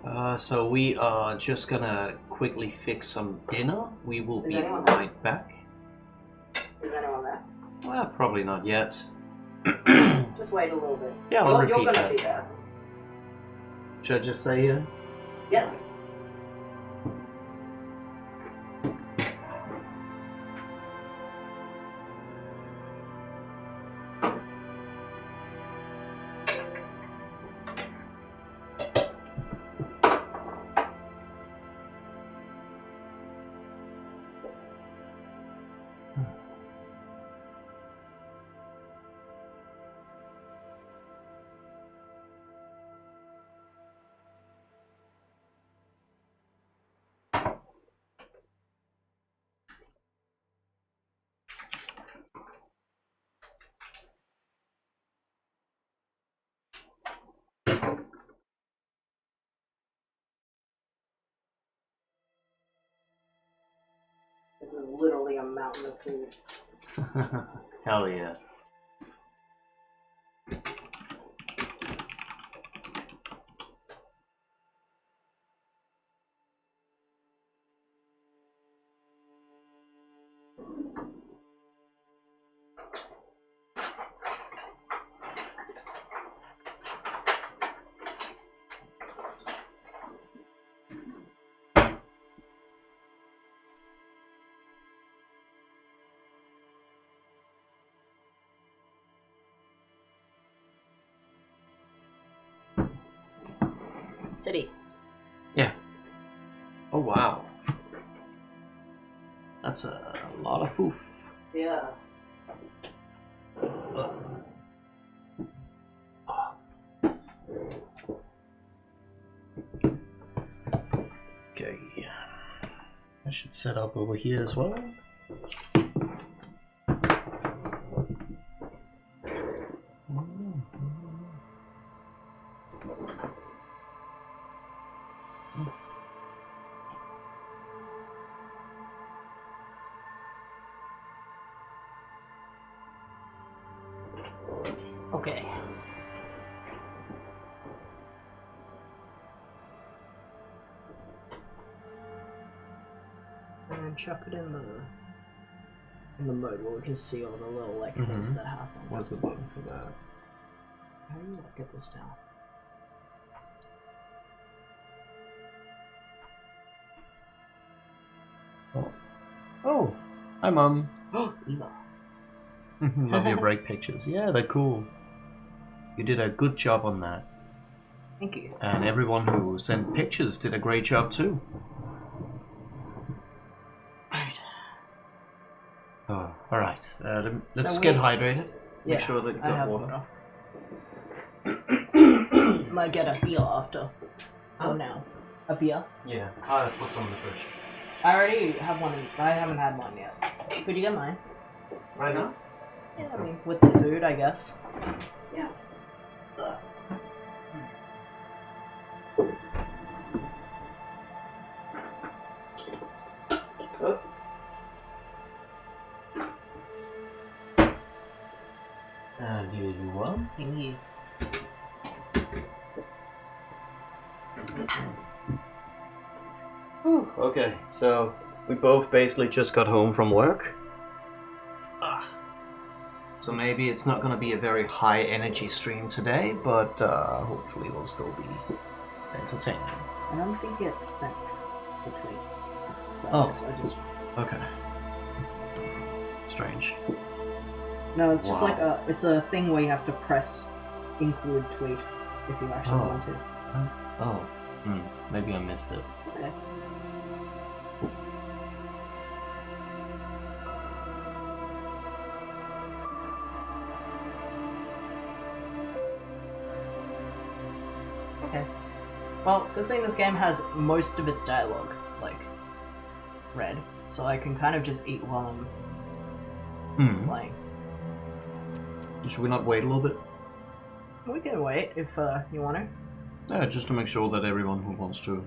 So we are just gonna quickly fix some dinner. We will Is be anyone there? right back. Is anyone there? Well, probably not yet. Just wait a little bit. Yeah, I'll You're repeat gonna that. be there. Should I just say Yes. This is literally a mountain of food. Hell yeah. City. Yeah. Oh wow. That's a lot of foof. Yeah. Okay. I should set up over here as well. Okay. And then chuck it in the mode where we can see all the little like things that happen. What's the button for that? How do you get this down? Oh. Hi, Mum. Oh, Eva. Love your break pictures. Yeah, they're cool. You did a good job on that. Thank you. And everyone who sent pictures did a great job too. Right. Oh, alright. Let's So get we- hydrated. Yeah, Make sure that you I got have water. Might get a beer after. Oh, now. A beer? Yeah, I'll put some in the fridge. I already have one. I haven't had one yet. Could you get mine? Right now? Yeah, I mean, with the food, I guess. Yeah. And here you are. Thank you. Whew, okay, so we both basically just got home from work. So maybe it's not going to be a very high energy stream today, but hopefully it'll still be entertaining. I don't think it's sent between. So Oh. I just. Okay. Strange. No, it's just Wow. like it's a thing where you have to press include tweet if you actually Oh. want to. Oh, maybe I missed it. It's okay. Okay. Well, good thing this game has most of its dialogue, like, read, so I can kind of just eat while I'm playing. Should we not wait a little bit? We can wait if you want to. Yeah, just to make sure that everyone who wants to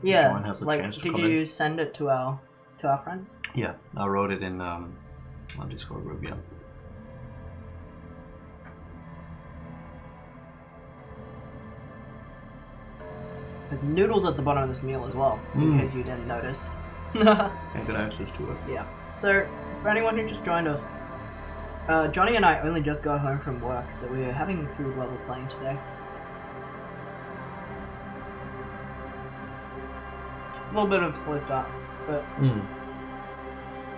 Yeah, join has a like, chance to did come you in. send it to our friends? Yeah, I wrote it in my Discord group, yeah. There's noodles at the bottom of this meal as well, in case you didn't notice. Can't get access to it. Yeah. So, for anyone who just joined us, Johnny and I only just got home from work, so we're having food while we're playing today. A little bit of a slow start, but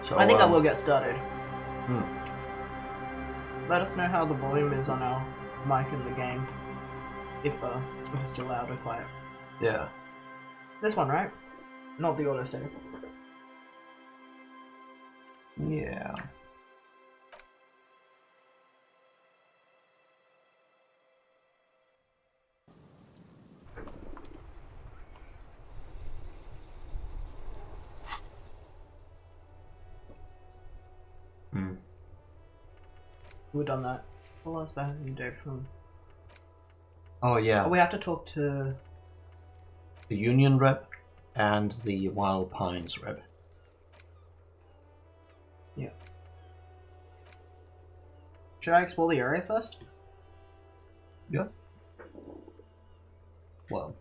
So, I think I will get started. Let us know how the volume is on our mic in the game, if it's still loud or quiet. Yeah. This one, right? Not the autosave. Yeah. We've done that. What else back in the day from? Oh yeah. Oh, we have to talk to The Union rep and the Wild Pines rep. Yeah. Should I explore the area first? Yeah. Well,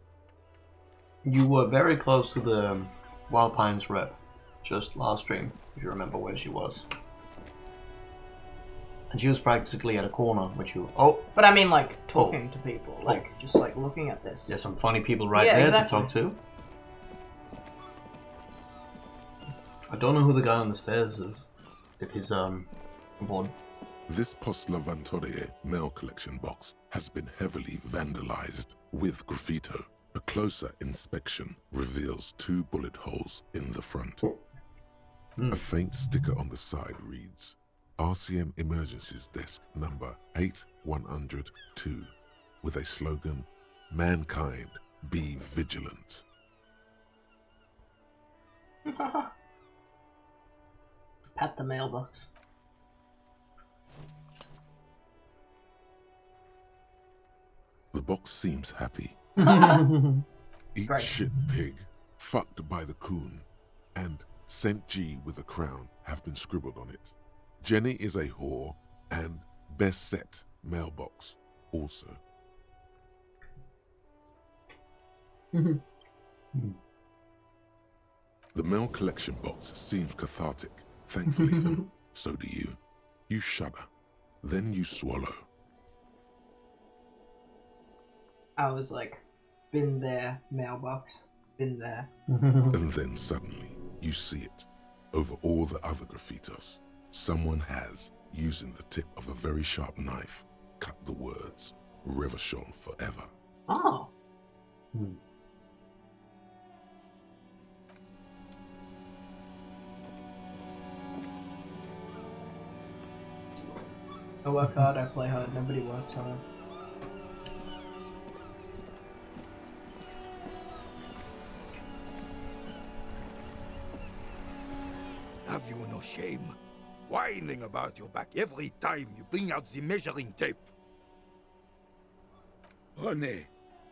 you were very close to the Wild Pines rep just last stream, if you remember where she was. And she was practically at a corner, which you... Oh! But I mean, like, talking to people. Like, just, like, looking at this. There's some funny people right Yeah, there exactly. to talk to. I don't know who the guy on the stairs is. If he's, important. This Post Levantorie mail collection box has been heavily vandalized with graffito. A closer inspection reveals 2 bullet holes in the front. A faint sticker on the side reads, RCM Emergencies Desk number 8102, with a slogan, Mankind, be vigilant. Pat the mailbox. The box seems happy. Eat Right. shit pig, fucked by the coon, and St. G with a crown have been scribbled on it. Jenny is a whore, and best set mailbox also. The mail collection box seems cathartic. Thankfully, though, so do you. You shudder, then you swallow. I was like, been there, mailbox, been there. And then suddenly, you see it. Over all the other graffitos, someone has, using the tip of a very sharp knife, cut the words, Revachon forever. Oh. I work hard, I play hard, nobody works hard. Have you no shame? Whining about your back every time you bring out the measuring tape. René,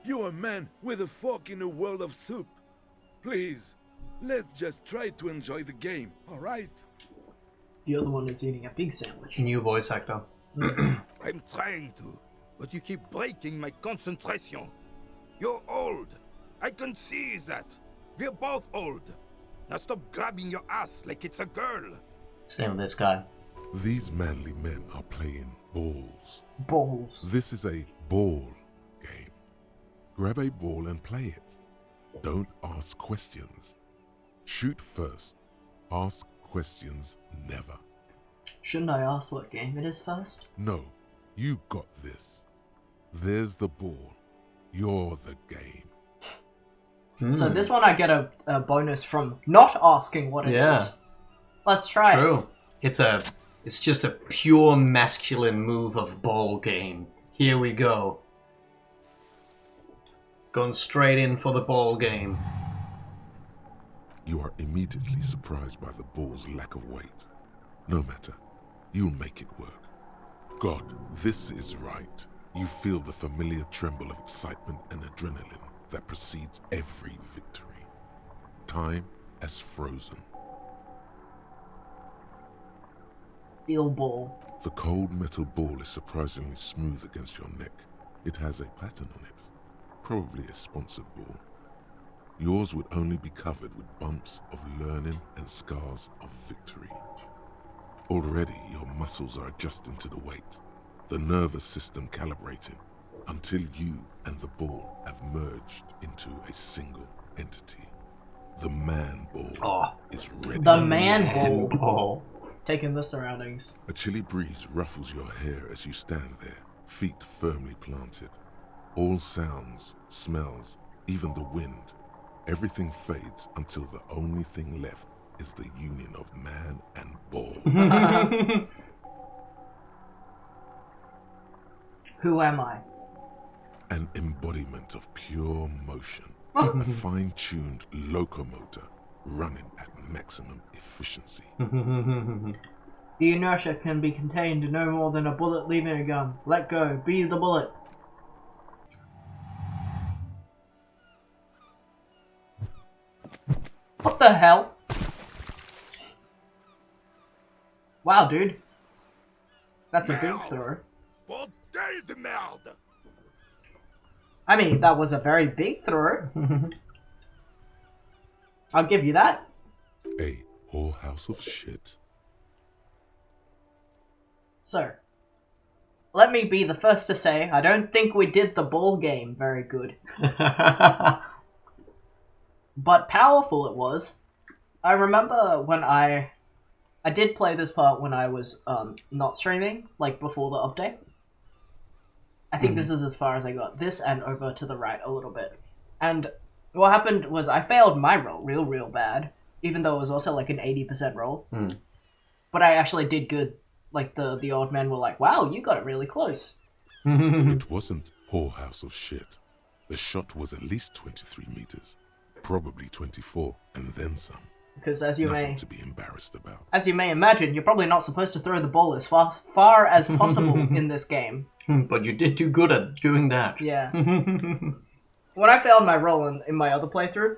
you're a man with a fork in a world of soup. Please, let's just try to enjoy the game, alright? The other one is eating a pig sandwich. New voice actor. I'm trying to, but you keep breaking my concentration. You're old. I can see that. We're both old. Now stop grabbing your ass like it's a girl. Same with this guy. These manly men are playing balls. Balls. This is a ball game. Grab a ball and play it. Don't ask questions. Shoot first. Ask questions never. Shouldn't I ask what game it is first? No, you got this. There's the ball. You're the game. So this one I get a bonus from not asking what it is. Let's try it. True. It's just a pure masculine move of ball game. Here we go. Going straight in for the ball game. You are immediately surprised by the ball's lack of weight. No matter, you'll make it work. God, this is right. You feel the familiar tremble of excitement and adrenaline that precedes every victory. Time has frozen. Feel ball. The cold metal ball is surprisingly smooth against your neck. It has a pattern on it. Probably a sponsored ball. yours would only be covered with bumps of learning and scars of victory. Already your muscles are adjusting to the weight, the nervous system calibrating, until you and the ball have merged into a single entity. The man ball is ready. The man ball. ball. Taking the surroundings. A chilly breeze ruffles your hair as you stand there, feet firmly planted. All sounds, smells, even the wind, everything fades until the only thing left is the union of man and ball. Who am I? An embodiment of pure motion. A fine-tuned locomotor running at maximum efficiency. The inertia can be contained to no more than a bullet leaving a gun. Let go. Be the bullet. What the hell? Wow, dude. That's a big throw. Bordel de merde! I mean, that was a very big throw. I'll give you that. A whorehouse of shit. So, let me be the first to say, I don't think we did the ball game very good. But powerful it was. I remember when I did play this part when I was not streaming, like before the update. I think this is as far as I got. This and over to the right a little bit. And what happened was I failed my roll real bad, even though it was also like an 80% roll. But I actually did good. Like the old men were like, wow, you got it really close. It wasn't whorehouse of shit. The shot was at least 23 meters. Probably 24, and then some. Because as you Nothing to be embarrassed about. As you may imagine, you're probably not supposed to throw the ball as far as possible in this game. But you did do good at doing that. Yeah. When I failed my roll in my other playthrough,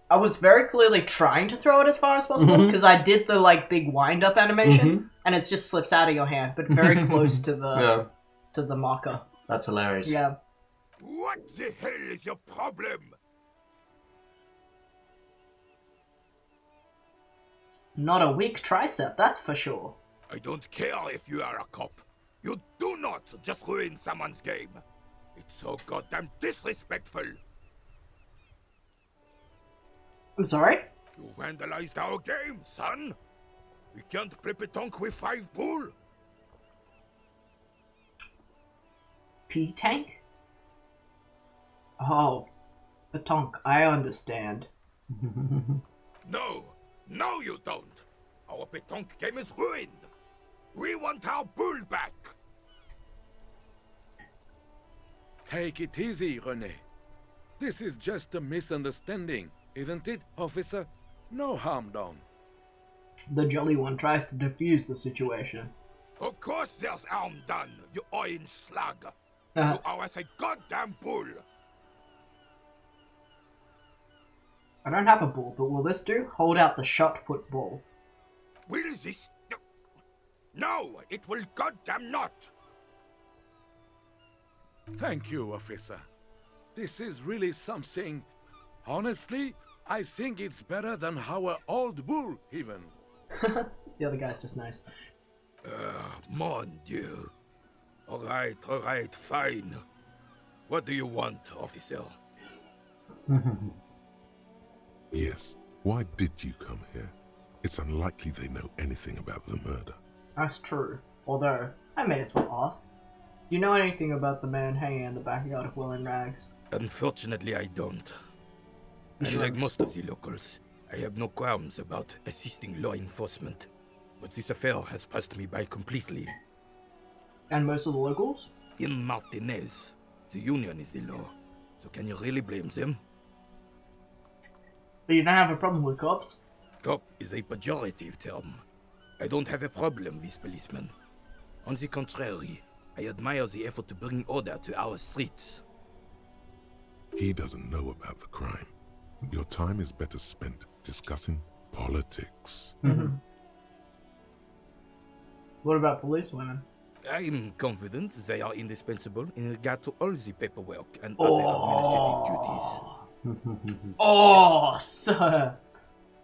I was very clearly trying to throw it as far as possible, because I did the like big wind-up animation, and it just slips out of your hand, but very close to the marker. That's hilarious. Yeah. What the hell is your problem? Not a weak tricep, that's for sure. I don't care if you are a cop. You do not just ruin someone's game. It's so goddamn disrespectful. I'm sorry? You vandalized our game, son. We can't play pétanque with 5 bull. P-tank? Oh, pétanque, I understand. No, you don't. Our pétanque game is ruined. We want our bull back. Take it easy, René. This is just a misunderstanding, isn't it, officer? No harm done. The Jolly One tries to defuse the situation. Of course there's harm done, you orange slug. You are as a goddamn bull. I don't have a ball, but will this do? Hold out the shot put ball. Will this... No, it will goddamn not. Thank you, officer. This is really something. Honestly, I think it's better than our old bull, even. The other guy's just nice. Mon Dieu. Alright, fine. What do you want, officer? Yes, why did you come here? It's unlikely they know anything about the murder. That's true. Although, I may as well ask. Do you know anything about the man hanging in the backyard of Will and Rags? Unfortunately, I don't. And like most of the locals, I have no qualms about assisting law enforcement. But this affair has passed me by completely. And most of the locals? In Martinez, the union is the law. So can you really blame them? But you don't have a problem with cops? Cop is a pejorative term. I don't have a problem with policemen. On the contrary, I admire the effort to bring order to our streets. He doesn't know about the crime. Your time is better spent discussing politics. What about policewomen? I'm confident they are indispensable in regard to all the paperwork and other administrative duties. Oh, sir.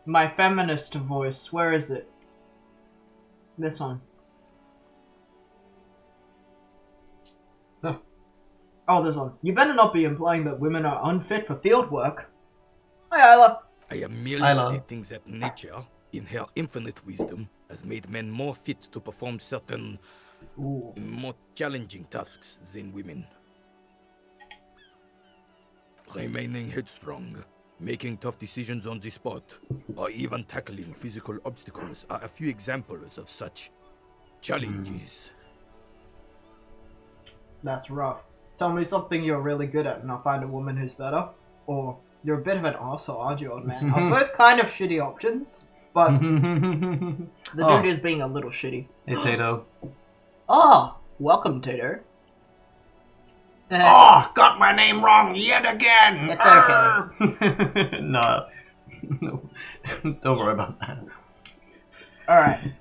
My feminist voice. Where is it? This one. Oh, this one. You better not be implying that women are unfit for field work. Hi, Isla. I am merely Hello. stating that nature, in her infinite wisdom, has made men more fit to perform certain Ooh. more challenging tasks than women. Remaining headstrong, making tough decisions on the spot, or even tackling physical obstacles are a few examples of such challenges. That's rough. Tell me something you're really good at and I'll find a woman who's better. Or you're a bit of an arsehole, aren't you, old man? Are both kind of shitty options, but the Oh. dude is being a little shitty. Hey, Tato. Oh, welcome, Tato. Oh, got my name wrong yet again. It's okay. No. Don't worry about that. Alright.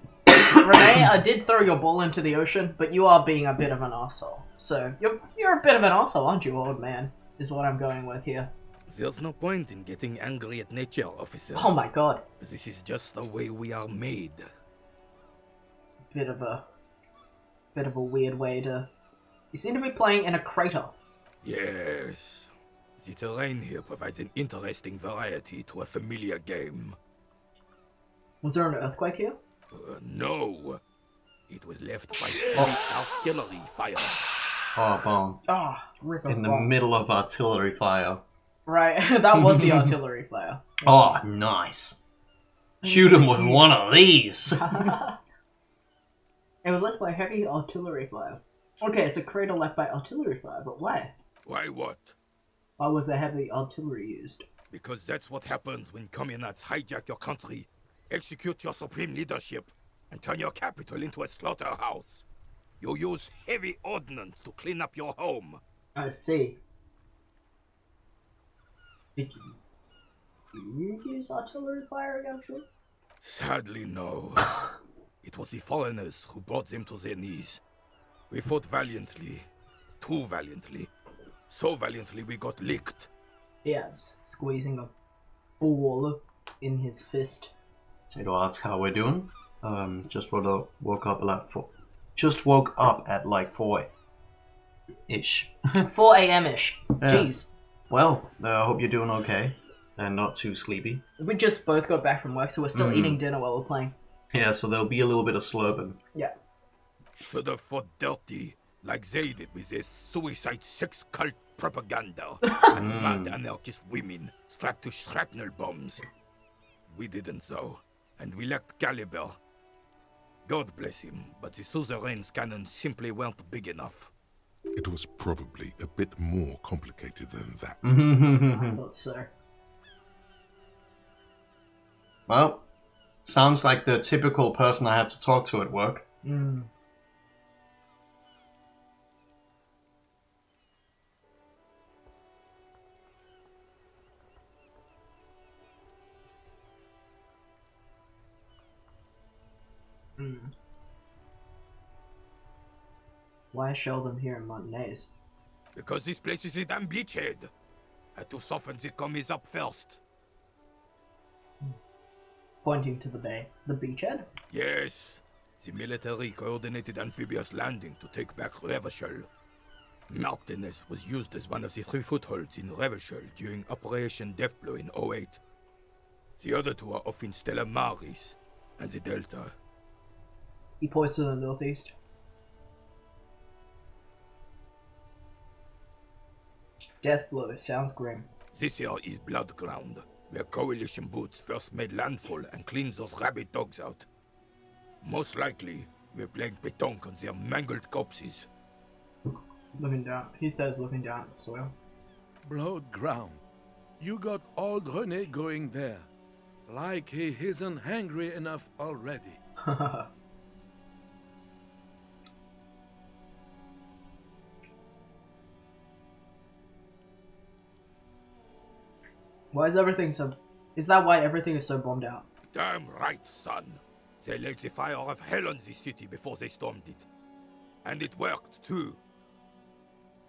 Renee, I did throw your ball into the ocean, but you are being a bit of an arsehole. So, you're a bit of an arsehole, aren't you, old man? Is what I'm going with here. There's no point in getting angry at nature, officer. Oh my god. This is just the way we are made. Bit of a weird way to... You seem to be playing in a crater. Yes. The terrain here provides an interesting variety to a familiar game. Was there an earthquake here? No. It was left by heavy artillery fire. Oh, bomb. Ah, rip a In the bomb. middle of artillery fire. Right, that was the artillery fire. Oh, nice. Shoot him with one of these. It was left by heavy artillery fire. Okay, it's a crater left by artillery fire, but why? Why what? Why was there heavy artillery used? Because that's what happens when communists hijack your country, execute your supreme leadership, and turn your capital into a slaughterhouse. You use heavy ordnance to clean up your home. I see. Did you use artillery fire against them? Sadly, no. It was the foreigners who brought them to their knees. We fought valiantly. Too valiantly. So valiantly we got licked. Yes, squeezing a ball in his fist. Tato asks how we're doing. Just woke up at like 4. Just woke up at like 4-ish. 4 a.m.-ish. Yeah. Jeez. Well, I hope you're doing okay. And not too sleepy. We just both got back from work, so we're still eating dinner while we're playing. Yeah, so there'll be a little bit of slurping. Yeah. Should have fought dirty, like they did with their suicide sex cult propaganda. And mad anarchist women strapped to shrapnel bombs. We didn't though, and we lacked caliber. God bless him, but the suzerain's cannons simply weren't big enough. It was probably a bit more complicated than that. I thought so. Well, sounds like the typical person I have to talk to at work. Why shell them here in Montanese? Because this place is a damn beachhead. Had to soften the commies up first. Pointing to the bay. The beachhead? Yes, the military coordinated amphibious landing to take back Revachol. Martinez was used as one of the 3 footholds in Revachol during Operation Deathblow in 08. The other 2 are off in Stella Maris and the Delta. He points to the northeast. Deathblow, sounds grim. This here is Blood Ground, where coalition boots first made landfall and cleaned those rabid dogs out. Most likely, we're playing pétanque on their mangled corpses. Looking down. He says looking down at the soil. Blood ground. You got old Rene going there. Like he isn't hungry enough already. Why is everything so... Is that why everything is so bombed out? Damn right, son. They laid the fire of hell on this city before they stormed it. And it worked, too.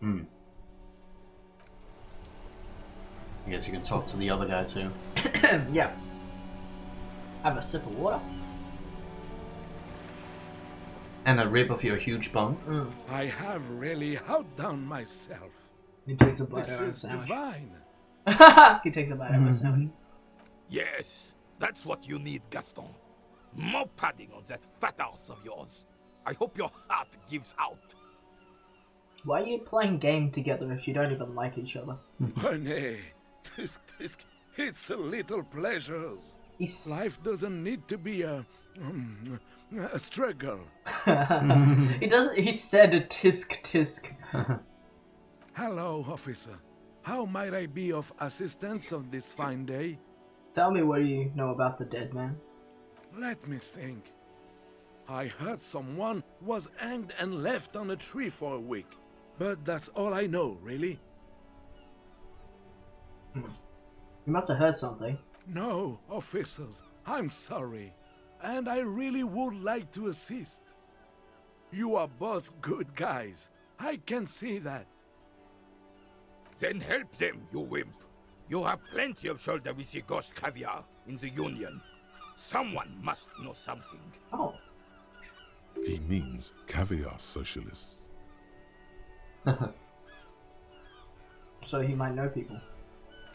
Hmm. I guess you can talk to the other guy too. Yeah. Have a sip of water. And a rib of your huge bone. I have really outdone myself. He takes a bite This out of a is sandwich. divine. He takes a bite out of a sandwich. Yes, that's what you need, Gaston. More padding on that fat ass of yours. I hope your heart gives out. Why are you playing game together if you don't even like each other? René, it's a little pleasures. Life doesn't need to be a struggle. He does. He said tisk tisk. Hello, officer. How might I be of assistance on this fine day? Tell me what you know about the dead man. Let me think. I heard someone was hanged and left on a tree for a week. But that's all I know, really. You must have heard something. No, officers, I'm sorry. And I really would like to assist. You are both good guys. I can see that. Then help them, you wimp. You have plenty of shoulder with the gauche caviar in the Union. Someone must know something. Oh. He means caviar socialists. So he might know people.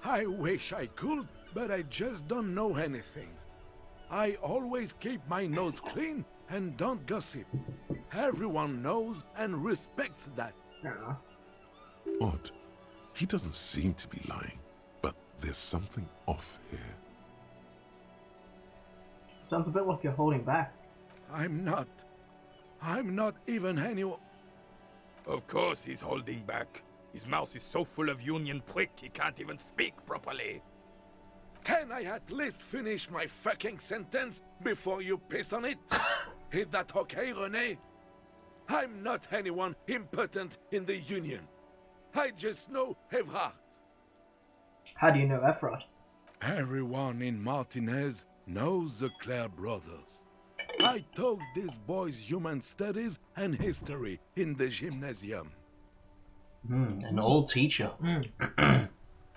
I wish I could, but I just don't know anything. I always keep my nose clean and don't gossip. Everyone knows and respects that. I don't know. Odd. He doesn't seem to be lying, but there's something off here. Sounds a bit like you're holding back. I'm not even anyone. Of course he's holding back. His mouth is so full of Union prick he can't even speak properly. Can I at least finish my fucking sentence before you piss on it? Is that okay, René? I'm not anyone important in the Union. I just know Evrard. How do you know Efrat? Everyone in Martinez knows the Clare brothers. I taught these boys human studies and history in the gymnasium. An old teacher.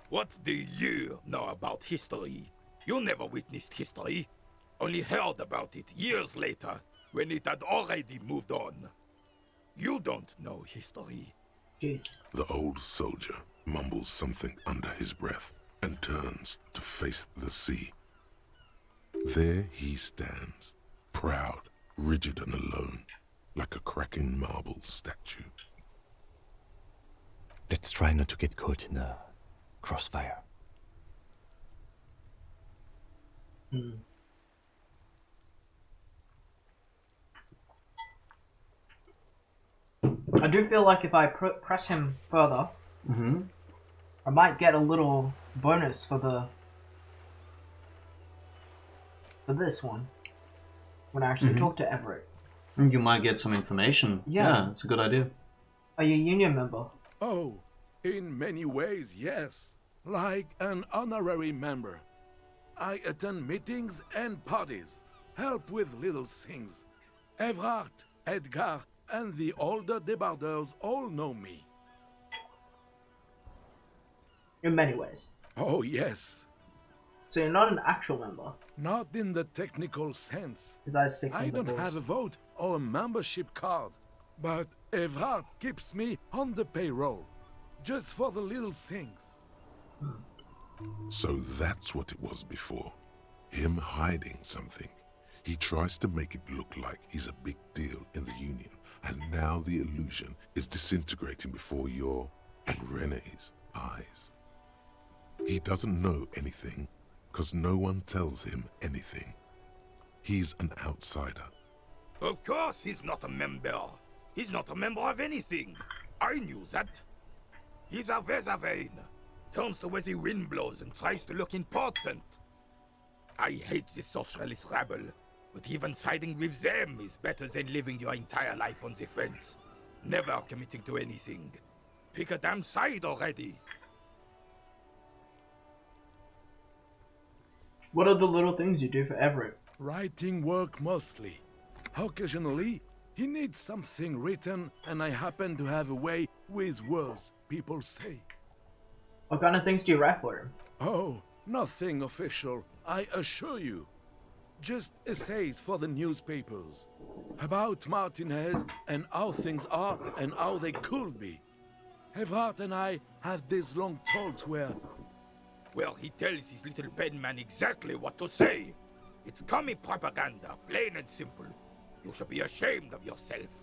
What do you know about history? You never witnessed history. Only heard about it years later, when it had already moved on. You don't know history. Jeez. The old soldier mumbles something under his breath and turns to face the sea. There he stands, proud, rigid and alone, like a cracking marble statue. Let's try not to get caught in a crossfire. I do feel like if I press him further, I might get a little bonus for this one when I actually talk to Everett. You might get some information. Yeah. That's a good idea. Are you a union member? Oh, in many ways, yes. Like an honorary member. I attend meetings and parties, help with little things. Evrard, Edgar, and the older debarders all know me. In many ways. Oh, yes. So you're not an actual member. Not in the technical sense. His eyes fixing I the don't balls. have a vote or a membership card, but Evrard keeps me on the payroll, just for the little things. So that's what it was before. Him hiding something. He tries to make it look like he's a big deal in the Union, and now the illusion is disintegrating before your and René's eyes. He doesn't know anything, because no one tells him anything. He's an outsider. Of course he's not a member. He's not a member of anything. I knew that. He's a Weservein. Turns to where the wind blows and tries to look important. I hate this socialist rabble, but even siding with them is better than living your entire life on the fence. Never committing to anything. Pick a damn side already. What are the little things you do for Everett? Writing work mostly. Occasionally, He needs something written, and I happen to have a way with words, people say. What kind of things do you write for him? Oh, nothing official, I assure you. Just essays for the newspapers. About Martinez and how things are and how they could be. Everhart and I have these long talks where... Well, he tells his little penman exactly what to say. It's commie propaganda, plain and simple. You should be ashamed of yourself.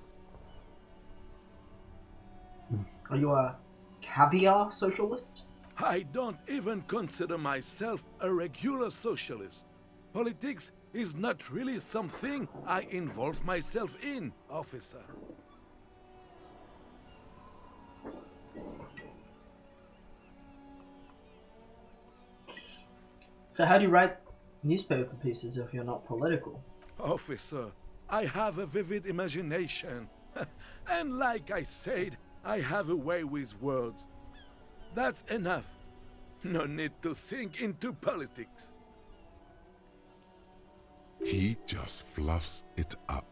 Are you a caviar socialist? I don't even consider myself a regular socialist. Politics is not really something I involve myself in, officer. So how do you write newspaper pieces if you're not political? Officer, I have a vivid imagination. And like I said, I have a way with words. That's enough. No need to sink into politics. He just fluffs it up.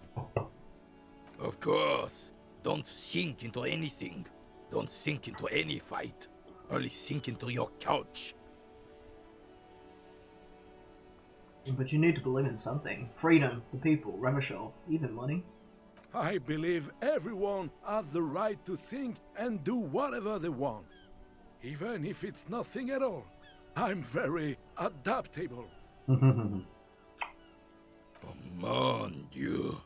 Of course. Don't sink into anything. Don't sink into any fight. Only sink into your couch. But you need to believe in something. Freedom, the people, Revachol, even money. I believe everyone has the right to think and do whatever they want. Even if it's nothing at all. I'm very adaptable. Come on, you.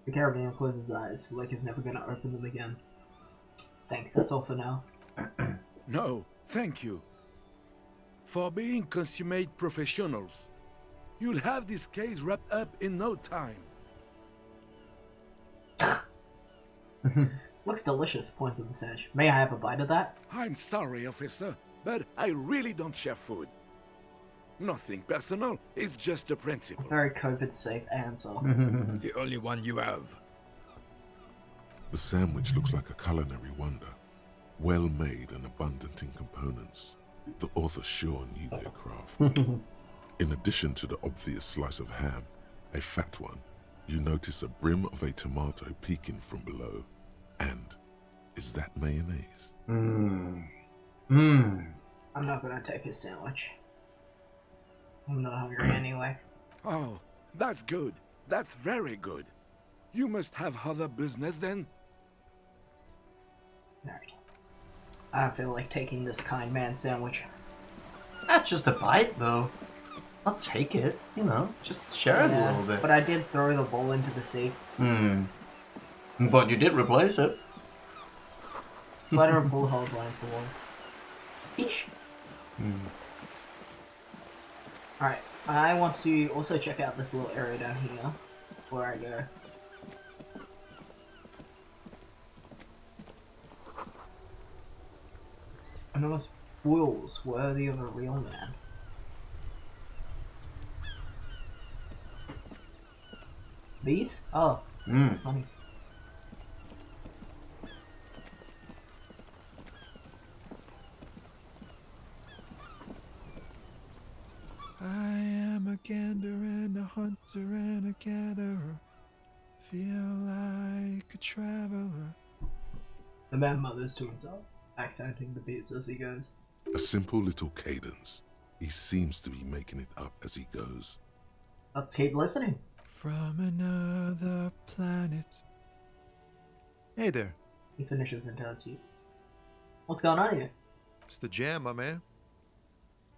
The caravan closes his eyes, like he's never gonna open them again. Thanks, that's all for now. No, thank you. For being consummate professionals. You'll have this case wrapped up in no time. Looks delicious, points at the sage. May I have a bite of that? I'm sorry, officer, but I really don't share food. Nothing personal, it's just a principle. Very COVID-safe answer. It's the only one you have. The sandwich looks like a culinary wonder. Well made and abundant in components. The author sure knew their craft. In addition to the obvious slice of ham, a fat one, you notice a brim of a tomato peeking from below. And is that mayonnaise? I'm not gonna take his sandwich. I'm not hungry anyway. Oh, that's good. That's very good. You must have other business then? Alright. I don't feel like taking this kind man's sandwich. That's just a bite, though. I'll take it, you know, just share it a little bit. But I did throw the bowl into the sea. But you did replace it. Spider of bullet holes lines the wall. Eesh. Alright, I want to also check out this little area down here before I go. Enormous bulls worthy of a real man. These? Oh, that's funny. I am a gander and a hunter and a gatherer. Feel like a traveler. The man mutters to himself, accenting the beats as he goes. A simple little cadence. He seems to be making it up as he goes. Let's keep listening. From another planet. Hey there. He finishes and tells you. What's going on here? It's the jam, my man.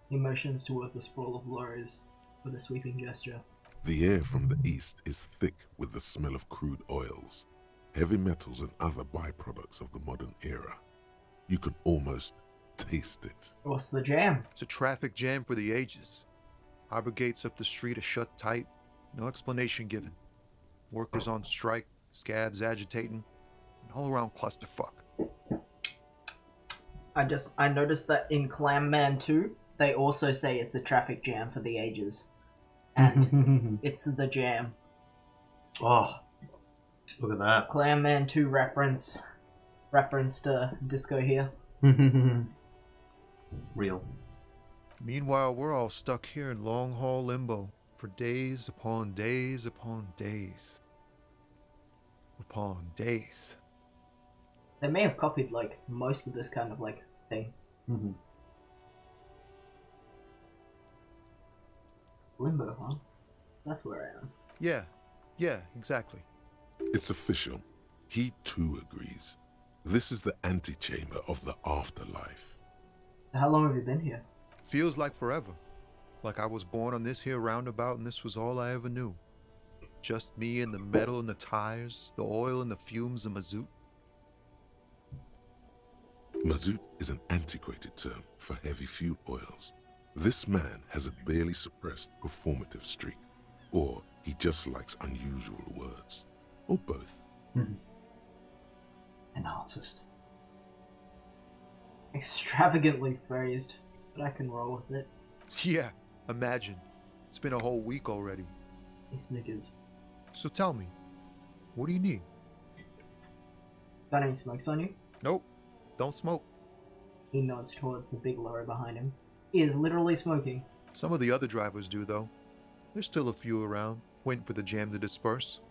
He motions towards the sprawl of lorries with a sweeping gesture. The air from the east is thick with the smell of crude oils, heavy metals and other byproducts of the modern era. You can almost taste it. What's the jam? It's a traffic jam for the ages. Harbor gates up the street are shut tight. No explanation given. Workers on strike, scabs agitating, an all-around clusterfuck. I noticed that in Clam Man 2, they also say it's a traffic jam for the ages. And it's the jam. Oh, look at that. Clam Man 2 reference to disco here. Real. Meanwhile, we're all stuck here in long-haul limbo, for days upon days upon days. Upon days. They may have copied, like, most of this kind of, like, thing. Mm-hmm. Limbo, huh? That's where I am. Yeah, exactly. It's official. He too agrees. This is the antechamber of the afterlife. How long have you been here? Feels like forever. Like I was born on this here roundabout and this was all I ever knew. Just me and the metal and the tires, the oil and the fumes of mazout. Mazout is an antiquated term for heavy fuel oils. This man has a barely suppressed performative streak, or he just likes unusual words, or both. Mm-hmm. An artist. Extravagantly phrased, but I can roll with it. Yeah, imagine. It's been a whole week already. He snickers. So tell me, what do you need? Got any smokes on you? Nope, don't smoke. He nods towards the big lorry behind him. He is literally smoking. Some of the other drivers do, though. There's still a few around, waiting for the jam to disperse.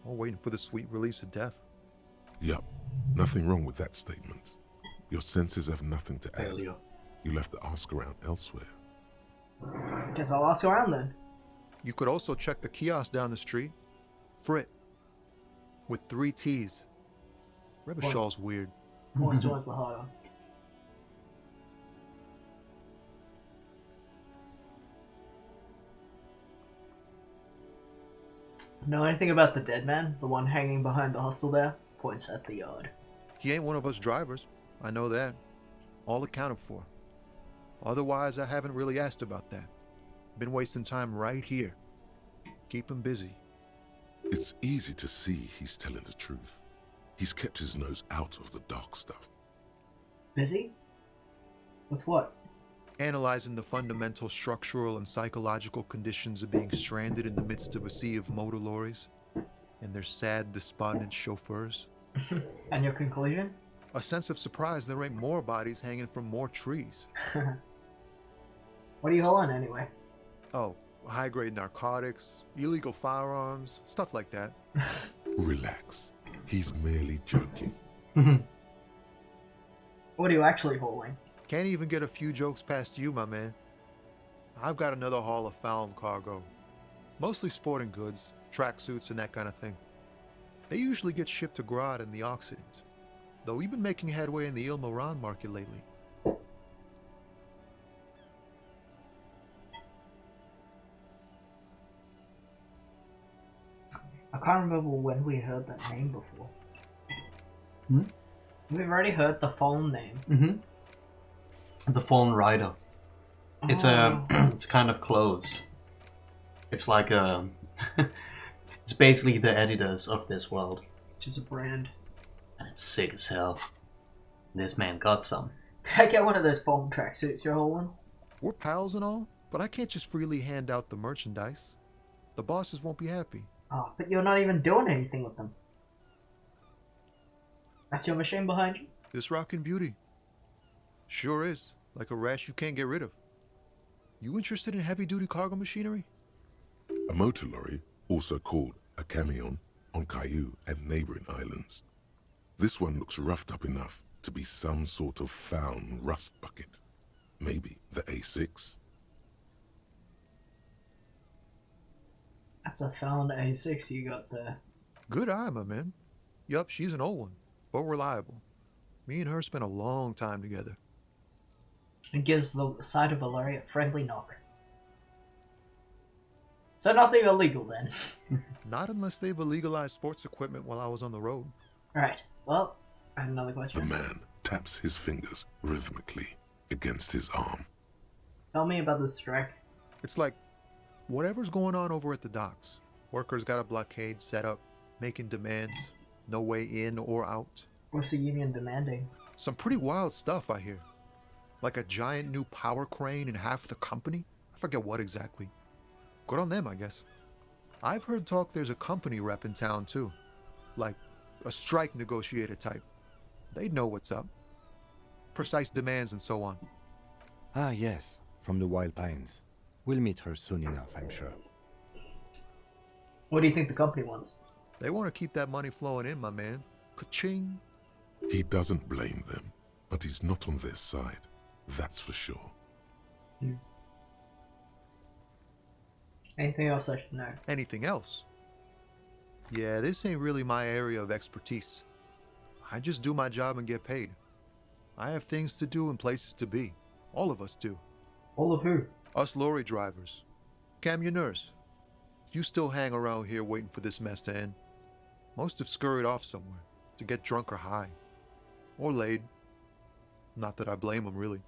Or waiting for the sweet release of death. Yup, nothing wrong with that statement. Your senses have nothing to add. Failure. You'll have to ask around elsewhere. Guess I'll ask around then. You could also check the kiosk down the street. Frit. With 3 T's. Rebishaw's weird. More towards the harder. Know anything about the dead man? The one hanging behind the hostel there? Points at the yard. He ain't one of us drivers. I know that. All accounted for. Otherwise, I haven't really asked about that. Been wasting time right here. Keep him busy. It's easy to see he's telling the truth. He's kept his nose out of the dark stuff. Busy? With what? Analyzing the fundamental structural and psychological conditions of being stranded in the midst of a sea of motor lorries and their sad, despondent chauffeurs. And your conclusion? A sense of surprise there ain't more bodies hanging from more trees. What are you hauling anyway? Oh, high-grade narcotics, illegal firearms, stuff like that. Relax. He's merely joking. What are you actually hauling? Can't even get a few jokes past you, my man. I've got another haul of found cargo. Mostly sporting goods, tracksuits, and that kind of thing. They usually get shipped to Grad in the Occident, though we've been making headway in the Il Moran market lately. I can't remember when we heard that name before. Hmm? We've already heard the phone name. Mm-hmm. The Fallen Rider. It's it's kind of close. It's like a... it's basically the editors of this world. Which is a brand. And it's sick as hell. This man got some. Did I get one of those foam tracksuits you're hauling? We're pals and all, but I can't just freely hand out the merchandise. The bosses won't be happy. Oh, but you're not even doing anything with them. That's your machine behind you? This rockin' beauty. Sure is. Like a rash you can't get rid of. You interested in heavy-duty cargo machinery? A motor lorry, also called a camion, on Caillou and neighboring islands. This one looks roughed up enough to be some sort of found rust bucket. Maybe the A6. That's a found A6 you got there. Good eye, my man. Yup, she's an old one, but reliable. Me and her spent a long time together. It gives the side of a lorry a friendly knock. So nothing illegal then. Not unless they've illegalized sports equipment while I was on the road. Alright, well, I have another The question. man taps his fingers rhythmically against his arm. Tell me about this strike. It's like, whatever's going on over at the docks. Workers got a blockade set up, making demands, no way in or out. What's the union demanding? Some pretty wild stuff, I hear. Like a giant new power crane in half the company? I forget what exactly. Good on them, I guess. I've heard talk there's a company rep in town, too. Like, a strike negotiator type. They'd know what's up. Precise demands and so on. Ah, yes, from the Wild Pines. We'll meet her soon enough, I'm sure. What do you think the company wants? They want to keep that money flowing in, my man. Ka-ching. He doesn't blame them, but he's not on their side. That's for sure. Anything else I should know? Anything else? Yeah, this ain't really my area of expertise. I just do my job and get paid. I have things to do and places to be. All of us do. All of who? Us lorry drivers. Camioners. You still hang around here waiting for this mess to end. Most have scurried off somewhere to get drunk or high. Or laid. Not that I blame them, really.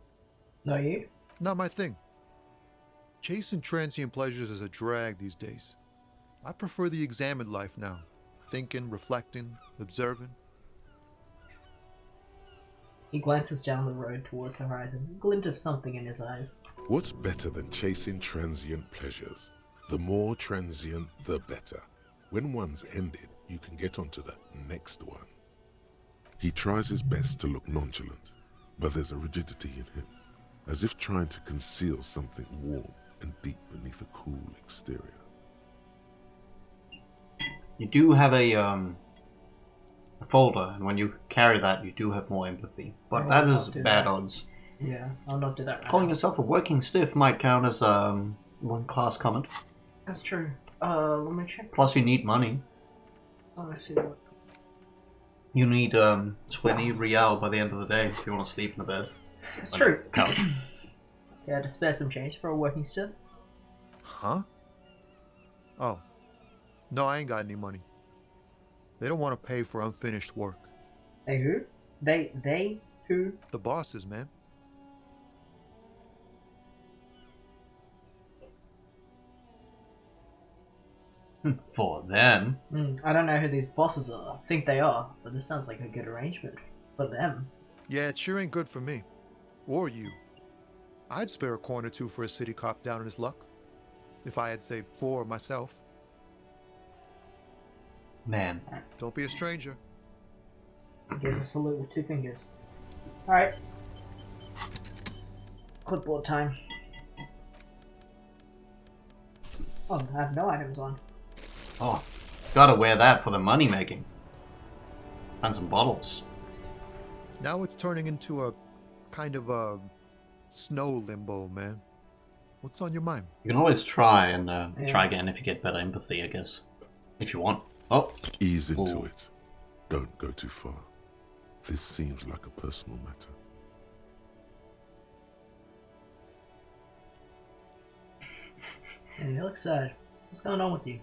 No, you? Not my thing. Chasing transient pleasures is a drag these days. I prefer the examined life now. Thinking, reflecting, observing. He glances down the road towards the horizon, a glint of something in his eyes. What's better than chasing transient pleasures? The more transient, the better. When one's ended, you can get onto the next one. He tries his best to look nonchalant, but there's a rigidity in him, as if trying to conceal something warm and deep beneath a cool exterior. You do have a folder, and when you carry that, you do have more empathy. But Oh, that I'll is do bad that. odds. Yeah, I'll not do that right Calling now. yourself a working stiff might count as one class comment. That's true. Let me check. Plus, you need money. Oh, I see what. You need 20 real by the end of the day if you want to sleep in a bed. It's true. Couch. Yeah, to spare some change for a working stiff. Huh? Oh. No, I ain't got any money. They don't want to pay for unfinished work. They who? They who? The bosses, man. For them. I don't know who these bosses are. I think they are, but this sounds like a good arrangement. For them. Yeah, it sure ain't good for me. Or you. I'd spare a coin or two for a city cop down in his luck. If I had, say, 4 myself. Man. Don't be a stranger. He gives a salute with 2 fingers. Alright. Clipboard time. Oh, I have no items on. Oh, gotta wear that for the money making. And some bottles. Now it's turning into a kind of a snow limbo, man. What's on your mind? You can always try and Yeah. try again if you get better empathy, I guess. If you want. Oh, Ease into Ooh. it. Don't go too far. This seems like a personal matter. And you look sad. What's going on with you?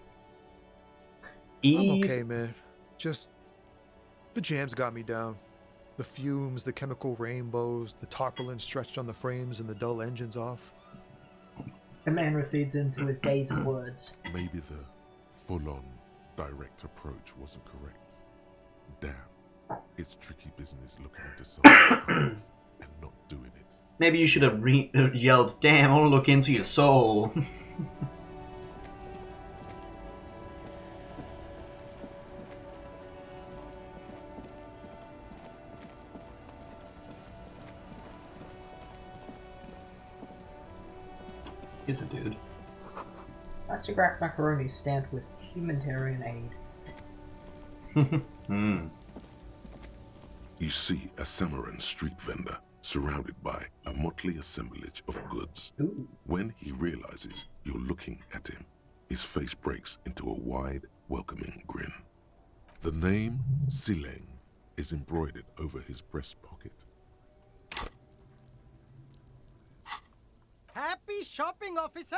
I'm ease. okay, man. Just the jams got me down. The fumes, the chemical rainbows, the tarpaulin stretched on the frames and the dull engines off. The man recedes into his daze of words. Maybe the full-on direct approach wasn't correct. Damn, it's tricky business looking into someone's eyes and not doing it. Maybe you should have yelled, "Damn, I want to look into your soul." He's a dude. Plastic wrap macaroni stamped with humanitarian aid. You see a Samaran street vendor surrounded by a motley assemblage of goods. Ooh. When he realizes you're looking at him, his face breaks into a wide, welcoming grin. The name Sileng is embroidered over his breast pocket. Happy shopping, officer!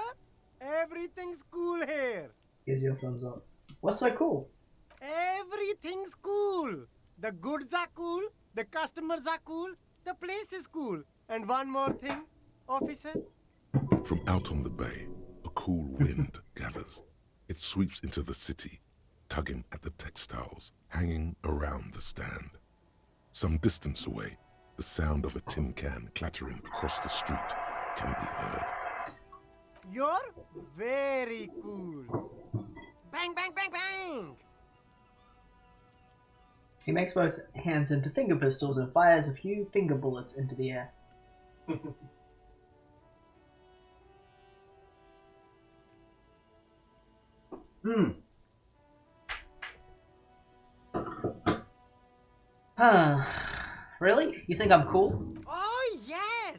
Everything's cool here. Gives you a thumbs up. What's so cool? Everything's cool. The goods are cool, the customers are cool, the place is cool. And one more thing, officer. From out on the bay, a cool wind gathers. It sweeps into the city, tugging at the textiles hanging around the stand. Some distance away, the sound of a tin can clattering across the street can be heard. You're very cool. Bang, bang, bang, bang! He makes both hands into finger pistols and fires a few finger bullets into the air. Huh. Really? You think I'm cool? Oh, yes!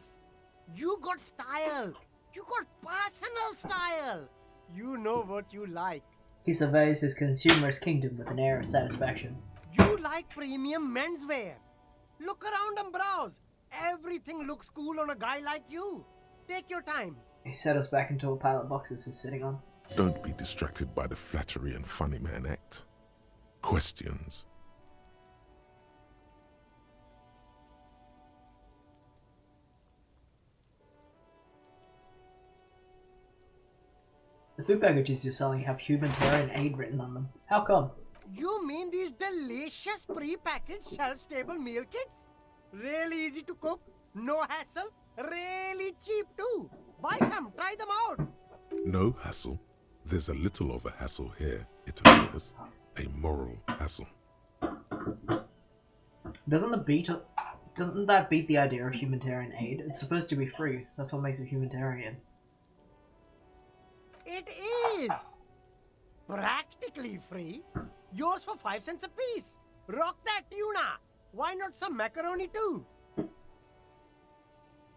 You got style. You got personal style. You know what you like. He surveys his consumer's kingdom with an air of satisfaction. You like premium menswear. Look around and browse. Everything looks cool on a guy like you. Take your time. He settles back into a pile of boxes he's sitting on. Don't be distracted by the flattery and funny man act. Questions. The food packages you're selling have humanitarian aid written on them. How come? You mean these delicious pre-packaged shelf-stable meal kits? Really easy to cook, no hassle, really cheap too. Buy some, try them out. No hassle. There's a little of a hassle here, it appears. A moral hassle. Doesn't that beat the idea of humanitarian aid? It's supposed to be free. That's what makes it humanitarian. It is practically free. Yours for 5 cents a piece. Rock that tuna. Why not some macaroni too?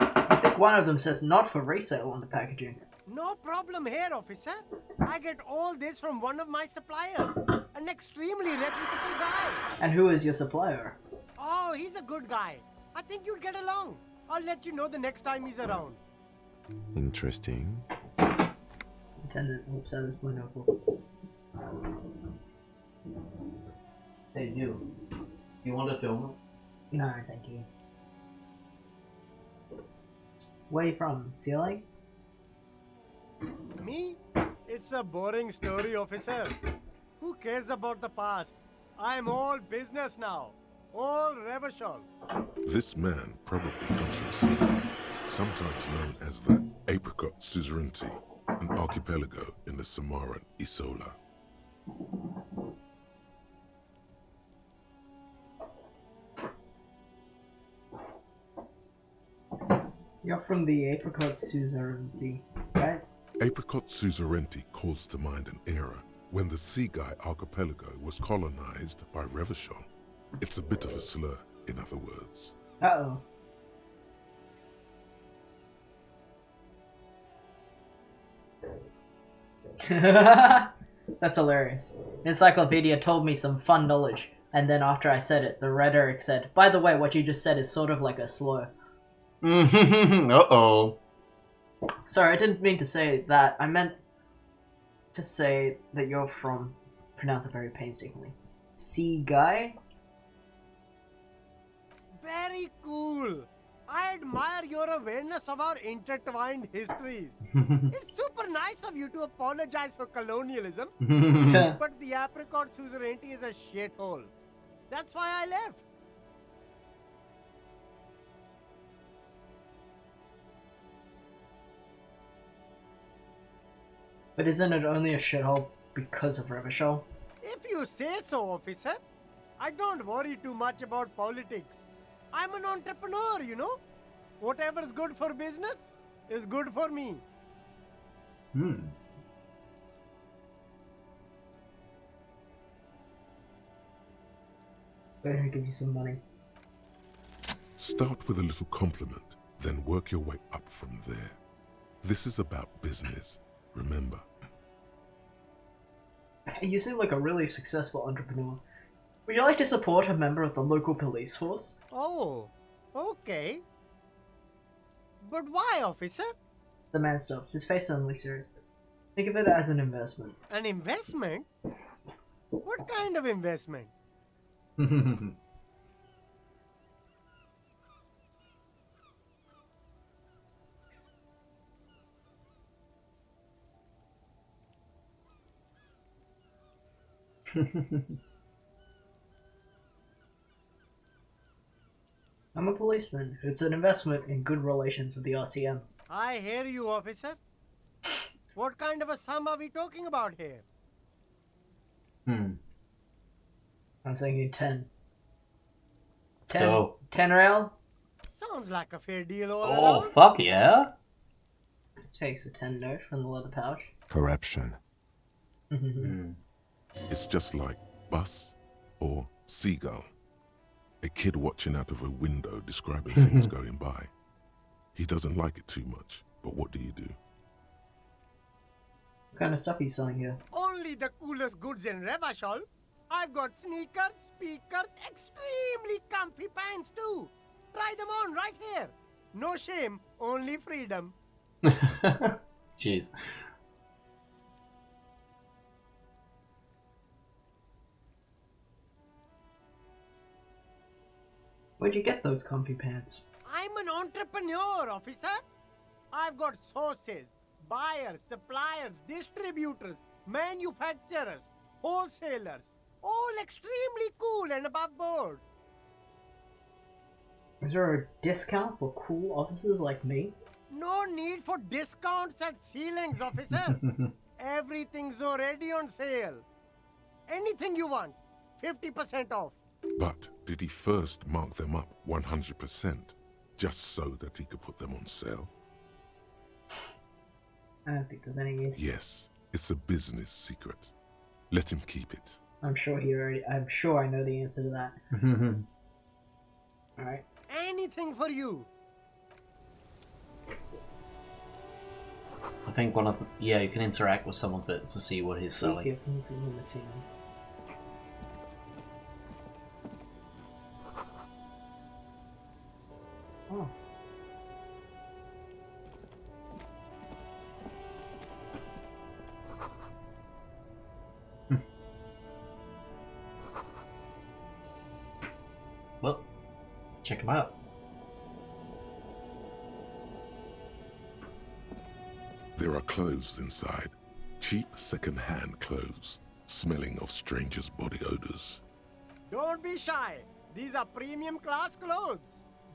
I think one of them says not for resale on the packaging. No problem here, officer. I get all this from one of my suppliers, an extremely reputable guy. And who is your supplier? Oh, he's a good guy. I think you'd get along. I'll let you know the next time he's around. Interesting. Attendant whoops out his blue notebook. Hey, you. You want to film No, thank you. Where are you from? CLA? Me? It's a boring story, officer. Who cares about the past? I'm all business now. All Revachol. This man probably comes from Sea, sometimes known as the Apricot Suzerainty, an archipelago in the Samaran Isola. You're from the Apricot Suzerainty, right? Apricot Suzerainty calls to mind an era when the Seaguy archipelago was colonized by Revachol. It's a bit of a slur, in other words. Uh-oh. That's hilarious. Encyclopedia told me some fun knowledge, and then after I said it, the rhetoric said, by the way, what you just said is sort of like a slur. Uh-oh. Sorry, I didn't mean to say that. I meant to say that you're from... Pronounce it very painstakingly. Sea Guy? Very cool. I admire your awareness of our intertwined histories. It's super nice of you to apologize for colonialism, but the Apricot Suzerainty is a shithole. That's why I left. But isn't it only a shithole because of Revachol? If you say so, officer. I don't worry too much about politics. I'm an entrepreneur, you know. Whatever's good for business is good for me. Better give you some money. Start with a little compliment, then work your way up from there. This is about business, remember. You seem like a really successful entrepreneur. Would you like to support a member of the local police force? Oh, okay. But why, officer? The man stops, his face suddenly serious. Think of it as an investment. An investment? What kind of investment? I'm a policeman. It's an investment in good relations with the RCM. I hear you, officer. What kind of a sum are we talking about here? I'm thinking 10. Let's go. 10 rail? Sounds like a fair deal all Oh, around. fuck yeah. Takes the 10 note from the leather pouch. Corruption. It's just like bus or seagull. A kid watching out of a window describing things going by. He doesn't like it too much, but what do you do? What kind of stuff are you selling here? Only the coolest goods in Revachol. I've got sneakers, speakers, extremely comfy pants too. Try them on right here. No shame, only freedom. Jeez. Where'd you get those comfy pants? I'm an entrepreneur, officer. I've got sources, buyers, suppliers, distributors, manufacturers, wholesalers, all extremely cool and above board. Is there a discount for cool officers like me? No need for discounts at ceilings, officer. Everything's already on sale. Anything you want, 50% off. But did he first mark them up 100%, just so that he could put them on sale? I don't think there's any use. Yes, it's a business secret. Let him keep it. I'm sure I know the answer to that. Alright. Anything for you. I think you can interact with some of it to see what he's selling. Oh. Well, check him out. There are clothes inside. Cheap second-hand clothes, smelling of strangers' body odors. Don't be shy. These are premium class clothes.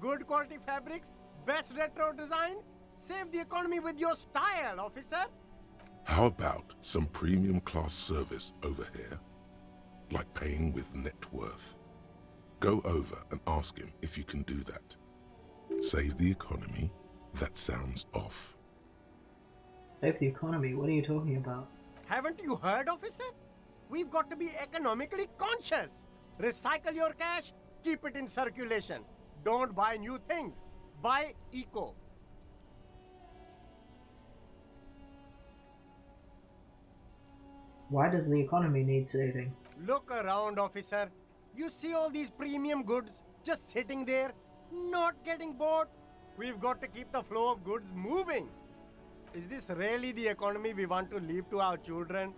Good quality fabrics, best retro design. Save the economy with your style, officer. How about some premium class service over here? Like paying with net worth. Go over and ask him if you can do that. Save the economy? That sounds off. Save the economy? What are you talking about? Haven't you heard, officer? We've got to be economically conscious. Recycle your cash, keep it in circulation. Don't buy new things. Buy eco. Why does the economy need saving? Look around, officer. You see all these premium goods just sitting there, not getting bought? We've got to keep the flow of goods moving. Is this really the economy we want to leave to our children?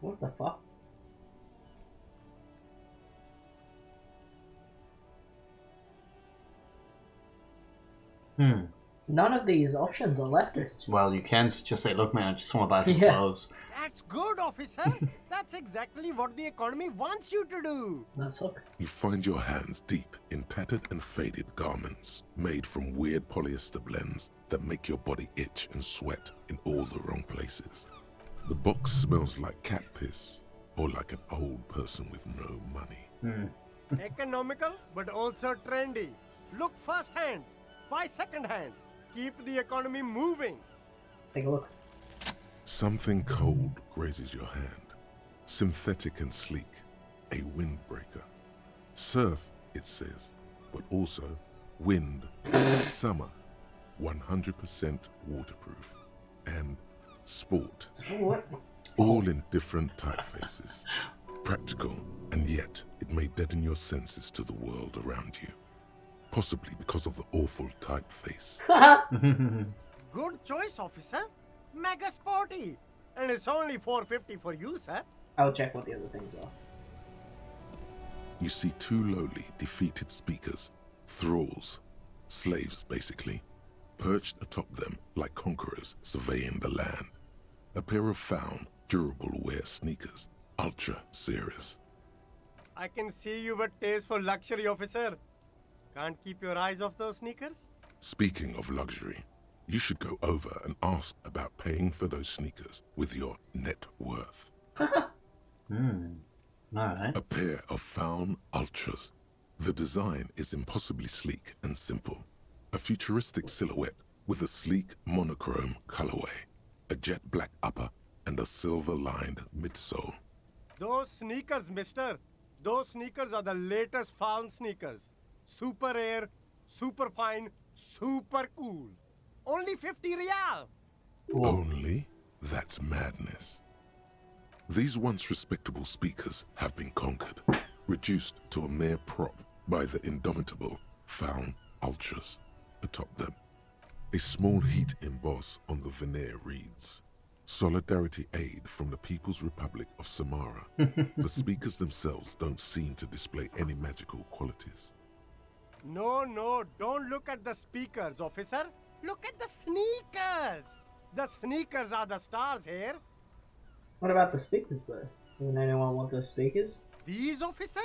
What the fuck? None of these options are leftist. Well, you can just say, look, man, I just want to buy some Yeah. clothes. That's good, officer. That's exactly what the economy wants you to do. Let's look. You find your hands deep in tattered and faded garments made from weird polyester blends that make your body itch and sweat in all the wrong places. The box smells like cat piss or like an old person with no money. Economical, but also trendy. Look firsthand, buy secondhand. Keep the economy moving. Take a look. Something cold grazes your hand. Synthetic and sleek. A windbreaker. Surf, it says, but also wind, summer, 100% waterproof, and sport. What? All in different typefaces. Practical, and yet it may deaden your senses to the world around you. Possibly because of the awful typeface. Good choice, officer. Mega sporty. And it's only $4.50 for you, sir. I'll check what the other things are. You see two lowly, defeated speakers, thralls, slaves basically, perched atop them like conquerors surveying the land. A pair of found, durable wear sneakers, ultra serious. I can see you've a taste for luxury, officer. Can't keep your eyes off those sneakers? Speaking of luxury, you should go over and ask about paying for those sneakers with your net worth. Alright. A pair of Faun Ultras. The design is impossibly sleek and simple. A futuristic silhouette with a sleek monochrome colorway, a jet black upper, and a silver-lined midsole. Those sneakers, mister. Those sneakers are the latest Faun sneakers. Super air, super fine, super cool. Only 50 real. Only? That's madness. These once respectable speakers have been conquered, reduced to a mere prop by the indomitable Faun Ultras atop them. A small heat emboss on the veneer reads, "Solidarity aid from the People's Republic of Samara." The speakers themselves don't seem to display any magical qualities. No, don't look at the speakers, officer. Look at the sneakers. The sneakers are the stars here. What about the speakers, though? Doesn't anyone want those speakers? These, officer?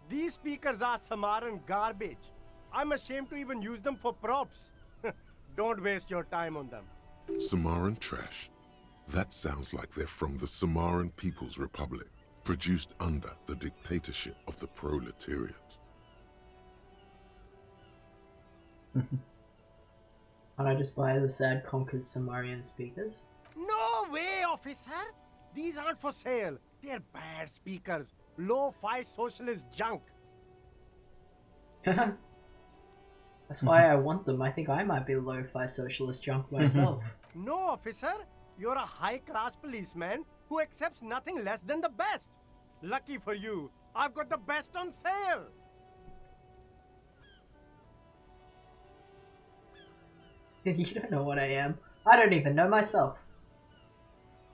These speakers are Samaran garbage. I'm ashamed to even use them for props. Don't waste your time on them. Samaran trash? That sounds like they're from the Samaran People's Republic, produced under the dictatorship of the proletariat. Can't I just buy the sad conquered Samarian speakers? No way, officer! These aren't for sale. They're bad speakers. Low-fi socialist junk. That's why I want them. I think I might be lo-fi socialist junk myself. No, officer. You're a high-class policeman who accepts nothing less than the best. Lucky for you, I've got the best on sale. You don't know what I am. I don't even know myself.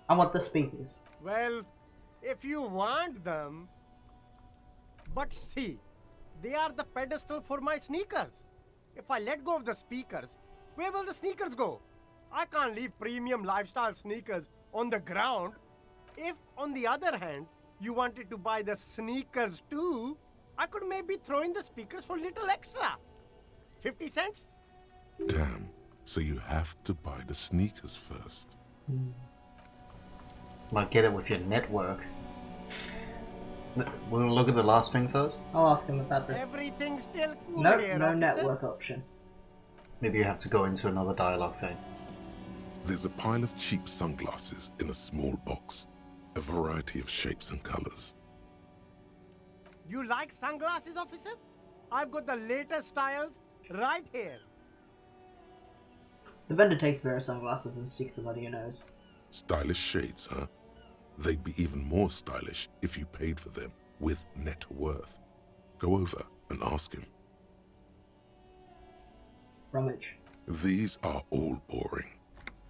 I want the speakers. Well, if you want them... But see, they are the pedestal for my sneakers. If I let go of the speakers, where will the sneakers go? I can't leave premium lifestyle sneakers on the ground. If, on the other hand, you wanted to buy the sneakers too, I could maybe throw in the speakers for little extra. 50 cents? Damn, so you have to buy the sneakers first. Might get it with your network. We'll look at the last thing first. I'll ask him about this. Everything's still cool Nope, here, no officer. network option. Maybe you have to go into another dialogue thing. There's a pile of cheap sunglasses in a small box, a variety of shapes and colors. You like sunglasses, officer? I've got the latest styles right here. The vendor takes a pair of sunglasses and sticks them under your nose. Stylish shades, huh? They'd be even more stylish if you paid for them with net worth. Go over and ask him. Rummage. These are all boring.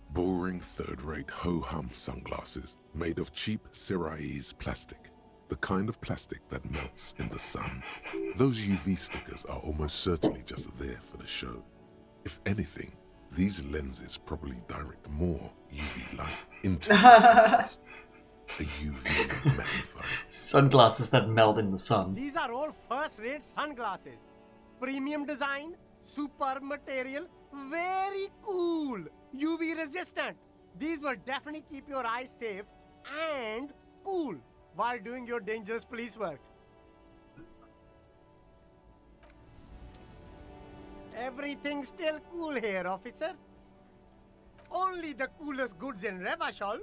Boring third-rate ho-hum sunglasses made of cheap Syrahese plastic. The kind of plastic that melts in the sun. Those UV stickers are almost certainly just there for the show. If anything, these lenses probably direct more UV light into the lenses. A UV magnifier. Sunglasses that melt in the sun. These are all first-rate sunglasses. Premium design, super material, very cool, UV resistant. These will definitely keep your eyes safe and cool while doing your dangerous police work. Everything's still cool here, officer. Only the coolest goods in Revachol.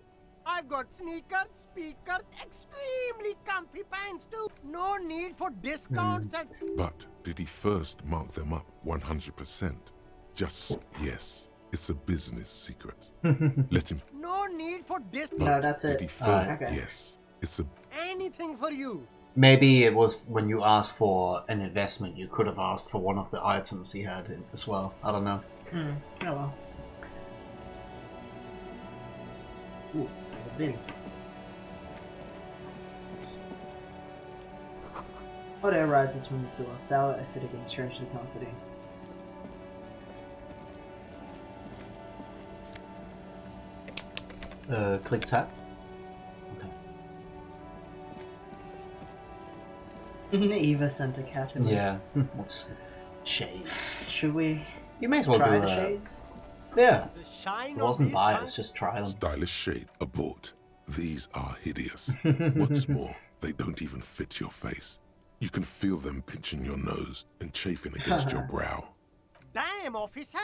I've got sneakers, speakers, extremely comfy pants too. No need for discounts at... But did he first mark them up 100%? Just yes, it's a business secret. Let him. No need for discounts. No, that's Did it. he first? Okay. Yes, it's a. Anything for you. Maybe it was when you asked for an investment, you could have asked for one of the items he had as well. I don't know. Oh well. Ooh, there's a bin. Hot air rises from the sewer, sour, acidic, and strangely comforting. Click tap. Eva sent a cat in. Yeah. What's shades? Should we You may as well try do the shades? Yeah. The shine It wasn't of buy, these it was just try them. Stylish shade abort. These are hideous. What's more, they don't even fit your face. You can feel them pinching your nose and chafing against your brow. Damn, officer!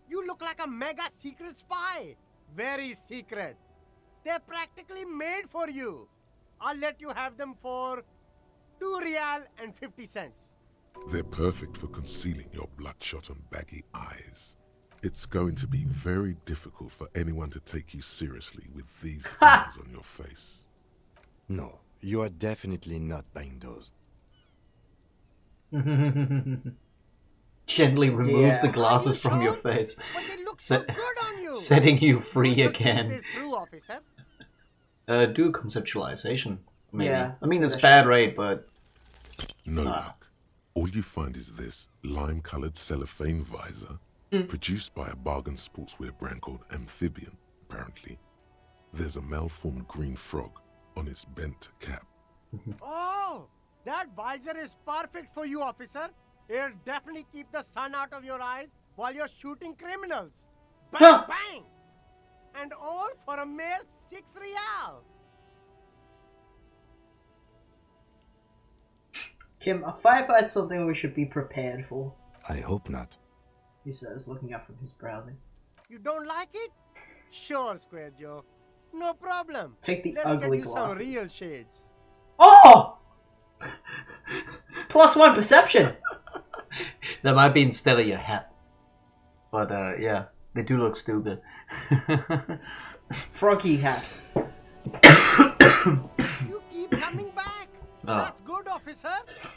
You look like a mega secret spy. Very secret. They're practically made for you. I'll let you have them for 2 real and 50 cents. They're perfect for concealing your bloodshot and baggy eyes. It's going to be very difficult for anyone to take you seriously with these things on your face. No, you are definitely not buying those. Gently removes Yeah. the glasses Are you from your sure? face, But they look so good on you. setting you You free should think again. this through, officer. Do conceptualization, maybe. Yeah, I mean, that's it's what I bad should. rate, but No luck. All you find is this lime-colored cellophane visor, produced by a bargain sportswear brand called Amphibian, apparently. There's a malformed green frog on its bent cap. Oh, that visor is perfect for you, officer. It'll definitely keep the sun out of your eyes while you're shooting criminals. Bang, Huh. bang! And all for a mere 6 real. Kim, a firefight something we should be prepared for, I hope not. he says, looking up from his browsing. You don't like it? Sure, Square Joe. No problem. Take the Let's ugly get you glasses. some real shades. Oh! +1 perception! that might be instead of your hat. But yeah, they do look stupid. Froggy hat. You keep coming back. Oh. That's good, officer.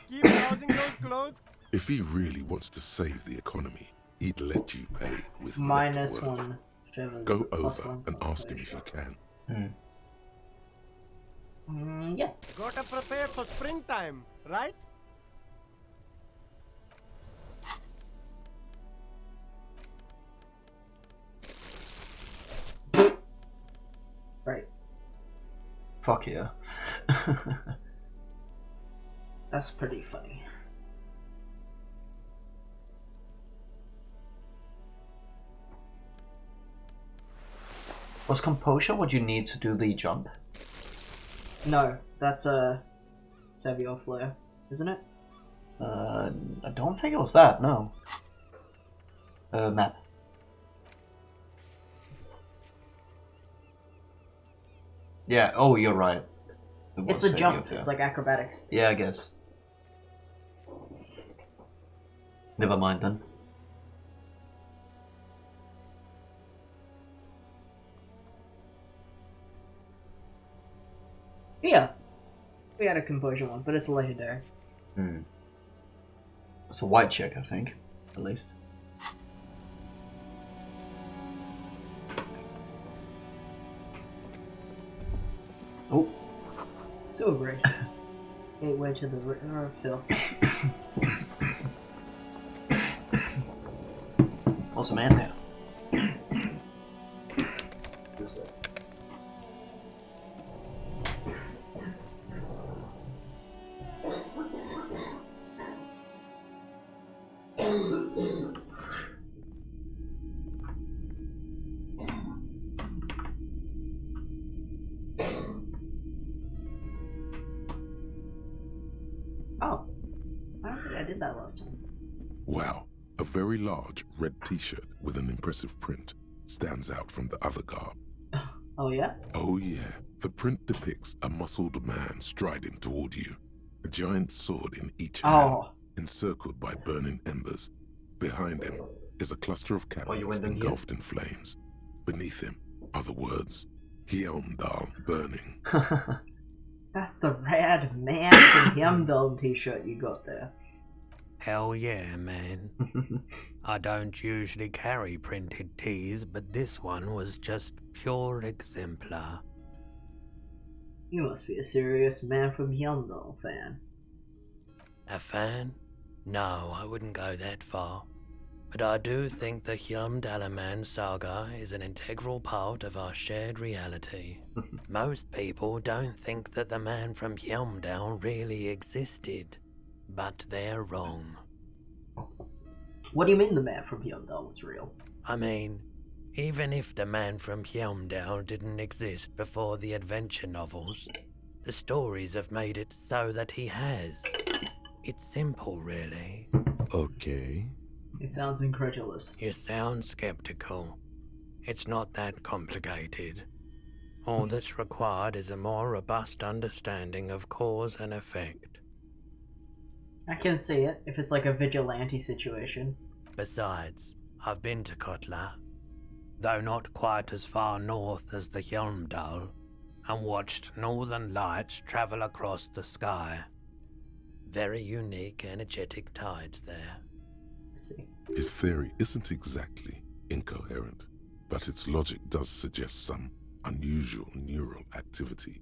Keep browsing those clothes. If he really wants to save the economy, he'd let you pay with net Minus worth. 1. Whichever Go plus over 1. and ask him if you can. Yeah. Gotta prepare for springtime, right? Right. Fuck yeah. That's pretty funny. Was composure what you need to do the jump? No, that's a Savior Flare, isn't it? I don't think it was that, no. Map. Yeah, oh, you're right. It It's was a Savior jump. Flare. It's like acrobatics. Yeah, I guess. Never mind then. Yeah. We had a composure one, but it's a legendary. It's a white check, I think, at least. Oh, Sewer bridge. Gateway to the river of Phil. what's a man there? Oh. I don't think I did that last time. Wow, a very large red t-shirt with an impressive print stands out from the other garb. Oh yeah? Oh yeah, the print depicts a muscled man striding toward you, a giant sword in each hand, Oh. encircled by burning embers. Behind him is a cluster of you cabins went in here? engulfed in flames. Beneath him are the words, Hjelmdal burning. That's the rad man from Heimdall t-shirt you got there. Hell yeah, man. I don't usually carry printed tees, but this one was just pure exemplar. You must be a serious man from Heimdall fan. A fan? No, I wouldn't go that far. But I do think the Hjelmdalaman saga is an integral part of our shared reality. Most people don't think that the man from Hjelmdal really existed, but they're wrong. What do you mean the man from Heimdall was real? I mean, Even if the man from Helmdale didn't exist before the adventure novels, the stories have made it so that he has. It's simple, really. Okay. He sounds incredulous. You sound skeptical. It's not that complicated. All that's required is a more robust understanding of cause and effect. I can see it, if it's like a vigilante situation. Besides, I've been to Kotla, though not quite as far north as the Helmdal, and watched northern lights travel across the sky. Very unique, energetic tides there. I see. His theory isn't exactly incoherent, but its logic does suggest some unusual neural activity.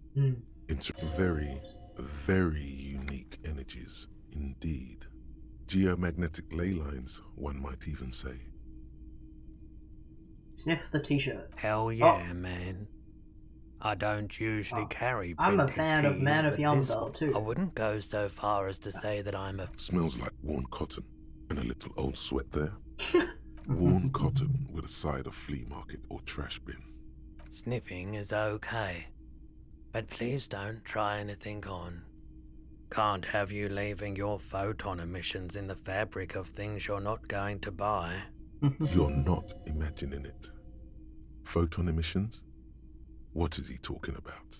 Very, very unique energies indeed. Geomagnetic ley lines, one might even say. Sniff the t-shirt. Hell yeah, man. I don't usually carry I'm a printed fan of tees, Man of but this Yondal, one- too. I wouldn't go so far as to say that I'm a... Smells like worn cotton and a little old sweat there. Worn cotton with a side of flea market or trash bin. Sniffing is okay, but please don't try anything on. Can't have you leaving your photon emissions in the fabric of things you're not going to buy. You're not imagining it. Photon emissions? What is he talking about?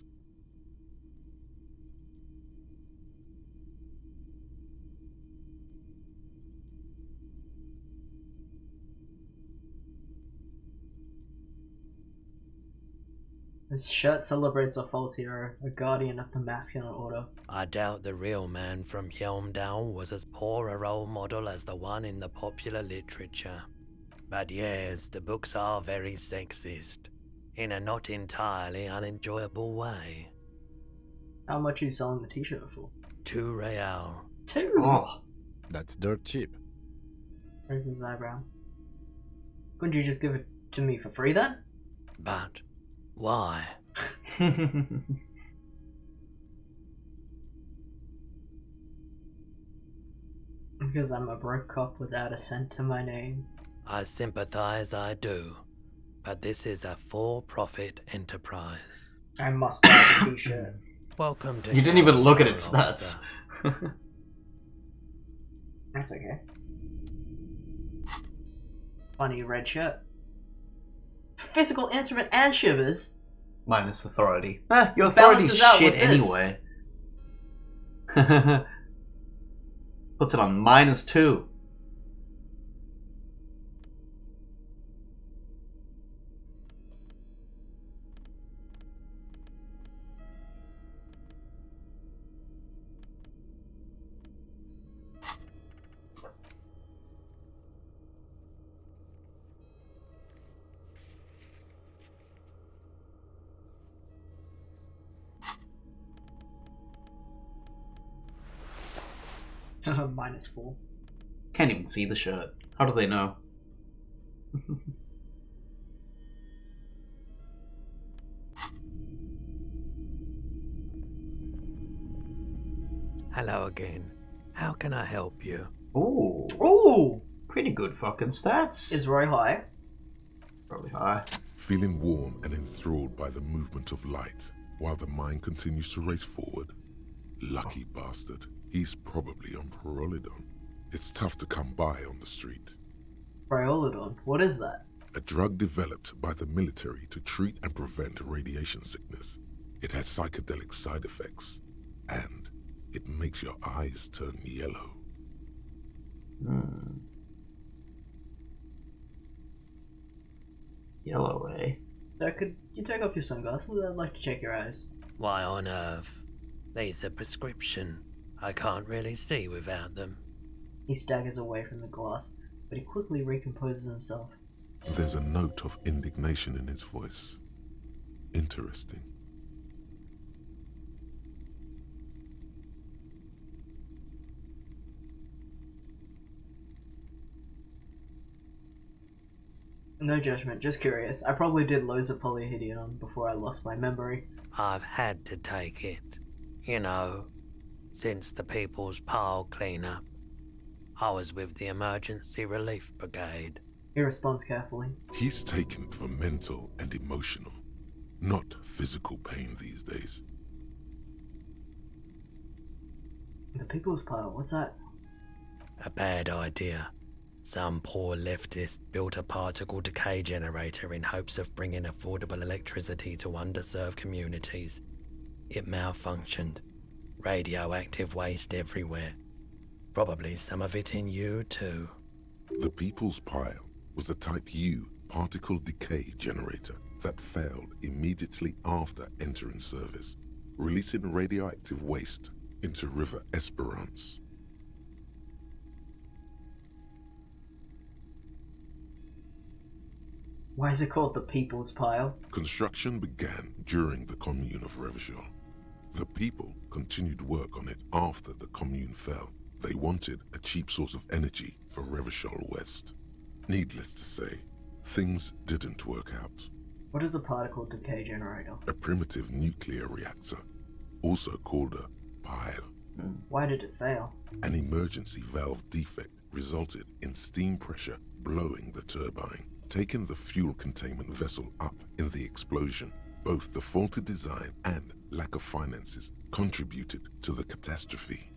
This shirt celebrates a false hero, a guardian of the masculine order. I doubt the real man from Helmdale was as poor a role model as the one in the popular literature. But yes, the books are very sexist, in a not entirely unenjoyable way. How much are you selling the t-shirt for? 2 real. 2? Oh, That's dirt cheap. Raise his eyebrow. Couldn't you just give it to me for free then? But why? Because I'm a broke cop without a cent to my name. I sympathize, I do. But this is a for-profit enterprise. I must buy the t-shirt. Welcome to You didn't even look at its Helmdale, stats. officer. That's okay. Funny red shirt. Physical instrument and shivers. Minus authority. Your It authority's balances out shit with this. anyway. Puts it on -2. -4. Can't even see the shirt. How do they know? Hello again. How can I help you? Ooh, Ooh! pretty good fucking stats. Is Roy high? Probably high. Feeling warm and enthralled by the movement of light, while the mind continues to race forward. Lucky bastard. He's probably on Pyrrolidon. It's tough to come by on the street. Bryolodon. What is that? A drug developed by the military to treat and prevent radiation sickness. It has psychedelic side effects, and it makes your eyes turn yellow. Yellow, eh? Sir, could you take off your sunglasses? I'd like to check your eyes. Why on earth? These are prescription. I can't really see without them. He staggers away from the glass, but he quickly recomposes himself. There's a note of indignation in his voice. Interesting. No judgment, just curious. I probably did loads of polyhedron before I lost my memory. I've had to take it. You know, since the People's Pile cleanup. I was with the Emergency Relief Brigade. He responds carefully. He's taken it for mental and emotional, not physical pain these days. The People's Pile, what's that? A bad idea. Some poor leftist built a particle decay generator in hopes of bringing affordable electricity to underserved communities. It malfunctioned. Radioactive waste everywhere. Probably some of it in you too. The People's Pile was a Type U particle decay generator that failed immediately after entering service, releasing radioactive waste into River Esperance. Why is it called the People's Pile? Construction began during the Commune of Revachol. The people continued work on it after the Commune fell. They wanted a cheap source of energy for Revachol West. Needless to say, things didn't work out. What is a particle decay generator? A primitive nuclear reactor, also called a pile. Why did it fail? An emergency valve defect resulted in steam pressure blowing the turbine, taking the fuel containment vessel up in the explosion. Both the faulty design and lack of finances contributed to the catastrophe.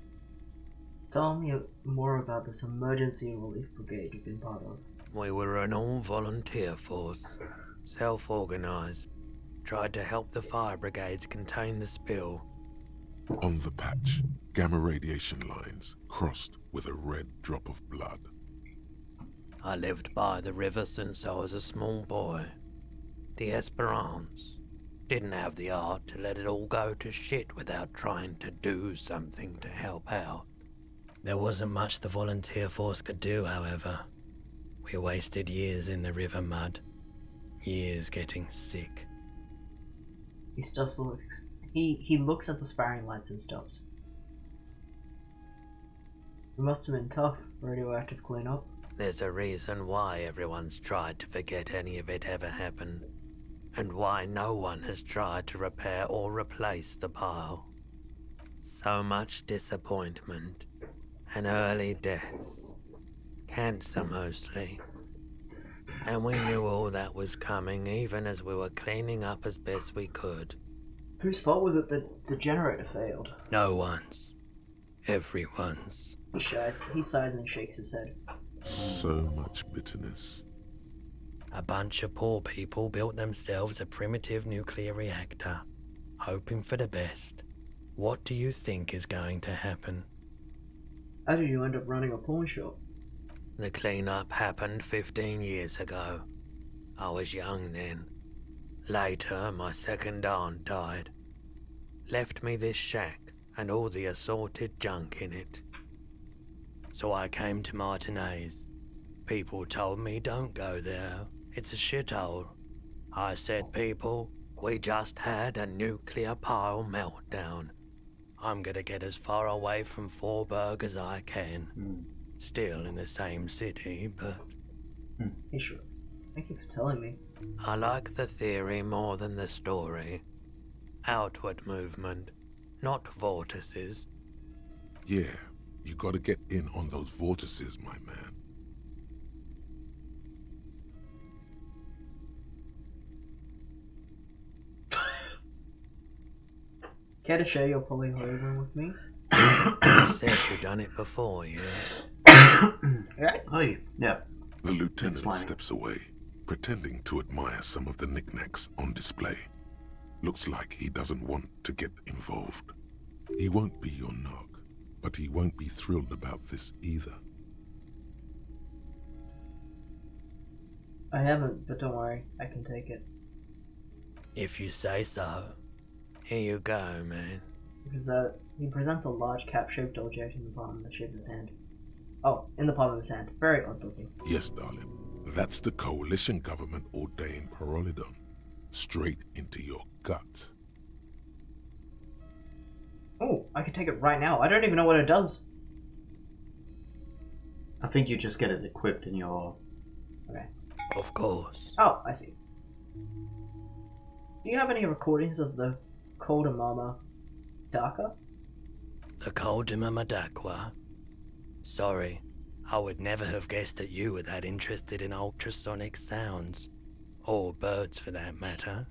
Tell me more about this emergency relief brigade you've been part of. We were an all-volunteer force, self-organized, tried to help the fire brigades contain the spill. On the patch, gamma radiation lines crossed with a red drop of blood. I lived by the river since I was a small boy. The Esperance. Didn't have the art to let it all go to shit without trying to do something to help out. There wasn't much the volunteer force could do, however. We wasted years in the river mud. Years getting sick. He stops to look. He looks at the sparring lights and stops. It must have been tough, radioactive cleanup. There's a reason why everyone's tried to forget any of it ever happened, and why no one has tried to repair or replace the pile. So much disappointment, and early deaths. Cancer mostly. And we knew all that was coming even as we were cleaning up as best we could. Whose fault was it that the generator failed? No one's. Everyone's. He sighs and shakes his head. So much bitterness. A bunch of poor people built themselves a primitive nuclear reactor, hoping for the best. What do you think is going to happen? How did you end up running a pawn shop? The cleanup happened 15 years ago. I was young then. Later, my second aunt died. Left me this shack and all the assorted junk in it. So I came to Martinez. People told me don't go there. It's a shithole. I said, people, we just had a nuclear pile meltdown. I'm gonna get as far away from Forburg as I can. Still in the same city, but... Hey, sure. Thank you for telling me. I like the theory more than the story. Outward movement, not vortices. Yeah, you gotta get in on those vortices, my man. Care to share your polyhedron with me? You said you'd done it before, yeah? Hey, yeah. The lieutenant slimy. steps away, pretending to admire some of the knickknacks on display. Looks like he doesn't want to get involved. He won't be your nog, but he won't be thrilled about this either. I haven't, but don't worry, I can take it. If you say so. Here you go, man. He presents a large cap-shaped object in the palm of the shape of his hand. Oh, in the palm of his hand. Very odd looking. Yes, darling. That's the coalition government ordained Parolidon. Straight into your gut. Oh, I can take it right now. I don't even know what it does. I think you just get it equipped in your... Okay. Of course. Oh, I see. Do you have any recordings of the Koldamama Daka? The Koldima Madakwa. Sorry, I would never have guessed that you were that interested in ultrasonic sounds. Or birds, for that matter.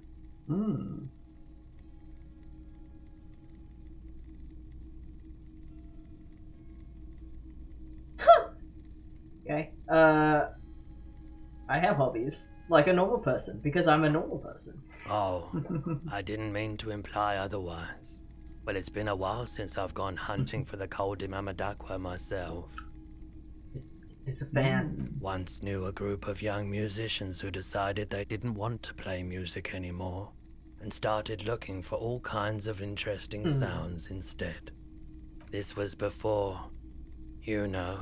Hmm. Okay. I have hobbies. Like a normal person, because I'm a normal person. Oh, I didn't mean to imply otherwise. But it's been a while since I've gone hunting for the Coldy Mamadakwa myself. Is a fan. Once knew a group of young musicians who decided they didn't want to play music anymore and started looking for all kinds of interesting sounds instead. This was before, you know,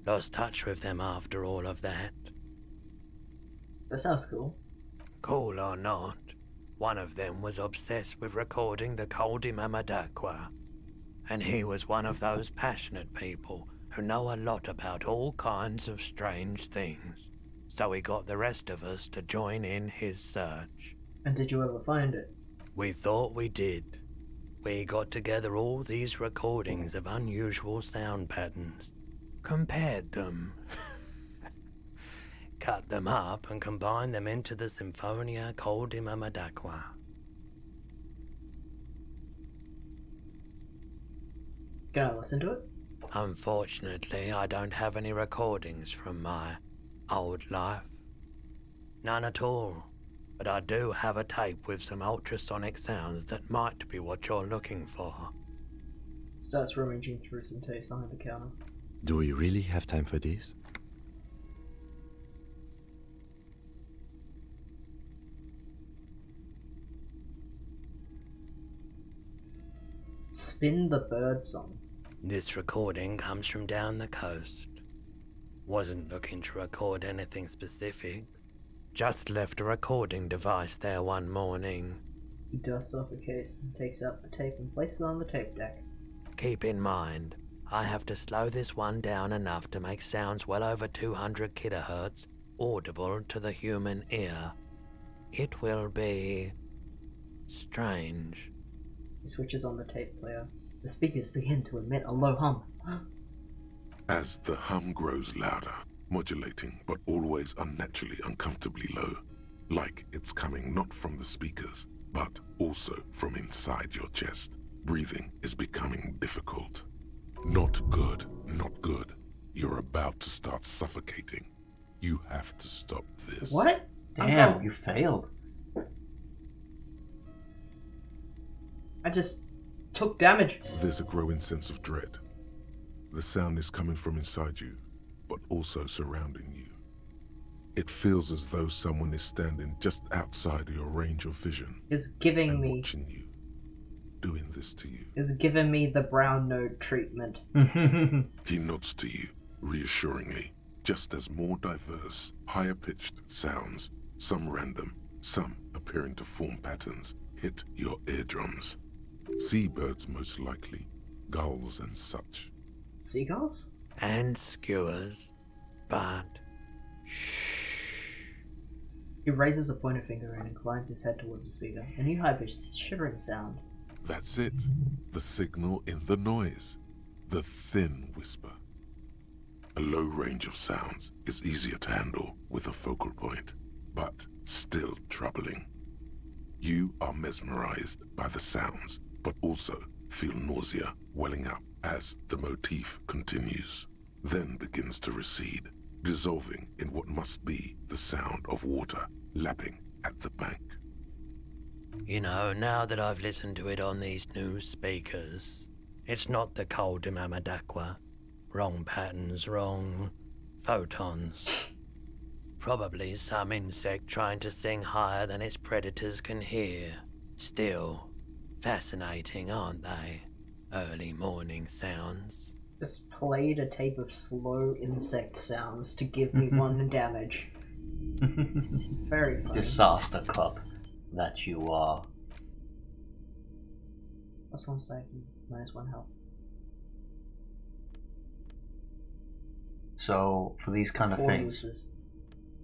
lost touch with them after all of that. That sounds cool. Cool or not, one of them was obsessed with recording the Coldy Mamadakwa, and he was one of those passionate people who know a lot about all kinds of strange things. So he got the rest of us to join in his search. And did you ever find it? We thought we did. We got together all these recordings of unusual sound patterns, compared them, cut them up and combined them into the Symphonia Coldy Mamadakwa. Can I listen to it? Unfortunately, I don't have any recordings from my old life. None at all. But I do have a tape with some ultrasonic sounds that might be what you're looking for. Starts rummaging through some tapes behind the counter. Do we really have time for this? Spin the bird song. This recording comes from down the coast. Wasn't looking to record anything specific. Just left a recording device there one morning. He dusts off a case and takes out the tape and places it on the tape deck. Keep in mind, I have to slow this one down enough to make sounds well over 200 kilohertz audible to the human ear. It will be strange. He switches on the tape player. The speakers begin to emit a low hum. As the hum grows louder, modulating but always unnaturally uncomfortably low, like it's coming not from the speakers, but also from inside your chest. Breathing is becoming difficult. Not good, not good. You're about to start suffocating. You have to stop this. What? Damn, you failed. I just took damage. There's a growing sense of dread. The sound is coming from inside you, but also surrounding you. It feels as though someone is standing just outside of your range of vision. Is giving and me watching you, doing this to you. is giving me the brown note treatment. He nods to you, reassuringly, just as more diverse, higher-pitched sounds, some random, some appearing to form patterns, hit your eardrums. Seabirds most likely, gulls and such. Seagulls? And skewers, but shh. He raises a pointer finger and inclines his head towards the speaker. A new high-pitched shivering sound. That's it. The signal in the noise. The thin whisper. A low range of sounds is easier to handle with a focal point, but still troubling. You are mesmerized by the sounds, but also feel nausea welling up as the motif continues, then begins to recede, dissolving in what must be the sound of water lapping at the bank. You know, now that I've listened to it on these new speakers, it's not the Coldy Mamadakwa. Wrong patterns, wrong photons. Probably some insect trying to sing higher than its predators can hear. Still, fascinating, aren't they? Early morning sounds. Just played a tape of slow insect sounds to give me one damage. Very funny. Disaster cup that you are. Plus 1 second, minus 1 health. So for these kind of 4 things, uses.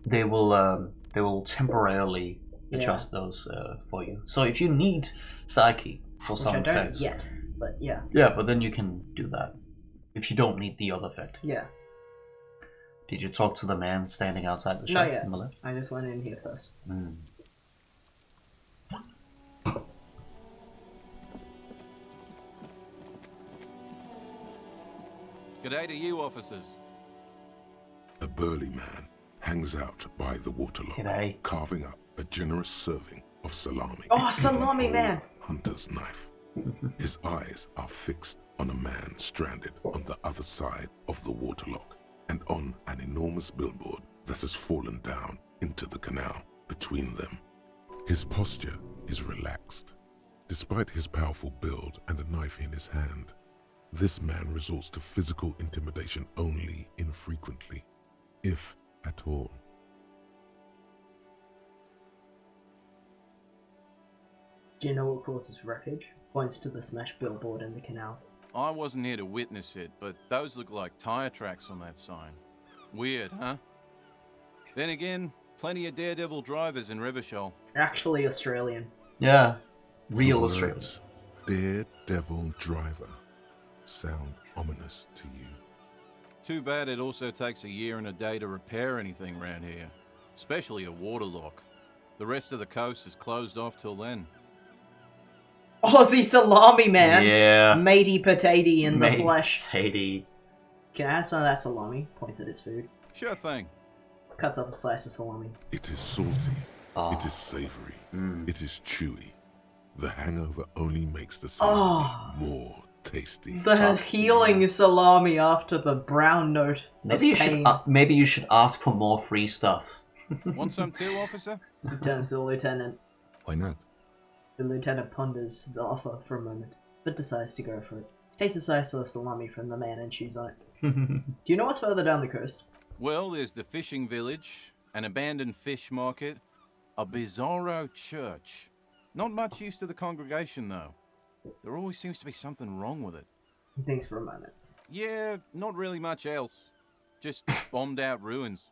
they will temporarily adjust those for you. So if you need Psyche for Which some I don't effects, yet, but yeah. yeah, but then you can do that if you don't need the other effect. Yeah. Did you talk to the man standing outside the shop? Not yet. On the left? I just went in here first. G'day to you, officers. A burly man hangs out by the waterlock, G'day. carving up a generous serving of salami. Oh, with salami, an man! old hunter's knife. His eyes are fixed on a man stranded on the other side of the waterlock and on an enormous billboard that has fallen down into the canal between them. His posture is relaxed. Despite his powerful build and a knife in his hand, this man resorts to physical intimidation only infrequently, if at all. Do you know what causes wreckage? Points to the smashed billboard in the canal. I wasn't here to witness it, but those look like tire tracks on that sign. Weird, huh? Then again, plenty of daredevil drivers in Revachol. Actually Australian. Yeah. Real The Australian. words, "Daredevil driver," sound ominous to you. Too bad it also takes a year and a day to repair anything around here. Especially a waterlock. The rest of the coast is closed off till then. Aussie salami, man! Yeah. Matey potato in the Mate, flesh. Haiti. Can I have some of that salami? Points at his food. Sure thing. Cuts off a slice of salami. It is salty. Oh. It is savory. It is chewy. The hangover only makes the salami more tasty. The healing salami after the brown note. Maybe you of should. pain. Maybe you should ask for more free stuff. Want some too, officer? He turns to the lieutenant. Why not? The lieutenant ponders the offer for a moment, but decides to go for it. Takes a slice of the salami from the man and chews on it. Do you know what's further down the coast? Well, there's the fishing village, an abandoned fish market, a bizarro church. Not much use to the congregation, though. There always seems to be something wrong with it. He thinks for a moment. Yeah, not really much else. Just bombed out ruins.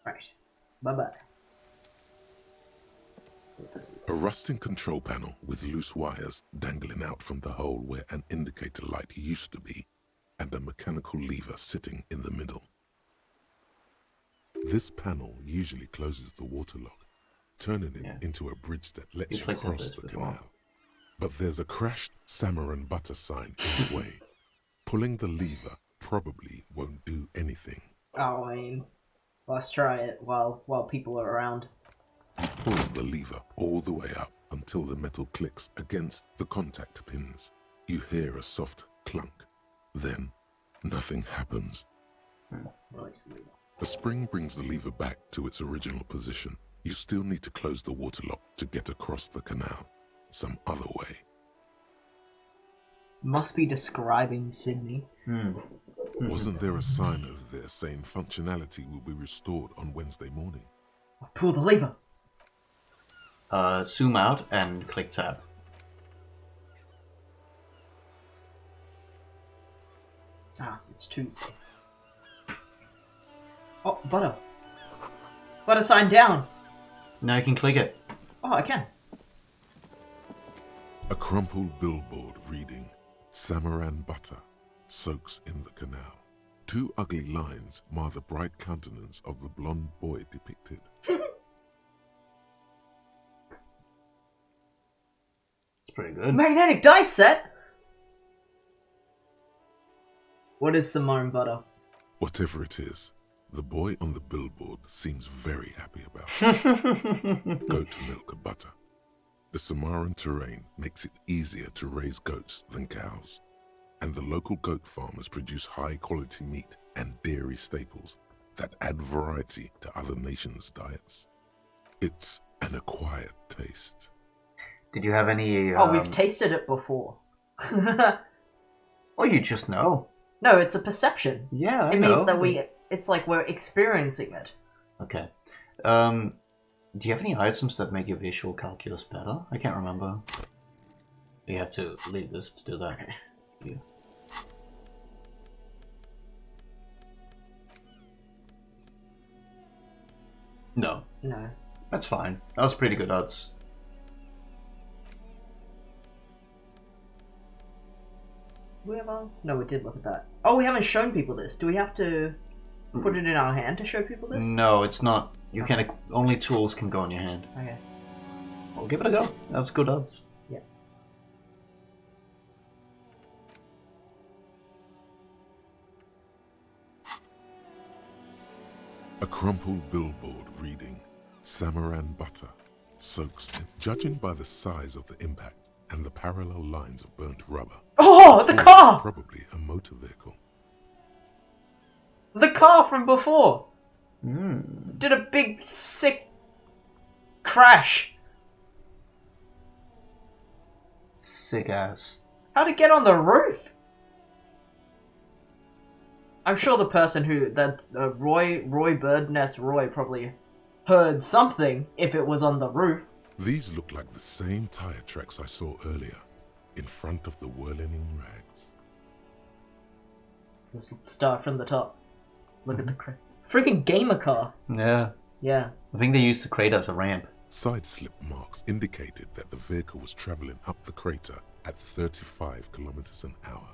Right. Bye-bye. What this is. A rusting control panel with loose wires dangling out from the hole where an indicator light used to be, and a mechanical lever sitting in the middle. This panel usually closes the waterlock, turning it into a bridge that lets you clicked on cross this the before. canal. But there's a crashed salmon and butter sign in the way. Pulling the lever probably won't do anything. Oh, I mean, let's try it while people are around. You pull the lever all the way up until the metal clicks against the contact pins. You hear a soft clunk. Then, nothing happens. Release the lever. The spring brings the lever back to its original position. You still need to close the waterlock to get across the canal. Some other way. Must be describing Sydney. Wasn't there a sign over there saying functionality will be restored on Wednesday morning? Pull the lever. Zoom out and click tab. Ah, it's Tuesday. Oh, butter. Butter sign down. Now you can click it. Oh, I can. A crumpled billboard reading, "Samaran butter soaks in the canal." Two ugly lines mar the bright countenance of the blonde boy depicted. It's pretty good. Magnetic dice set. What is Samoan butter? Whatever it is, the boy on the billboard seems very happy about it. Goat milk butter. The Samaran terrain makes it easier to raise goats than cows, and the local goat farmers produce high-quality meat and dairy staples that add variety to other nations' diets. It's an acquired taste. Did you have any? Oh, we've tasted it before. Or you just know. No, it's a perception. Yeah, It means that it's like we're experiencing it. Okay. Do you have any items that make your visual calculus better? I can't remember. You have to leave this to do that. Okay. Yeah. No, No. that's fine. That was pretty good odds. We have No, we did look at that. Oh, we haven't shown people this. Do we have to put it in our hand to show people this? No, it's not. You can only tools can go in your hand. Okay. Well, give it a go. That's good odds. Yeah. A crumpled billboard reading Samaran butter soaks, judging by the size of the impact and the parallel lines of burnt rubber. Oh, the car! Probably a motor vehicle. The car from before! Hmm. Did a big, sick crash. Sick ass. How'd it get on the roof? I'm sure the person who, Roy Birdnest Roy probably heard something if it was on the roof. These look like the same tire tracks I saw earlier, in front of the whirling rags. Let's start from the top. Look at the freaking gamer car. Yeah. Yeah. I think they used the crater as a ramp. Side slip marks indicated that the vehicle was traveling up the crater at 35 kilometers an hour.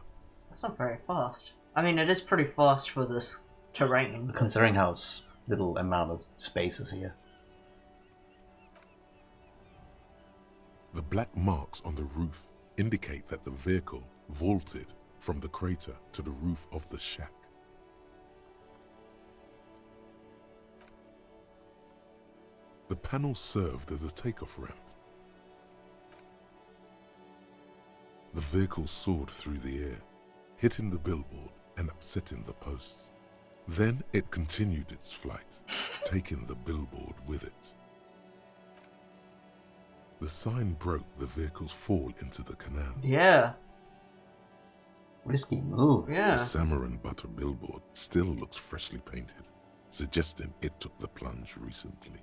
That's not very fast. I mean, it is pretty fast for this terrain. But... considering how little amount of space is here. The black marks on the roof indicate that the vehicle vaulted from the crater to the roof of the shack. The panel served as a takeoff ramp. The vehicle soared through the air, hitting the billboard and upsetting the posts. Then it continued its flight, taking the billboard with it. The sign broke the vehicle's fall into the canal. Yeah. Risky move. Yeah. The Samaran butter billboard still looks freshly painted, suggesting it took the plunge recently.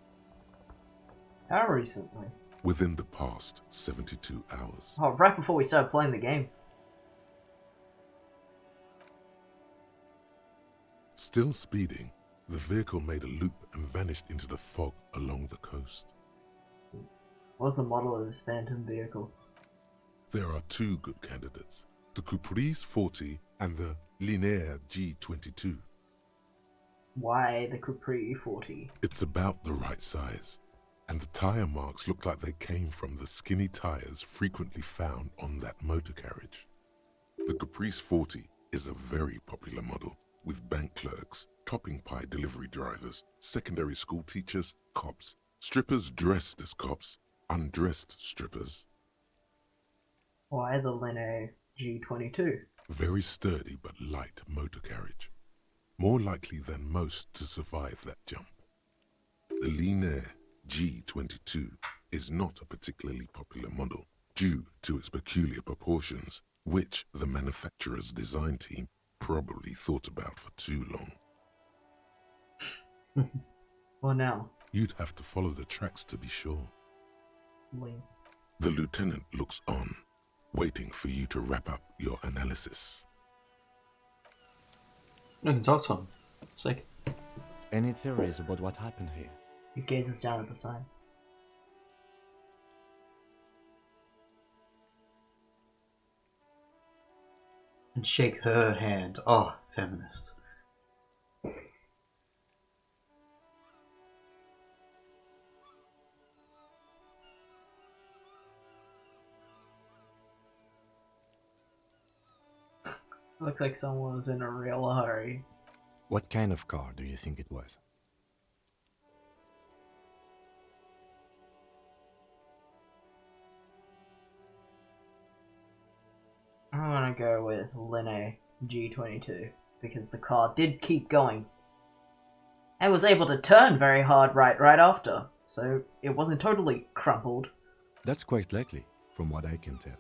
How recently? Within the past 72 hours. Oh, right before we started playing the game. Still speeding, the vehicle made a loop and vanished into the fog along the coast. What's the model of this phantom vehicle? There are two good candidates, the Caprice 40 and the Linear G22. Why the Capri 40? It's about the right size, and the tire marks look like they came from the skinny tires frequently found on that motor carriage. The Caprice 40 is a very popular model, with bank clerks, topping pie delivery drivers, secondary school teachers, cops, strippers dressed as cops, undressed strippers. Why the Linea G22? Very sturdy but light motor carriage. More likely than most to survive that jump. The Linear G22 is not a particularly popular model due to its peculiar proportions, which the manufacturer's design team probably thought about for too long. Well, now. You'd have to follow the tracks to be sure. Link. The lieutenant looks on, waiting for you to wrap up your analysis. You can talk to him. Sick. Any theories about what happened here? He gazes down at the sign. And shake her hand. Oh, feminist. Looks like someone was in a real hurry. What kind of car do you think it was? I'm gonna go with Linea G22 because the car did keep going and was able to turn very hard right after, so it wasn't totally crumpled. That's quite likely, from what I can tell.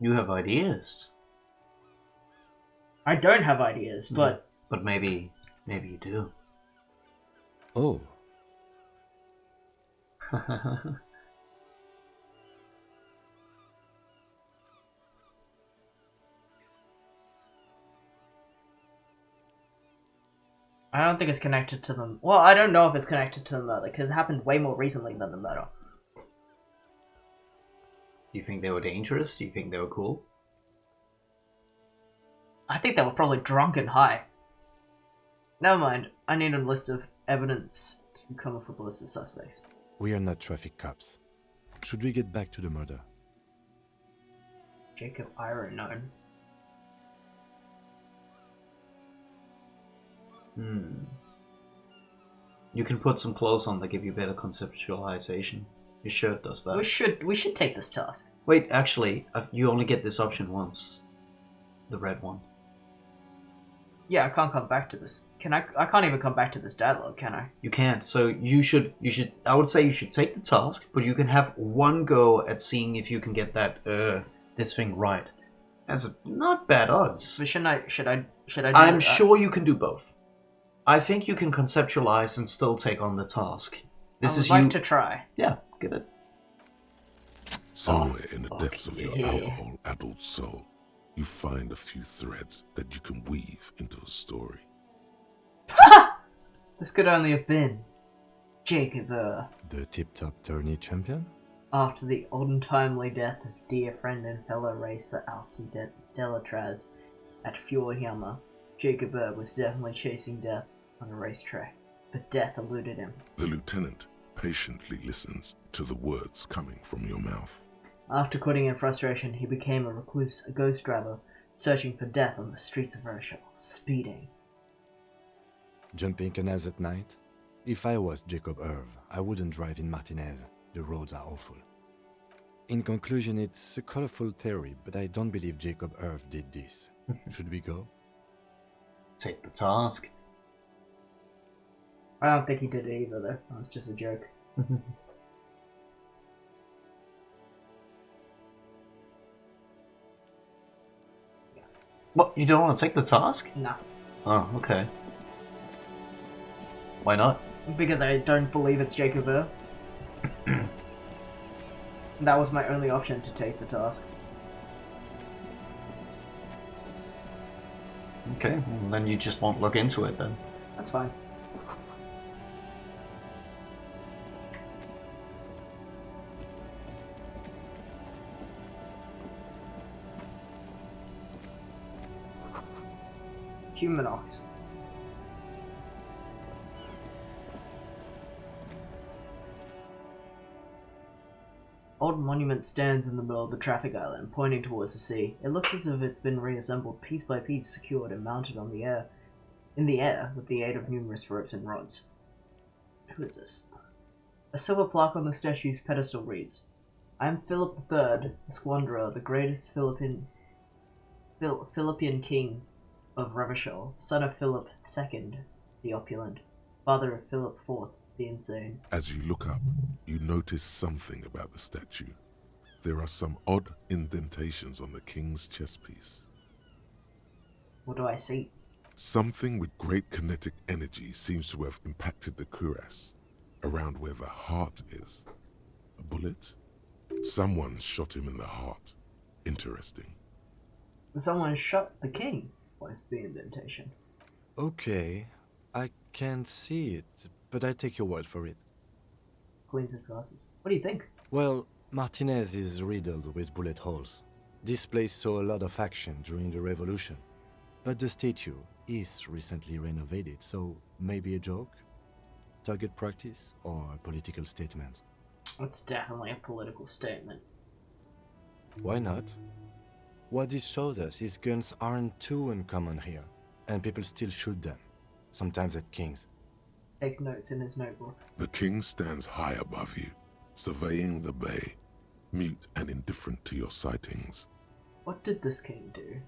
You have ideas. I don't have ideas, but But maybe you do. Oh, I don't think it's connected to them. Well, I don't know if it's connected to the murder because it happened way more recently than the murder. Do you think they were dangerous? Do you think they were cool? I think they were probably drunk and high. Never mind. I need a list of evidence to come up with a list of suspects. We are not traffic cops. Should we get back to the murder? Jacob Iron known. You can put some clothes on that give you better conceptualization. Your shirt does that. We should take this task. Wait, actually, you only get this option once. The red one. Yeah, I can't come back to this. Can I? I can't even come back to this dialogue, can I? You can't. So you should. I would say you should take the task, but you can have one go at seeing if you can get that this thing right. That's not bad odds. But should I do I'm sure you can do both. I think you can conceptualize and still take on the task. This is like you. to try. Yeah, get it. Somewhere in the depths of your alcohol-addled soul, you find a few threads that you can weave into a story. This could only have been Jacob The tip-top tourney champion? after the untimely death of dear friend and fellow racer Alfie Delatraz at Fjordhammer. Jacob was definitely chasing death on a racetrack, but death eluded him. The lieutenant patiently listens to the words coming from your mouth. After quitting in frustration, he became a recluse, a ghost driver, searching for death on the streets of Rochelle, speeding. Jumping canals at night? If I was Jacob Irv, I wouldn't drive in Martinez. The roads are awful. In conclusion, it's a colorful theory, but I don't believe Jacob Irv did this. Should we go? Take the task. I don't think he did it either, though. That was just a joke. What? You don't want to take the task? Nah. Oh, okay. Why not? Because I don't believe it's Jacob Irv. That was my only option to take the task. Okay, well, then you just won't look into it then. That's fine. Humanox. Old monument stands in the middle of the traffic island, pointing towards the sea. It looks as if it's been reassembled piece by piece, secured and mounted on the air, in the air with the aid of numerous ropes and rods. Who is this? A silver plaque on the statue's pedestal reads, "I am Philip III, the Squanderer, the greatest Philippine king of Revachol, son of Philip II, the opulent, father of Philip IV, the insane." As you look up, you notice something about the statue. There are some odd indentations on the king's chest piece. What do I see? Something with great kinetic energy seems to have impacted the cuirass, around where the heart is. A bullet? Someone shot him in the heart. Interesting. Someone shot the king, was the indentation. Okay, I can't see it, but I take your word for it. Cleans his glasses. What do you think? Well, Martinez is riddled with bullet holes. This place saw a lot of action during the revolution. But the statue is recently renovated, so maybe a joke? Target practice or a political statement? It's definitely a political statement. Why not? What this shows us is guns aren't too uncommon here, and people still shoot them, sometimes at kings. Takes notes in his notebook. The king stands high above you, surveying the bay, mute and indifferent to your sightings. What did this king do?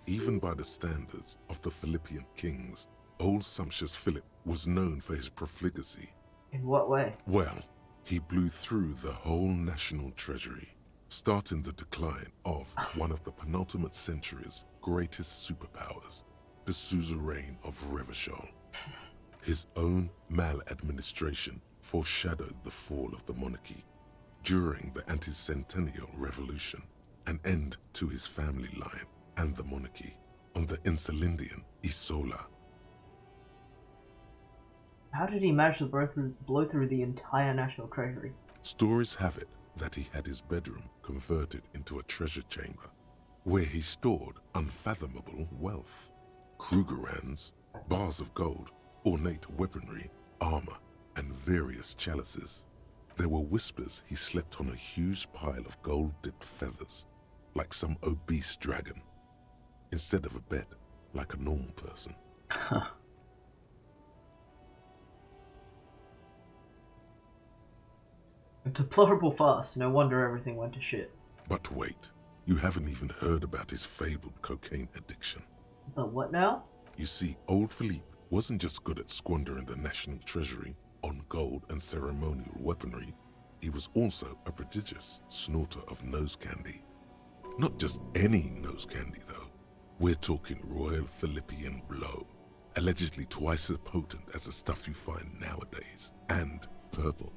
Even by the standards of the Philippian kings, old sumptuous Philip was known for his profligacy. In what way? Well, he blew through the whole national treasury, starting the decline of one of the penultimate century's greatest superpowers, the suzerain of Revachol. His own maladministration foreshadowed the fall of the monarchy. During the anti-centennial revolution, an end to his family line and the monarchy on the Insulindian Isola. How did he manage to blow through the entire national treasury? Stories have it that he had his bedroom converted into a treasure chamber. where he stored unfathomable wealth. Krugerrands, bars of gold, ornate weaponry, armor, and various chalices. There were whispers he slept on a huge pile of gold-dipped feathers, like some obese dragon, instead of a bed, like a normal person. A deplorable fast. No wonder everything went to shit. But wait, you haven't even heard about his fabled cocaine addiction. The what now? You see, old Philippe wasn't just good at squandering the national treasury on gold and ceremonial weaponry, he was also a prodigious snorter of nose candy. Not just any nose candy, though. We're talking Royal Philippian Blow, allegedly twice as potent as the stuff you find nowadays, and purple.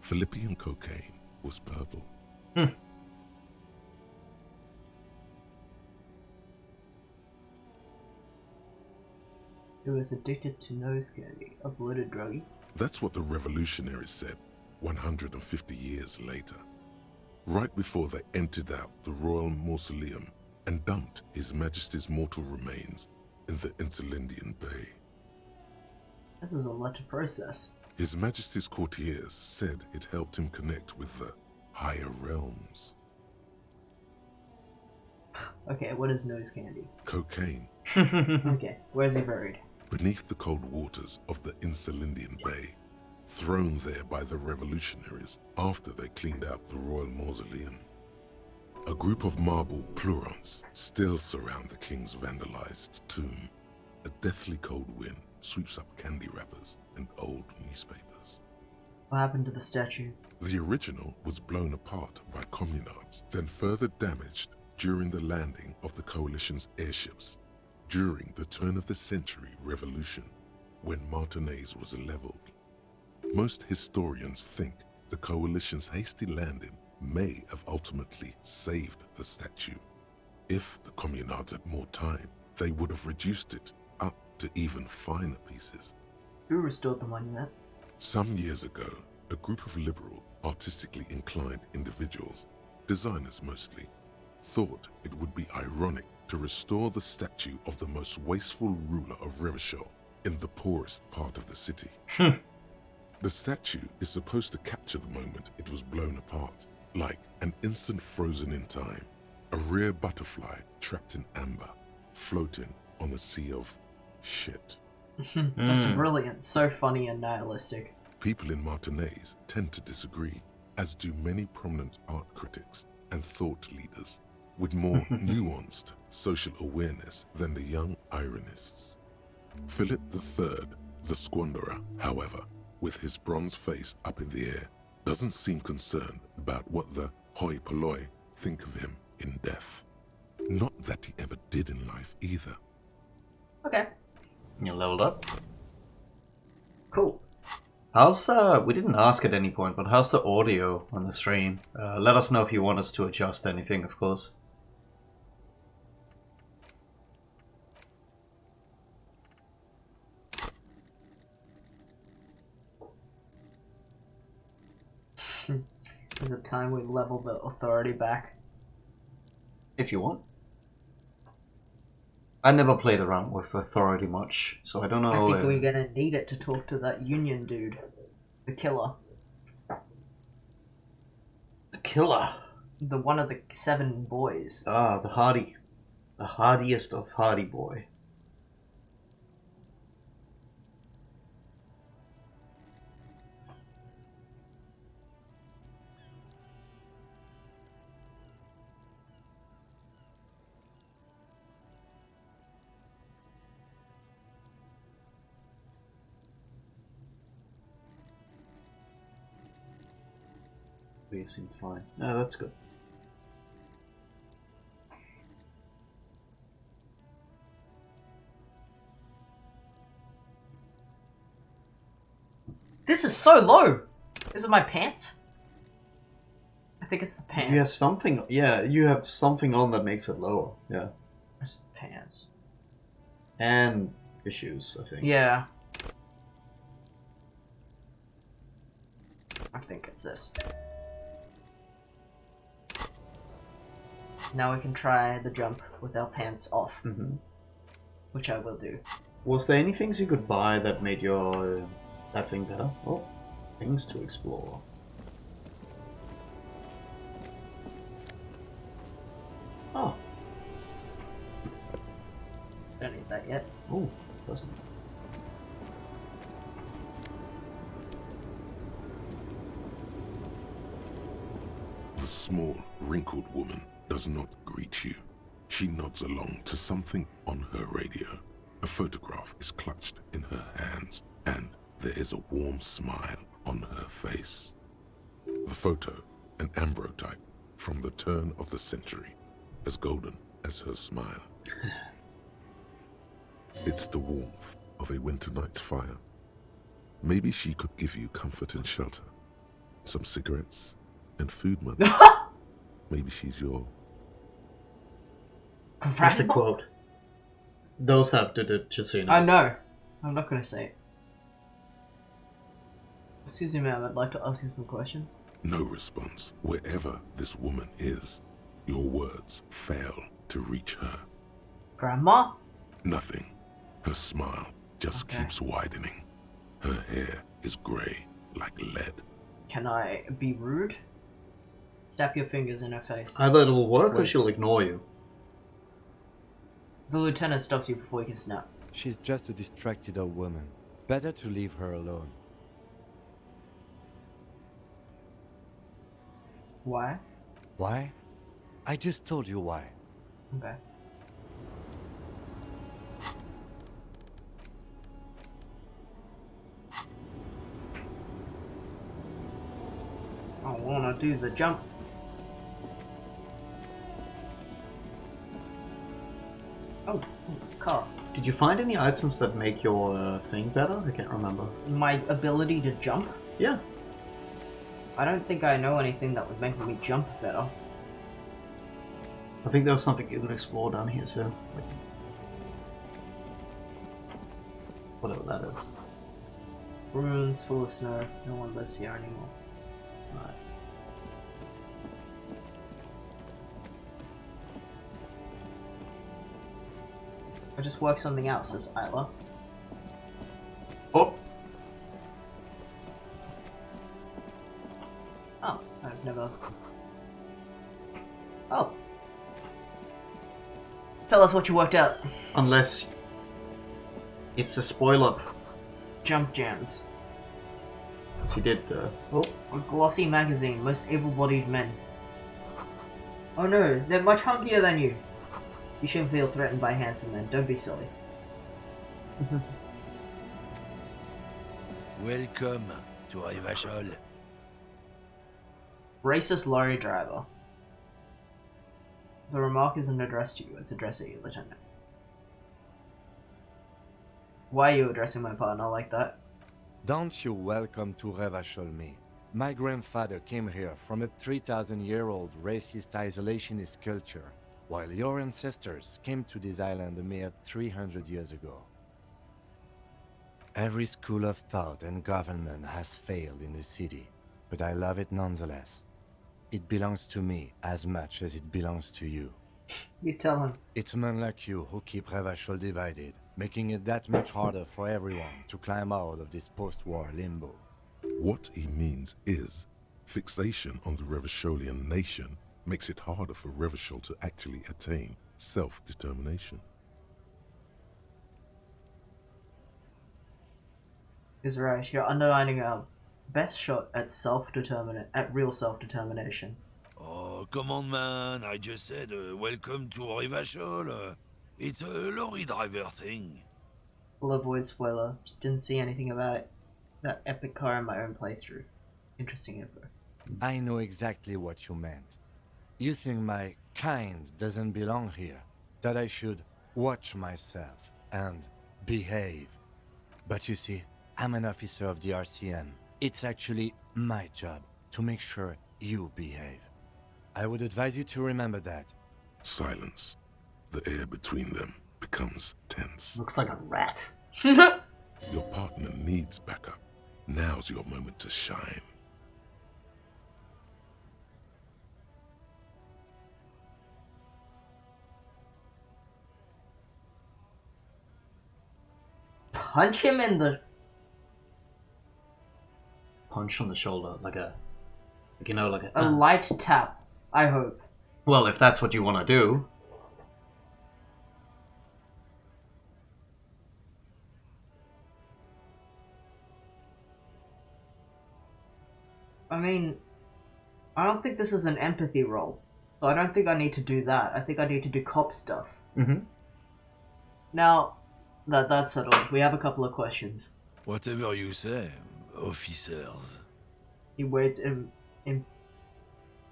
Philippian cocaine was purple. He was addicted to nose candy, a bloated druggie. That's what the revolutionaries said 150 years later, right before they emptied out the royal mausoleum and dumped His Majesty's mortal remains in the Elysium Bay. This is a lot to process. His Majesty's courtiers said it helped him connect with the higher realms. Okay, what is nose candy? Cocaine. Okay, where's he buried? Beneath the cold waters of the Elysium Bay, thrown there by the revolutionaries after they cleaned out the royal mausoleum. A group of marble pleurons still surround the king's vandalized tomb. A deathly cold wind sweeps up candy wrappers and old newspapers. What happened to the statue? The original was blown apart by communards, then further damaged during the landing of the coalition's airships during the turn-of-the-century revolution, when Martinez was leveled. Most historians think the coalition's hasty landing may have ultimately saved the statue. If the communards had more time, they would have reduced it up to even finer pieces. Who restored the monument? Some years ago, a group of liberal, artistically inclined individuals, designers mostly, thought it would be ironic to restore the statue of the most wasteful ruler of Revachol in the poorest part of the city. The statue is supposed to capture the moment it was blown apart, like an instant frozen in time, a rare butterfly trapped in amber, floating on a sea of shit. That's brilliant, so funny and nihilistic. People in Martinez tend to disagree, as do many prominent art critics and thought leaders with more nuanced social awareness than the young ironists. Philip III, the squanderer, however, with his bronze face up in the air, doesn't seem concerned about what the hoi polloi think of him in death. Not that he ever did in life either. Okay, You leveled up. cool. How's we didn't ask at any point, but how's the audio on the stream? Let us know if you want us to adjust anything, of course. There's a time we level the authority back. If you want. I never played around with authority much, so I don't know. I think we're gonna need it to talk to that Union dude. The killer. The killer. The one of the 7 boys. Ah, the hardy. The hardiest of hardy boy. You seem fine. No, that's good. This is so low! Is it my pants? I think it's the pants. You have something, yeah, you have something on that makes it lower, yeah. It's the pants. And issues, I think. Yeah. I think it's this. Now we can try the jump with our pants off, which I will do. Was there any things you could buy that made your that thing better? Oh, things to explore. Oh. Don't need that yet. Oh, person. The small, wrinkled woman does not greet you. She nods along to something on her radio. A photograph is clutched in her hands, and there is a warm smile on her face. The photo, an ambrotype from the turn of the century, as golden as her smile. It's the warmth of a winter night's fire. Maybe she could give you comfort and shelter. Some cigarettes and food money. Maybe she's your... That's a quote. Those have did it, just so you know. I know. I'm not gonna say it. Excuse me, ma'am. I'd like to ask you some questions. No response. Wherever this woman is, your words fail to reach her. Grandma? Nothing. Her smile just keeps widening. Her hair is grey like lead. Can I be rude? Snap your fingers in her face. Either it'll work or she'll ignore you. The lieutenant stops you before you can snap. She's just a distracted old woman. Better to leave her alone. Why? Why? I just told you why. Okay. I wanna do the jump. Oh, car. Did you find any items that make your thing better? I can't remember. My ability to jump? Yeah. I don't think I know anything that would make me jump better. I think there's something you can explore down here, so... whatever that is. Ruins full of snow. No one lives here anymore. Right. I just worked something out, says Isla. Oh! Oh, I've never... Oh. Tell us what you worked out. Unless... it's a spoiler. Jump jams. As you did, oh. A glossy magazine, most able-bodied men. Oh no, they're much hunkier than you. You shouldn't feel threatened by handsome men. Don't be silly. Welcome to Rivachol. Racist lorry driver. The remark isn't addressed to you, it's addressed to you, Lieutenant. Why are you addressing my partner like that? Don't you welcome to Revachol me. My grandfather came here from a 3,000-year-old racist isolationist culture, while your ancestors came to this island a mere 300 years ago. Every school of thought and government has failed in the city, but I love it nonetheless. It belongs to me as much as it belongs to you. You tell him. It's men like you who keep Revachol divided, making it that much harder for everyone to climb out of this post-war limbo. What he means is, fixation on the Revacholian nation makes it harder for Revachol to actually attain self-determination. Is right. You're underlining our best shot at real self-determination. Oh, come on, man. I just said, welcome to Rivachol. It's a lorry driver thing. We'll avoid spoiler. Just didn't see anything about it. That epic car in my own playthrough. Interesting info. I know exactly what you meant. You think my kind doesn't belong here, that I should watch myself and behave. But you see, I'm an officer of the RCM. It's actually my job to make sure you behave. I would advise you to remember that. Silence. The air between them becomes tense. Looks like a rat. Your partner needs backup. Now's your moment to shine. punch him in the... Punch on the shoulder, like a light tap, I hope. Well, if that's what you want to do. I mean, I don't think this is an empathy role, so I don't think I need to do that. I think I need to do cop stuff. Mm-hmm. Now, that's settled. We have a couple of questions. Whatever you say, officers. He waits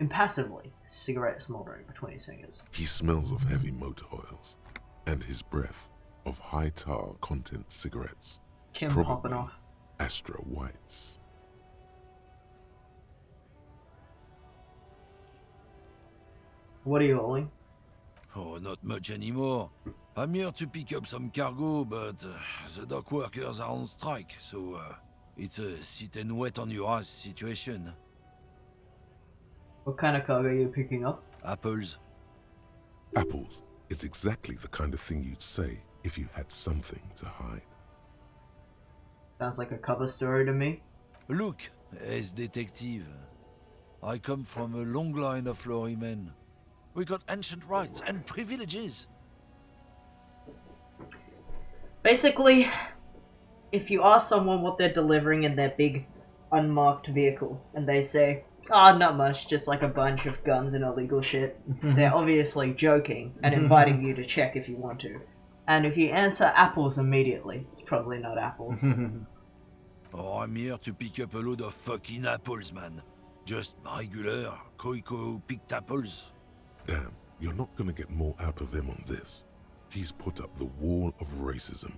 impassively, cigarette smoldering between his fingers. He smells of heavy motor oils, and his breath of high tar content cigarettes. Kim popping Probably off. Astra Whites. What are you hauling? Oh, not much anymore. I'm here to pick up some cargo, but the dock workers are on strike, so it's a sit and wait on your ass situation. What kind of cargo are you picking up? Apples. Apples is exactly the kind of thing you'd say if you had something to hide. Sounds like a cover story to me. Look, as detective, I come from a long line of lorrymen. We got ancient rights and privileges. Basically, if you ask someone what they're delivering in their big, unmarked vehicle, and they say, not much, just like a bunch of guns and illegal shit, they're obviously joking and inviting you to check if you want to. And if you answer apples immediately, it's probably not apples. Oh, I'm here to pick up a load of fucking apples, man. Just regular, Koiko picked apples. Damn, you're not gonna get more out of him on this. He's put up the wall of racism.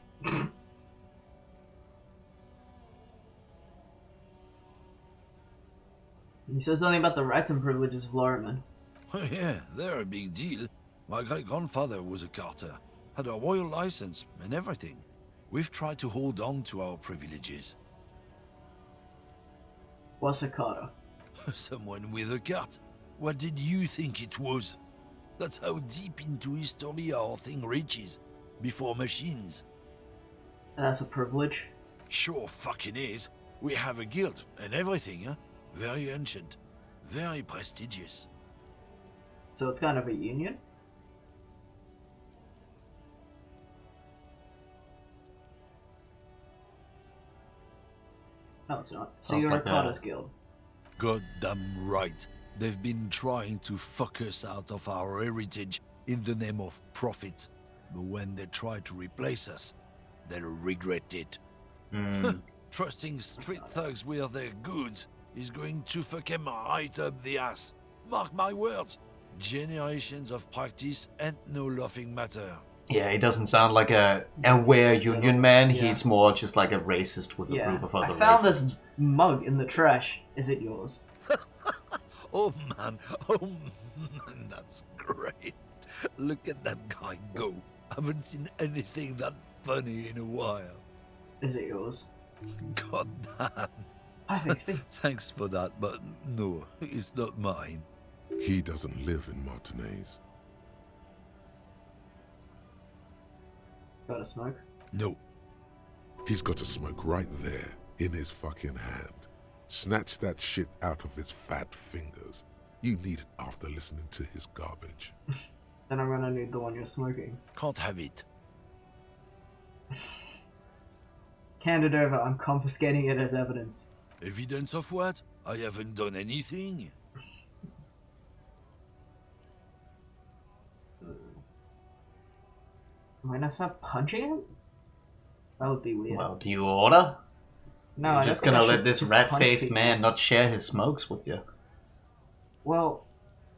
He says something about the rights and privileges of lorrymen. Oh yeah, they're a big deal. My great-grandfather was a carter, had a royal license and everything. We've tried to hold on to our privileges. What's a carter? Someone with a cart. What did you think it was? That's how deep into history our thing reaches. Before machines. That's a privilege. Sure fucking is. We have a guild and everything, huh? Very ancient. Very prestigious. So it's kind of a union? No, it's not. So Sounds you're like a Carter's Guild. Goddamn right. They've been trying to fuck us out of our heritage in the name of profit. But when they try to replace us, they'll regret it. Trusting street thugs with their goods is going to fuck them right up the ass. Mark my words. Generations of practice and no laughing matter. Yeah, he doesn't sound like a aware union man. Yeah. He's more just like a racist with a Yeah, group of other I found racists. this mug in the trash. Is it yours? Oh man, that's great. Look at that guy go. Haven't seen anything that funny in a while. Is it yours? God damn. I think so. Thanks for that, but no, it's not mine. He doesn't live in Martinez. Got a smoke? No. He's got a smoke right there in his fucking hand. Snatch that shit out of his fat fingers. You need it after listening to his garbage. Then I'm gonna need the one you're smoking. Can't have it. Hand it over. I'm confiscating it as evidence. Evidence of what? I haven't done anything. Am I gonna start punching him? That would be weird. Well, do you order? no, You're I just don't think gonna I let should this just punch rat-faced people. man not share his smokes with you? Well,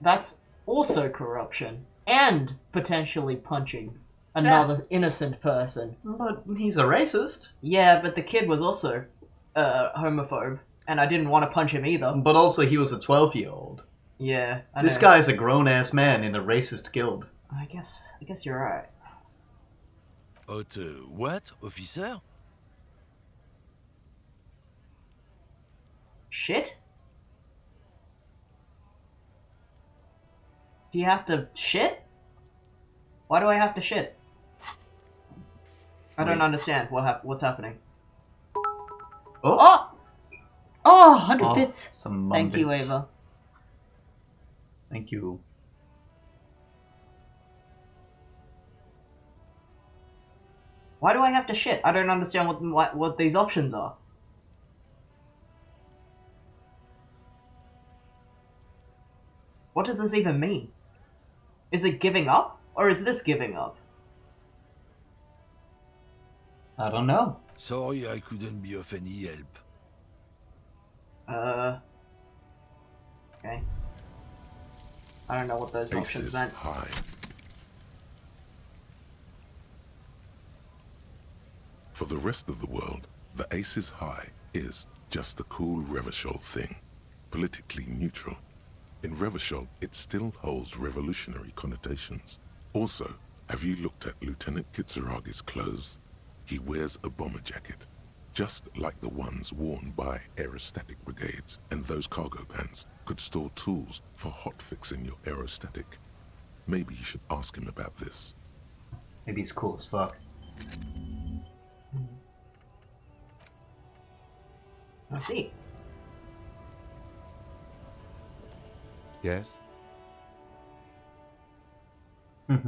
that's also corruption. And potentially punching another innocent person. But he's a racist. Yeah, but the kid was also homophobe. And I didn't want to punch him either. But also he was a 12-year-old. Yeah, I This know. guy's a grown-ass man in a racist guild. I guess you're right. What, officer? Shit? Do you have to shit? Why do I have to shit? I don't understand what's happening. Oh! Oh! Oh, 100 Oh, bits! some Thank you, bits. Ava. Thank you. Why do I have to shit? I don't understand what these options are. What does this even mean? Is it giving up? Or is this giving up? I don't know. Sorry I couldn't be of any help. Okay. I don't know what those options Aces meant. high. For the rest of the world, the Aces High is just a cool Revachol thing, politically neutral. In Revachol, it still holds revolutionary connotations. Also, have you looked at Lieutenant Kitsuragi's clothes? He wears a bomber jacket, just like the ones worn by aerostatic brigades, and those cargo pants could store tools for hotfixing your aerostatic. Maybe you should ask him about this. Maybe he's cool as fuck. I see. Yes? I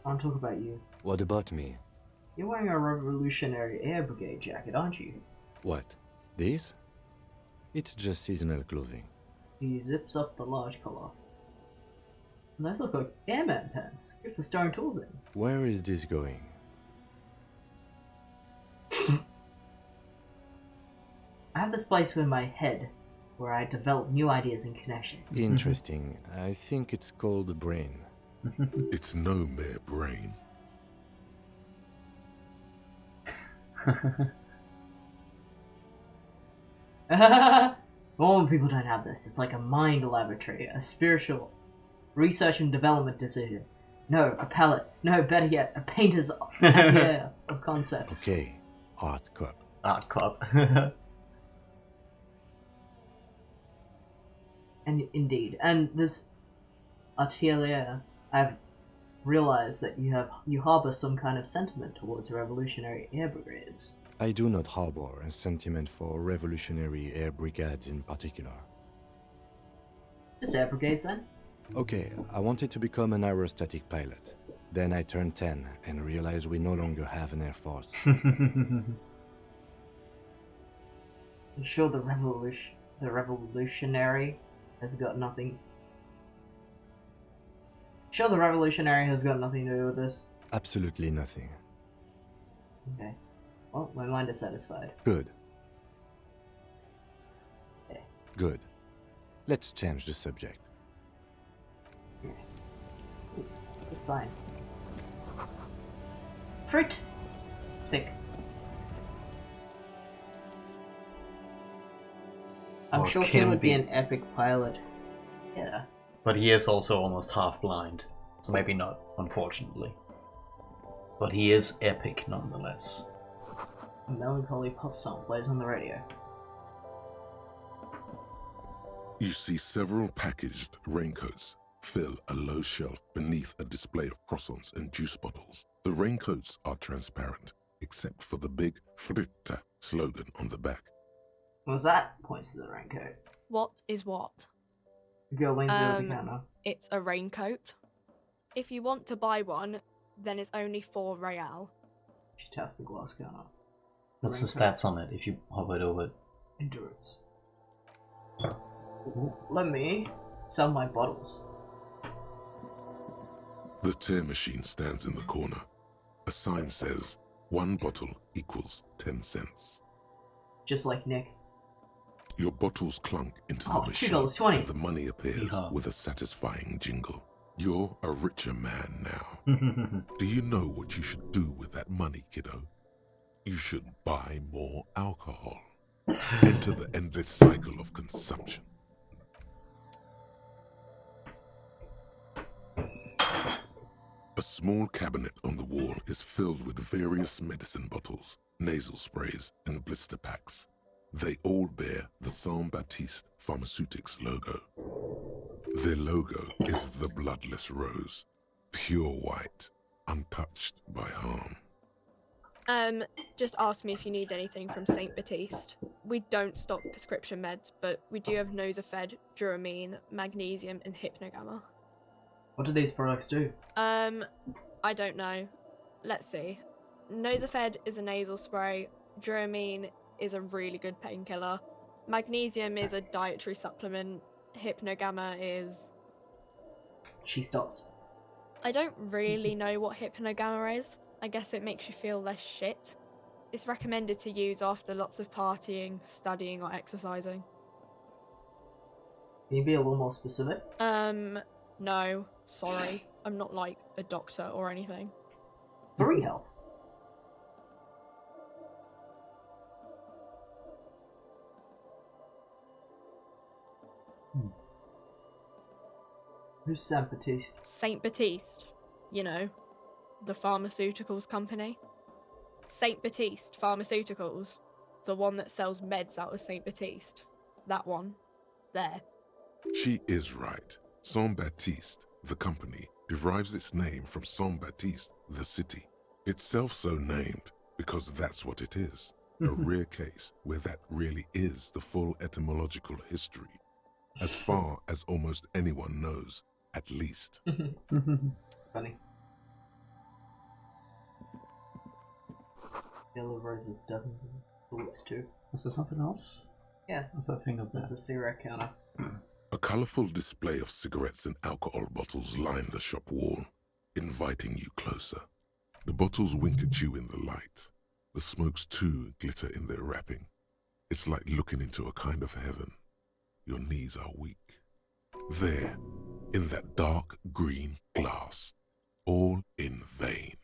want to talk about you. What about me? You're wearing a Revolutionary Air Brigade jacket, aren't you? What? This? It's just seasonal clothing. He zips up the large collar. And those look like airman pants. Good for storing tools in. Where is this going? I have this place in my head where I develop new ideas and connections. Interesting. I think it's called the brain. It's no mere brain. Normal people don't have this. It's like a mind laboratory, a spiritual research and development decision. No, a palette. No, better yet, a painter's atelier of concepts. Okay, art cup. Art club. And indeed, and this atelier, I've realized that you harbor some kind of sentiment towards revolutionary air brigades. I do not harbor a sentiment for revolutionary air brigades in particular. Just air brigades then? Okay, I wanted to become an aerostatic pilot. Then I turned 10 and realized we no longer have an air force. I'm sure the revolutionary has got nothing. Sure, the revolutionary has got nothing to do with this. Absolutely nothing. Okay. Well, my mind is satisfied. Good. Okay. Good. Let's change the subject. The sign. Fruit. Sick. I'm Or sure he can would be be. an epic pilot. Yeah. But he is also almost half blind. So maybe not, unfortunately. But he is epic nonetheless. A melancholy pop song plays on the radio. You see several packaged raincoats fill a low shelf beneath a display of croissants and juice bottles. The raincoats are transparent, except for the big Fritta slogan on the back. What was that? Points to the raincoat. What is what? The girl leans over the counter. It's a raincoat. If you want to buy one, then it's only 4 real. She taps the glass counter. What's the Raincoat. stats on it if you hover over it? Endurance. Let me sell my bottles. The tear machine stands in the corner. A sign says, 1 bottle equals 10 cents. Just like Nick. Your bottles clunk into the Oh, machine, $2.20. and the money appears Yeehaw. with a satisfying jingle. You're a richer man now. Do you know what you should do with that money, kiddo? You should buy more alcohol. Enter the endless cycle of consumption. A small cabinet on the wall is filled with various medicine bottles, nasal sprays, and blister packs. They all bear the Saint Baptiste Pharmaceutics logo. Their logo is the bloodless rose, pure white, untouched by harm. Just ask me if you need anything from Saint Baptiste. We don't stock prescription meds, but we do have Nosafed, Duramine, Magnesium, and Hypnogamma. What do these products do? I don't know. Let's see. Nosafed is a nasal spray. Duramine is a really good painkiller. Magnesium is a dietary supplement. Hypnogamma is... She stops. I don't really know what Hypnogamma is. I guess it makes you feel less shit. It's recommended to use after lots of partying, studying, or exercising. Can you be a little more specific? No. Sorry. I'm not like a doctor or anything. 3 health. Who's Saint Baptiste? Saint Baptiste. You know, the pharmaceuticals company. Saint Baptiste Pharmaceuticals. The one that sells meds out of Saint Baptiste. That one. There. She is right. Saint Baptiste, the company, derives its name from Saint Baptiste, the city. Itself so named because that's what it is. A rare case where that really is the full etymological history. As far as almost anyone knows, at least. Funny. Yellow roses, dozens of bullets too. Was there something else? Yeah. What's that thing up there? There's a cigarette counter. A colourful display of cigarettes and alcohol bottles line the shop wall, inviting you closer. The bottles wink at you in the light. The smokes too glitter in their wrapping. It's like looking into a kind of heaven. Your knees are weak. There, in that dark green glass, all in vain.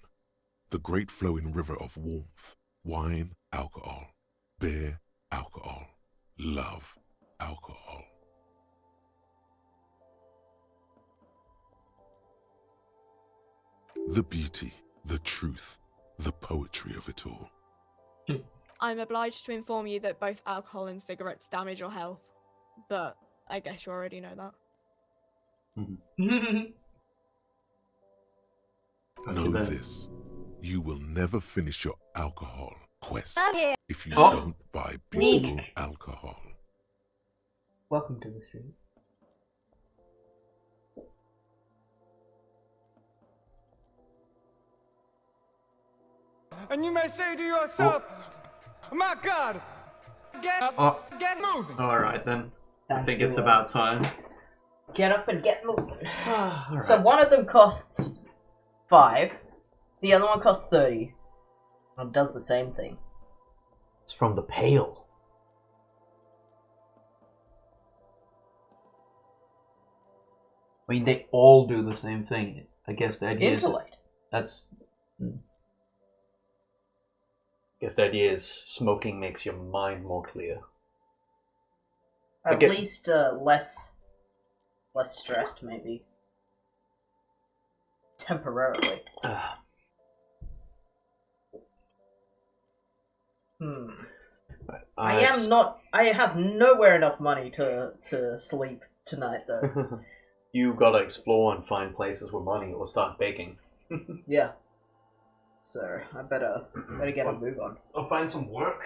The great flowing river of warmth, wine, alcohol, beer, alcohol, love, alcohol. The beauty, the truth, the poetry of it all. I'm obliged to inform you that both alcohol and cigarettes damage your health. But I guess you already know that. Know this, you will never finish your alcohol quest if you Oh. don't buy beautiful alcohol. Welcome to the stream. And you may say to yourself, my God, get up, get moving. Alright then. I Thank think you, it's about time. Get up and get moving. Alright. So one of them costs 5, the other one costs 30. And it does the same thing. It's from the pail. I mean, they all do the same thing. I guess the idea Intellect. is... That's... I guess the idea is smoking makes your mind more clear. At Okay. least less stressed, maybe. Temporarily. I have nowhere enough money to sleep tonight, though. You gotta explore and find places with money or start baking. Yeah. So, I better get a move on. I'll find some work.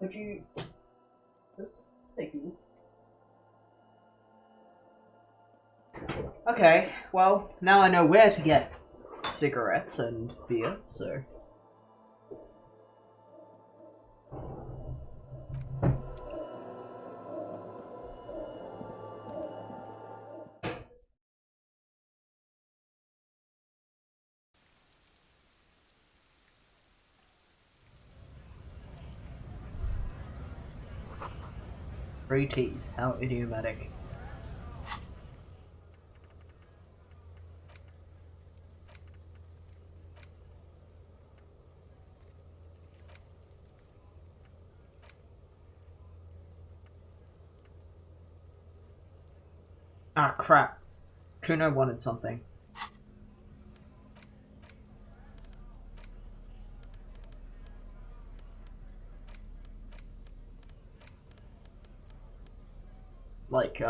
Would you... Just thank you. Okay, well, now I know where to get cigarettes and beer, so... Free teas, how idiomatic. Ah, crap. Kuno wanted something. like,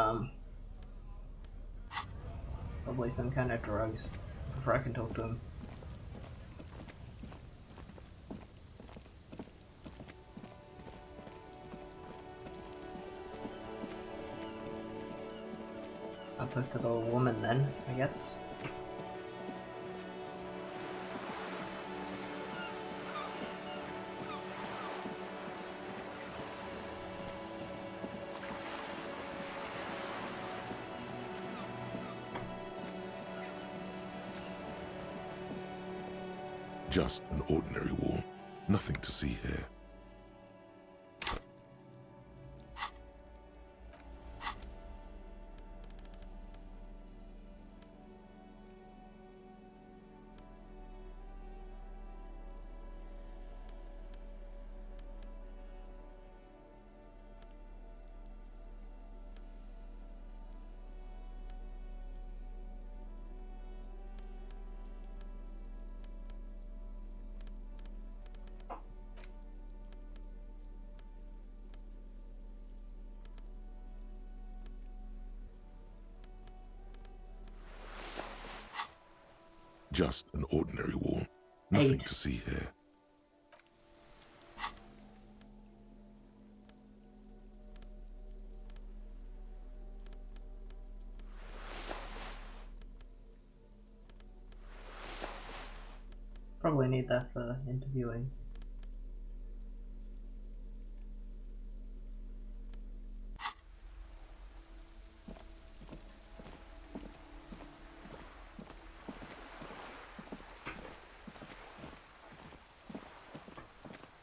probably some kind of drugs before I can talk to him. I'll talk to the woman then, I guess. Just an ordinary wall. Nothing to see here. Just an ordinary wall. Nothing 8. to see here. Probably need that for interviewing.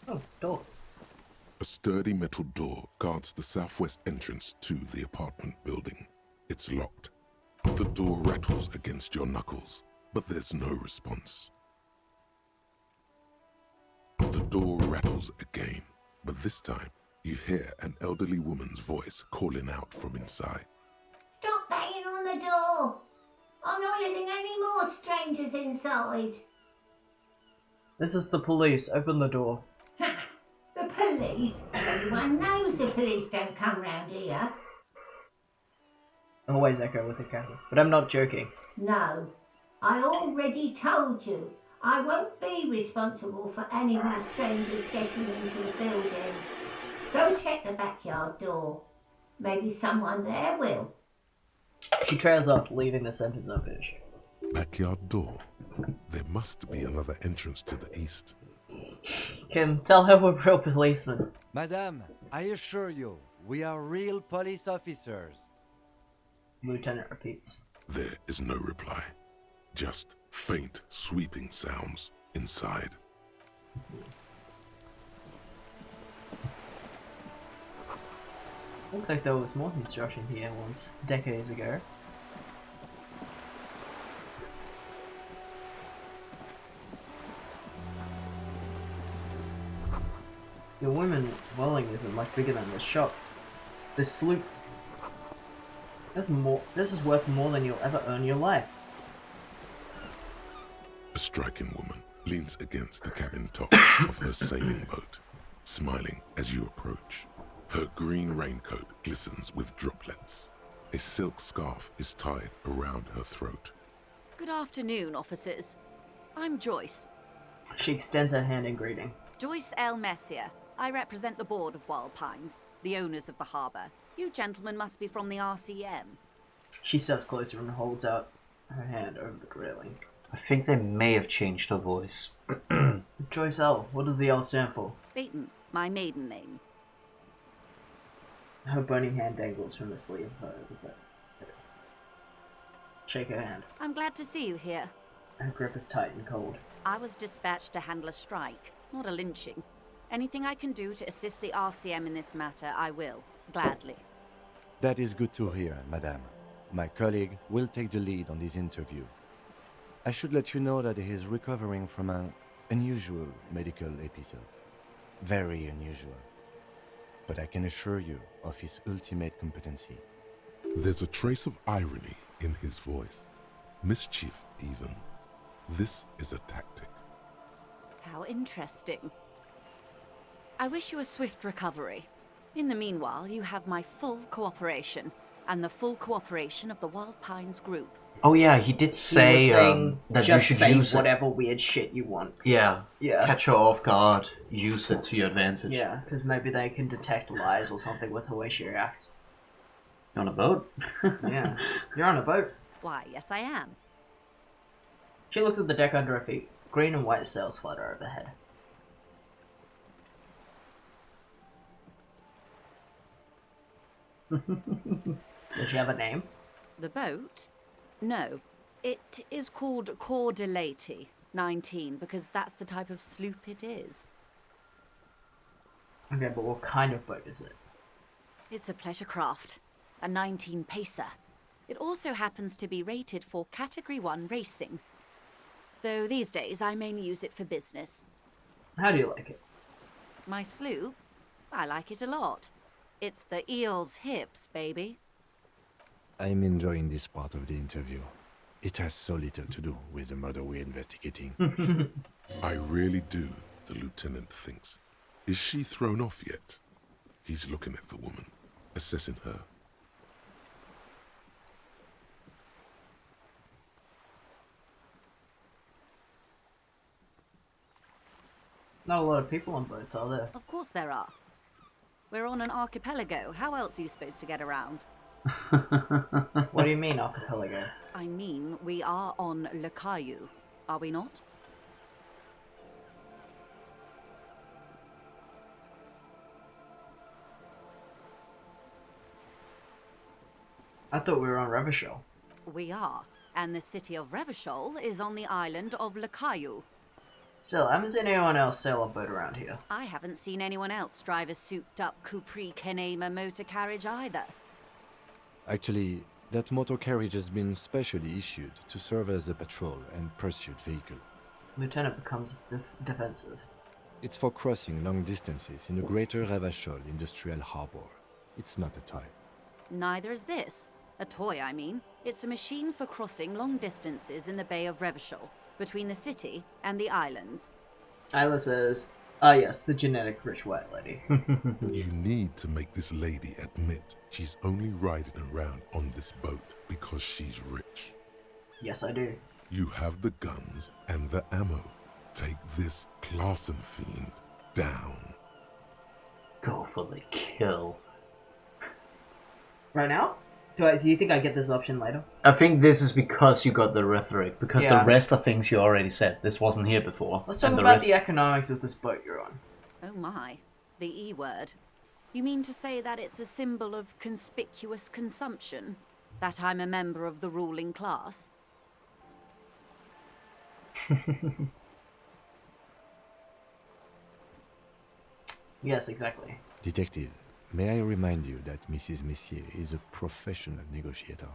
Oh, door. A sturdy metal door guards the southwest entrance to the apartment building. It's locked. The door rattles against your knuckles, but there's no response. The door rattles again, but this time you hear an elderly woman's voice calling out from inside. Stop banging on the door! I'm not letting any more strangers inside. This is the police. Open the door. Ha! The police? Everyone knows the police don't come round here. Always echo with a cackle. But I'm not joking. No, I already told you. I won't be responsible for any more strangers getting into the building. Go check the backyard door. Maybe someone there will. She trails off, leaving the sentence unfinished. Backyard door. There must be another entrance to the east. Kim, tell her we're real policemen. Madame, I assure you, we are real police officers. Lieutenant repeats. There is no reply. Just faint, sweeping sounds inside. Looks like there was more construction here once, decades ago. Your women dwelling isn't much bigger than this shop. This sloop. This is worth more than you'll ever earn in your life. A striking woman leans against the cabin top of her sailing boat, smiling as you approach. Her green raincoat glistens with droplets. A silk scarf is tied around her throat. Good afternoon, officers. I'm Joyce. She extends her hand in greeting. Joyce L. Messier. I represent the board of Wild Pines, the owners of the harbour. You gentlemen must be from the RCM. She steps closer and holds out her hand over the railing. I think they may have changed her voice. Joyce L. What does the L stand for? Leighton, my maiden name. Her burning hand dangles from the sleeve of her. Is that... Shake her hand. I'm glad to see you here. Her grip is tight and cold. I was dispatched to handle a strike, not a lynching. Anything I can do to assist the RCM in this matter, I will. Gladly. That is good to hear, Madame. My colleague will take the lead on this interview. I should let you know that he is recovering from an unusual medical episode. Very unusual. But I can assure you of his ultimate competency. There's a trace of irony in his voice. Mischief, even. This is a tactic. How interesting. I wish you a swift recovery. In the meanwhile, you have my full cooperation. and the full cooperation of the Wild Pines group. Oh yeah, he did He say was saying, that just you should say use whatever weird shit you want. it. Yeah. Yeah. Catch her off guard. Use it to your advantage. Yeah, because maybe they can detect lies or something with the way she reacts. You on a boat? Yeah. You're on a boat. Why, yes I am. She looks at the deck under her feet. Green and white sails flutter overhead. Does she have a name? The boat? No. It is called Cordelati 19 because that's the type of sloop it is. Okay, but what kind of boat is it? It's a pleasure craft, a 19 pacer. It also happens to be rated for Category 1 racing. Though these days I mainly use it for business. How do you like it? My sloop? I like it a lot. It's the eel's hips, baby. I'm enjoying this part of the interview. It has so little to do with the murder we're investigating. I really do, the lieutenant thinks. Is she thrown off yet? He's looking at the woman, assessing her. Not a lot of people on boats, are there? Of course there are. We're on an archipelago. How else are you supposed to get around? What do you mean, archipelago? I mean, we are on Le Caillou, are we not? I thought we were on Revachol. We are, and the city of Revachol is on the island of Le Caillou. Still, I haven't seen anyone else sail a boat around here. I haven't seen anyone else drive a souped-up Capri Kenema motor carriage either. Actually, that motor carriage has been specially issued to serve as a patrol and pursuit vehicle. Lieutenant becomes defensive. It's for crossing long distances in the greater Revachol industrial harbor. It's not a toy. Neither is this. A toy, I mean. It's a machine for crossing long distances in the Bay of Revachol, between the city and the islands. Isla says, ah yes, the genetic rich white lady. You need to make this lady admit she's only riding around on this boat because she's rich. Yes, I do. You have the guns and the ammo. Take this Clausen fiend down. Go for the kill. Right now? Do you think I get this option later? I think this is because you got the rhetoric, because Yeah. the rest of things you already said. This wasn't here before. Let's talk And about rest... the economics of this boat you're on. Oh my, the E word. You mean to say that it's a symbol of conspicuous consumption? That I'm a member of the ruling class? Yes, exactly. Detective, may I remind you that Mrs. Messier is a professional negotiator.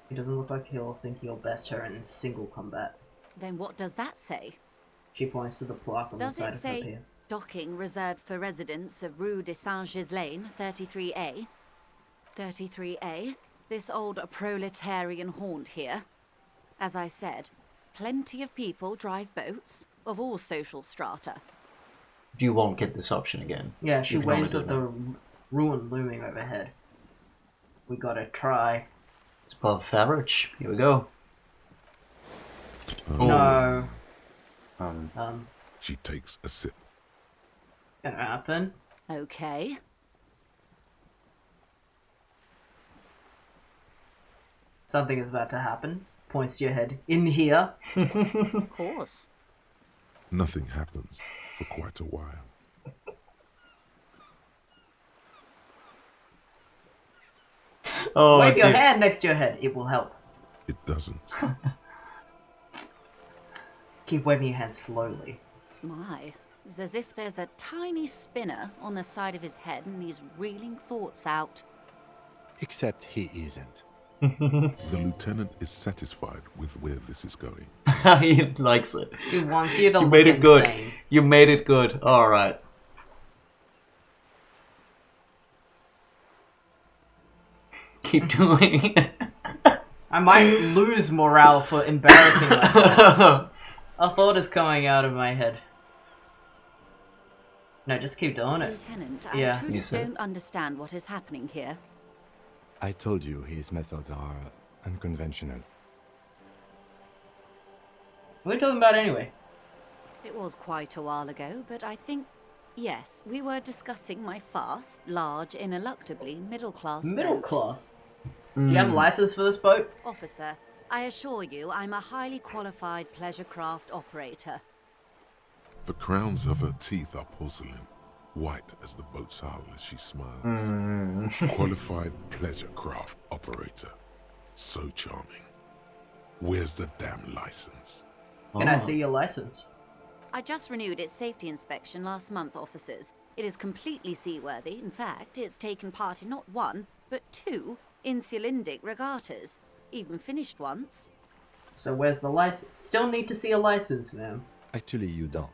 He doesn't look like he'll think you'll best her in single combat. Then what does that say? She points to the plaque on Does the side it of her say pier. docking reserved for residents of Rue de Saint-Ghislain, 33A? 33A? This old proletarian haunt here. As I said, plenty of people drive boats, of all social strata. You won't get this option again. Yeah, she You can only waves do at that. the ruin looming overhead. We gotta try. It's above average. Here we go. No. She takes a sip. Gonna happen. Okay. Something is about to happen. Points to your head. In here. Of course. Nothing happens for quite a while. Oh, Wave your dude. hand next to your head. It will help. It doesn't. Keep waving your hand slowly. My, it's as if there's a tiny spinner on the side of his head and he's reeling thoughts out. Except he isn't. The lieutenant is satisfied with where this is going. He likes it. He wants you to You look made it good. insane. You made it good. Alright. Keep doing it. I might lose morale for embarrassing myself. A thought is coming out of my head. No, just keep doing it. Lieutenant, Yeah. I truly You said it. don't understand what is happening here. I told you his methods are unconventional. What are we talking about anyway? It was quite a while ago, but I think, yes, we were discussing my fast, large, ineluctably middle-class Middle boat. class? Do you have a license for this boat? Officer, I assure you I'm a highly qualified pleasure craft operator. The crowns of her teeth are porcelain, white as the boat's hull as she smiles. Qualified pleasure craft operator. So charming. Where's the damn license? Can I see your license? I just renewed its safety inspection last month, officers. It is completely seaworthy. In fact, it's taken part in not one, but 2 insulindic regattas. Even finished once. So where's the license? Still need to see a license, ma'am. Actually, you don't.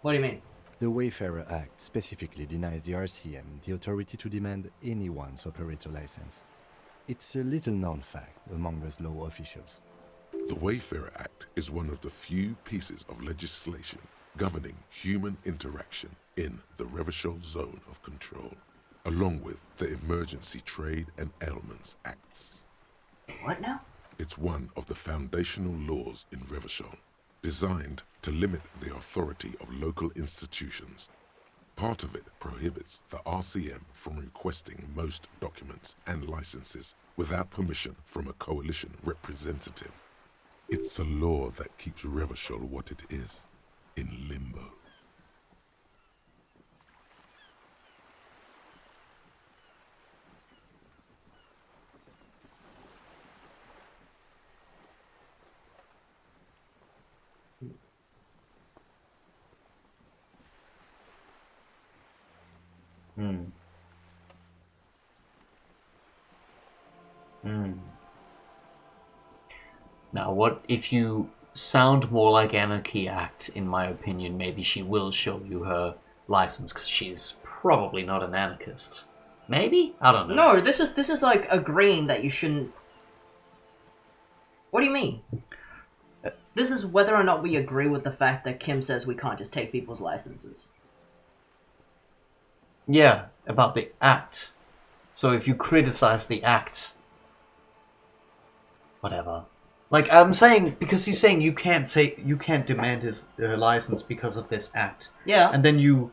What do you mean? The Wayfarer Act specifically denies the RCM the authority to demand anyone's operator license. It's a little-known fact among us law officials. The Wayfarer Act is one of the few pieces of legislation governing human interaction in the Revachol Zone of Control, along with the Emergency Trade and Ailments Acts. What now? It's one of the foundational laws in Revachol, designed to limit the authority of local institutions. Part of it prohibits the RCM from requesting most documents and licenses without permission from a coalition representative. It's a law that keeps Revachol what it is, in limbo. Now, what if you sound more like Anarchy Act? In my opinion, maybe she will show you her license because she's probably not an anarchist. Maybe? I don't know. No, this is like agreeing that you shouldn't. What do you mean? This is whether or not we agree with the fact that Kim says we can't just take people's licenses. Yeah, about the act. So if you criticize the act, whatever. Like I'm saying, because he's saying you can't demand his license because of this act. Yeah. And then you,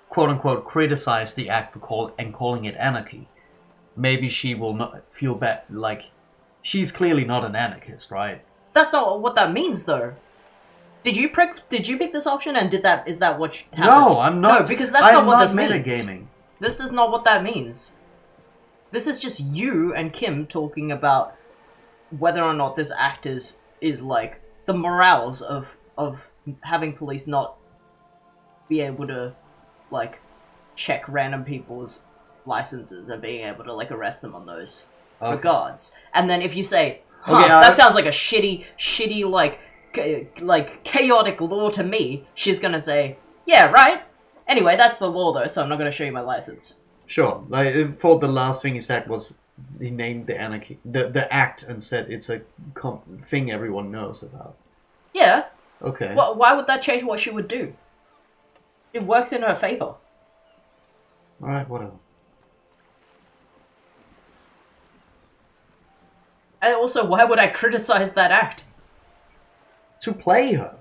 quote unquote, criticize the act for calling it anarchy. Maybe she will not feel bad. Like, she's clearly not an anarchist, right? That's not what that means, though. Did you pick this option, and is that what happened? No, I'm not. No, because that's not what this means. Metagaming. This is not what that means. This is just you and Kim talking about whether or not this act is like the morals of having police not be able to like check random people's licenses and being able to like arrest them on those regards. And then if you say, that sounds like a shitty like chaotic law to me, she's gonna say, yeah, right. Anyway, that's the law though, so I'm not gonna show you my license. Sure. Like, for the last thing he said was he named the anarchy, the act, and said it's a thing everyone knows about. Yeah. Okay. Well, why would that change what she would do? It works in her favor. Alright, whatever. And also, why would I criticize that act? To play her.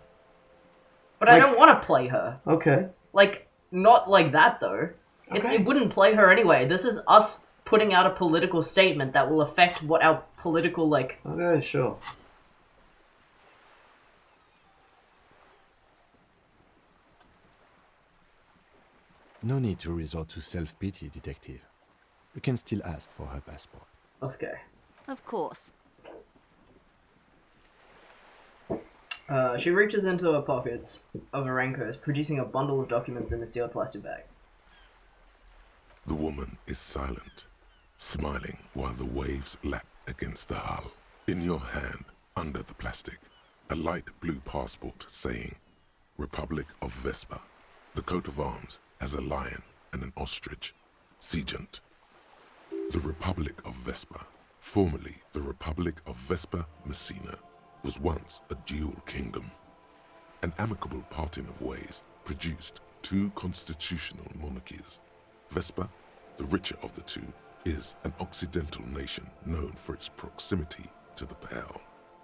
But I don't want to play her. Okay. Like, not like that, though. Okay. It wouldn't play her anyway. This is us putting out a political statement that will affect what our political, like... Okay, sure. No need to resort to self-pity, detective. You can still ask for her passport. Okay. Of course. She reaches into her pockets of her raincoat, producing a bundle of documents in a sealed plastic bag. The woman is silent, smiling while the waves lap against the hull. In your hand, under the plastic, a light blue passport saying, Republic of Vespa. The coat of arms has a lion and an ostrich. Seagent. The Republic of Vespa, formerly the Republic of Vespa Messina, was once a dual kingdom. An amicable parting of ways produced two constitutional monarchies, Vespa The richer of the two is an Occidental nation known for its proximity to the Pale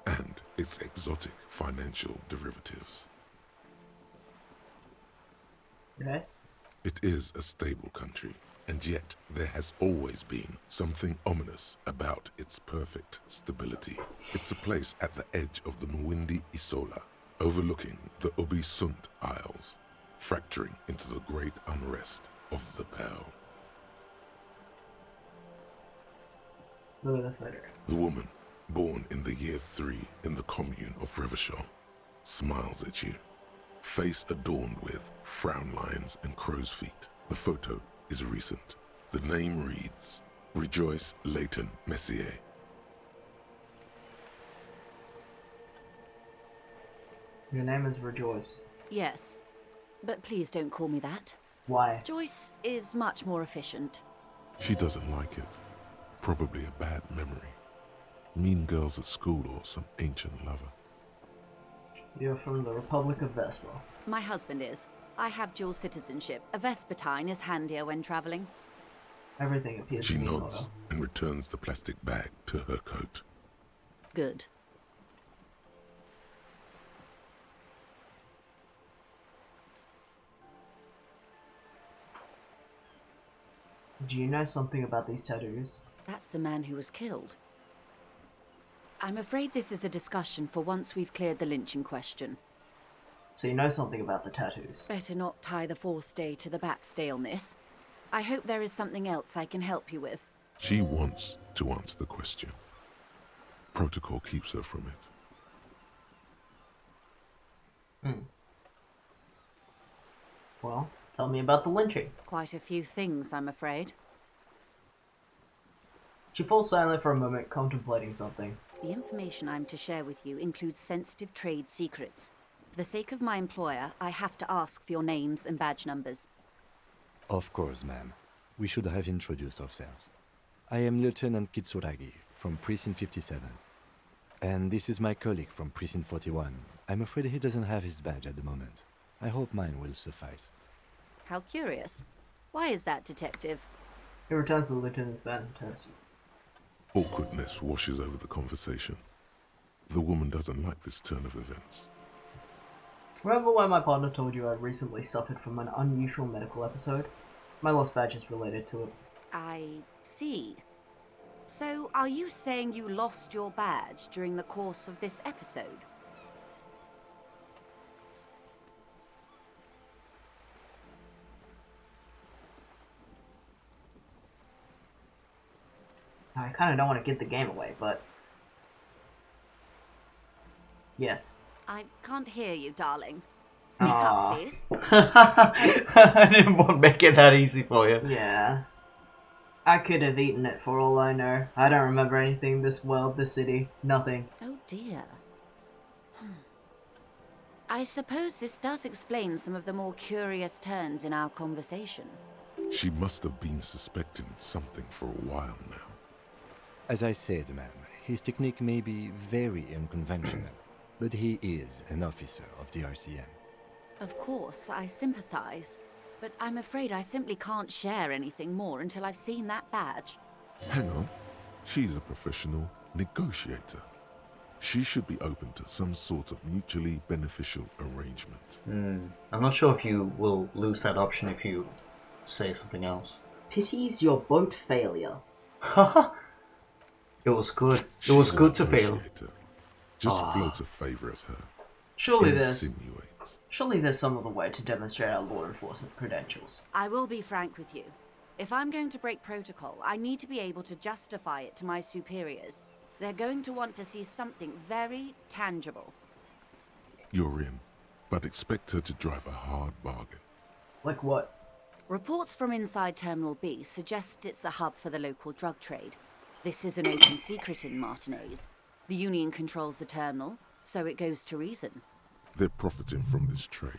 and its exotic financial derivatives. Okay. It is a stable country, and yet there has always been something ominous about its perfect stability. It's a place at the edge of the Mwindi Isola, overlooking the Obisunt Isles, fracturing into the great unrest of the Pale. Look at the photo. The woman, born in the year 3 in the commune of Revachol, smiles at you, face adorned with frown lines and crow's feet. The photo is recent. The name reads, Rejoice Leighton Messier. Your name is Rejoice. Yes, but please don't call me that. Why? Joyce is much more efficient. She doesn't like it. Probably a bad memory. Mean girls at school or some ancient lover. You're from the Republic of Vespa. My husband is. I have dual citizenship. A Vespertine is handier when traveling. Everything appears She to be in nods order. and returns the plastic bag to her coat. Good. Do you know something about these tattoos? That's the man who was killed. I'm afraid this is a discussion for once we've cleared the lynching question. So you know something about the tattoos? Better not tie the forestay to the backstay on this. I hope there is something else I can help you with. She wants to answer the question. Protocol keeps her from it. Well, tell me about the lynching. Quite a few things, I'm afraid. She falls silent for a moment, contemplating something. The information I'm to share with you includes sensitive trade secrets. For the sake of my employer, I have to ask for your names and badge numbers. Of course, ma'am. We should have introduced ourselves. I am Lieutenant Kitsuragi from Precinct 57. And this is my colleague from Precinct 41. I'm afraid he doesn't have his badge at the moment. I hope mine will suffice. How curious. Why is that, Detective? He returns to the lieutenant's badge and tells you. Awkwardness washes over the conversation. The woman doesn't like this turn of events. Remember when my partner told you I recently suffered from an unusual medical episode? My lost badge is related to it. I see. So, are you saying you lost your badge during the course of this episode? I kind of don't want to give the game away, but... Yes. I can't hear you, darling. Speak up, please. I didn't want to make it that easy for you. Yeah. I could have eaten it for all I know. I don't remember anything, this world, this city, nothing. Oh dear. I suppose this does explain some of the more curious turns in our conversation. She must have been suspecting something for a while now. As I said, ma'am, his technique may be very unconventional, but he is an officer of the RCM. Of course, I sympathize, but I'm afraid I simply can't share anything more until I've seen that badge. Hang on. She's a professional negotiator. She should be open to some sort of mutually beneficial arrangement. I'm not sure if you will lose that option if you say something else. Pities your boat failure. It was good. It was good to fail. Just float a favor at her. Surely there's some other way to demonstrate our law enforcement credentials. I will be frank with you. If I'm going to break protocol, I need to be able to justify it to my superiors. They're going to want to see something very tangible. You're in, but expect her to drive a hard bargain. Like what? Reports from inside Terminal B suggest it's a hub for the local drug trade. This is an open secret in Martinez. The Union controls the terminal, so it goes to reason. They're profiting from this trade.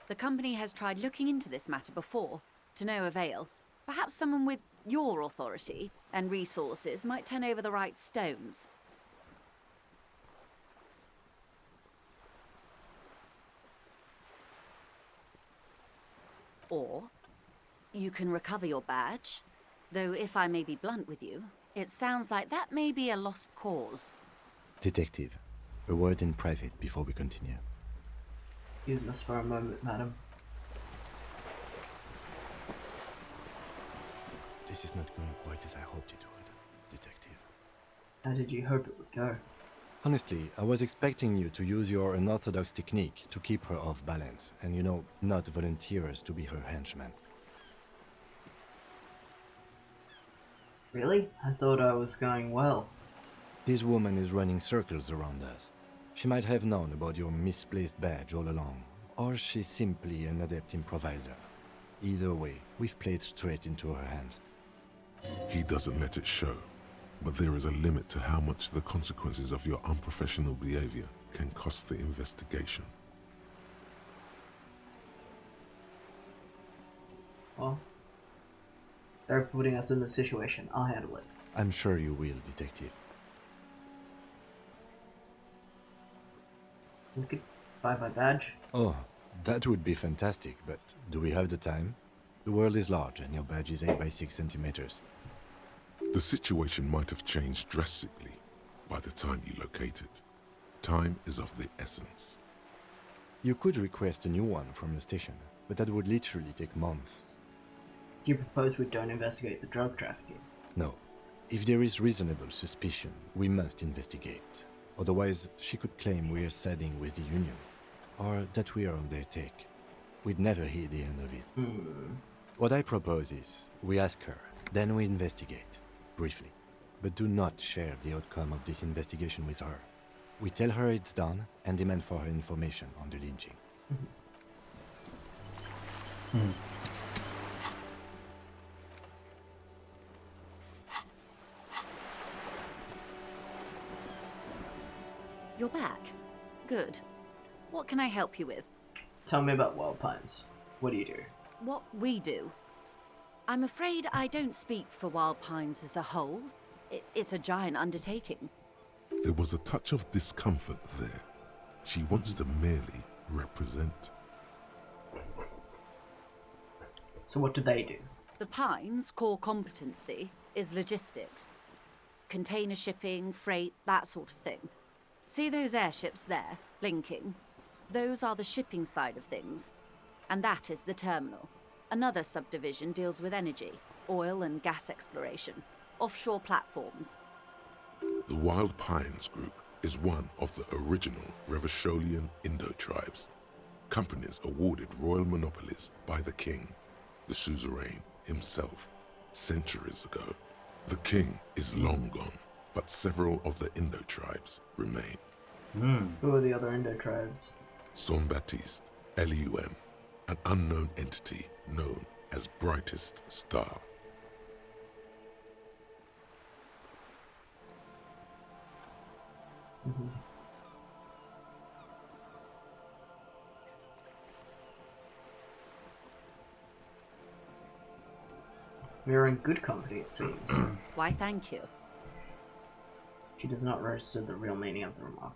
The company has tried looking into this matter before, to no avail. Perhaps someone with your authority and resources might turn over the right stones. Or you can recover your badge, though if I may be blunt with you, it sounds like that may be a lost cause. Detective, a word in private before we continue. Excuse us for a moment, madam. This is not going quite as I hoped it would, Detective. How did you hope it would go? Honestly, I was expecting you to use your unorthodox technique to keep her off balance, and not volunteer us to be her henchmen. Really? I thought I was going well. This woman is running circles around us. She might have known about your misplaced badge all along, or she's simply an adept improviser. Either way, we've played straight into her hands. He doesn't let it show, but there is a limit to how much the consequences of your unprofessional behavior can cost the investigation. Well, they're putting us in this situation. I'll handle it. I'm sure you will, Detective. We could buy my badge. Oh, that would be fantastic, but do we have the time? The world is large and your badge is 8 by 6 centimeters. The situation might have changed drastically by the time you locate it. Time is of the essence. You could request a new one from the station, but that would literally take months. Do you propose we don't investigate the drug trafficking? No. If there is reasonable suspicion, we must investigate. Otherwise, she could claim we're siding with the Union, or that we are on their take. We'd never hear the end of it. What I propose is, we ask her, then we investigate, briefly. But do not share the outcome of this investigation with her. We tell her it's done, and demand for her information on the lynching. You're back. Good. What can I help you with? Tell me about Wild Pines. What do you do? What we do? I'm afraid I don't speak for Wild Pines as a whole. It's a giant undertaking. There was a touch of discomfort there. She wants to merely represent. So what do they do? The Pines' core competency is logistics. Container shipping, freight, that sort of thing. See those airships there, blinking? Those are the shipping side of things. And that is the terminal. Another subdivision deals with energy, oil and gas exploration, offshore platforms. The Wild Pines Group is one of the original Revacholian Indo-tribes. Companies awarded royal monopolies by the king, the suzerain himself, centuries ago. The king is long gone, but several of the Indo-tribes remain. Who are the other Indo-tribes? Saint-Baptiste, Elysium, an unknown entity known as Brightest Star. We're in good company, it seems. Why, thank you. She does not register the real meaning of the remark.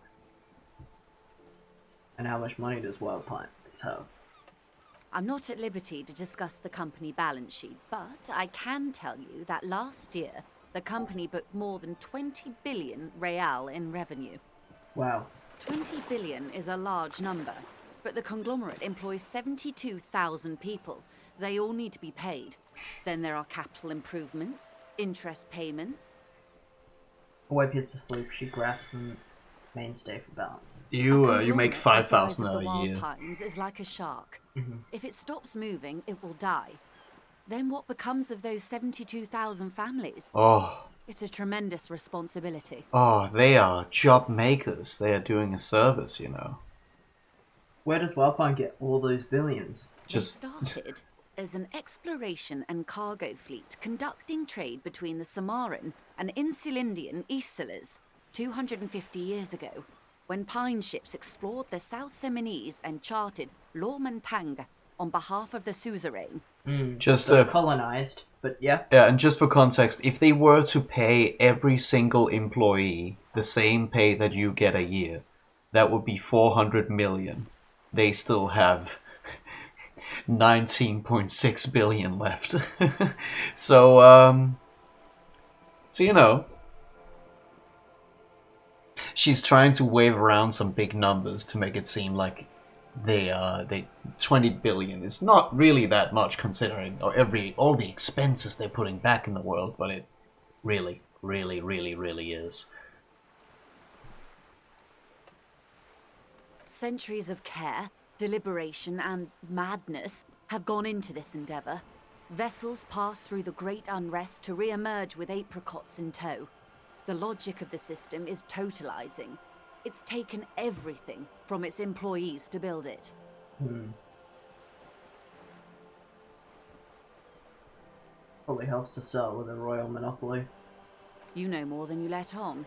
And how much money does Wild Pines have? I'm not at liberty to discuss the company balance sheet, but I can tell you that last year, the company booked more than 20 billion real in revenue. Wow. 20 billion is a large number, but the conglomerate employs 72,000 people. They all need to be paid. Then there are capital improvements, interest payments. A wife hits to sleep, she grasps the mainstay for balance. You make 5,000 a a Wild year. Pines is like a shark. If it stops moving, it will die. Then what becomes of those 72,000 families? Oh, It's a tremendous responsibility. they are job makers. They are doing a service, you know. Where does Wild Pine get all those billions? They started as an exploration and cargo fleet conducting trade between the Samaran and Insulindian Isolas 250 years ago, when pine ships explored the South Seminese and charted Lomantang on behalf of the suzerain. Just colonized, but yeah. Yeah, and just for context, if they were to pay every single employee the same pay that you get a year, that would be 400 million. They still have 19.6 billion left. So, you know, she's trying to wave around some big numbers to make it seem like they 20 billion is not really that much considering all the expenses they're putting back in the world, but it really, really, really, really is. Centuries of care, deliberation, and madness have gone into this endeavor. Vessels pass through the great unrest to re-emerge with apricots in tow. The logic of the system is totalizing. It's taken everything from its employees to build it. Probably helps to start with a royal monopoly. You know more than you let on.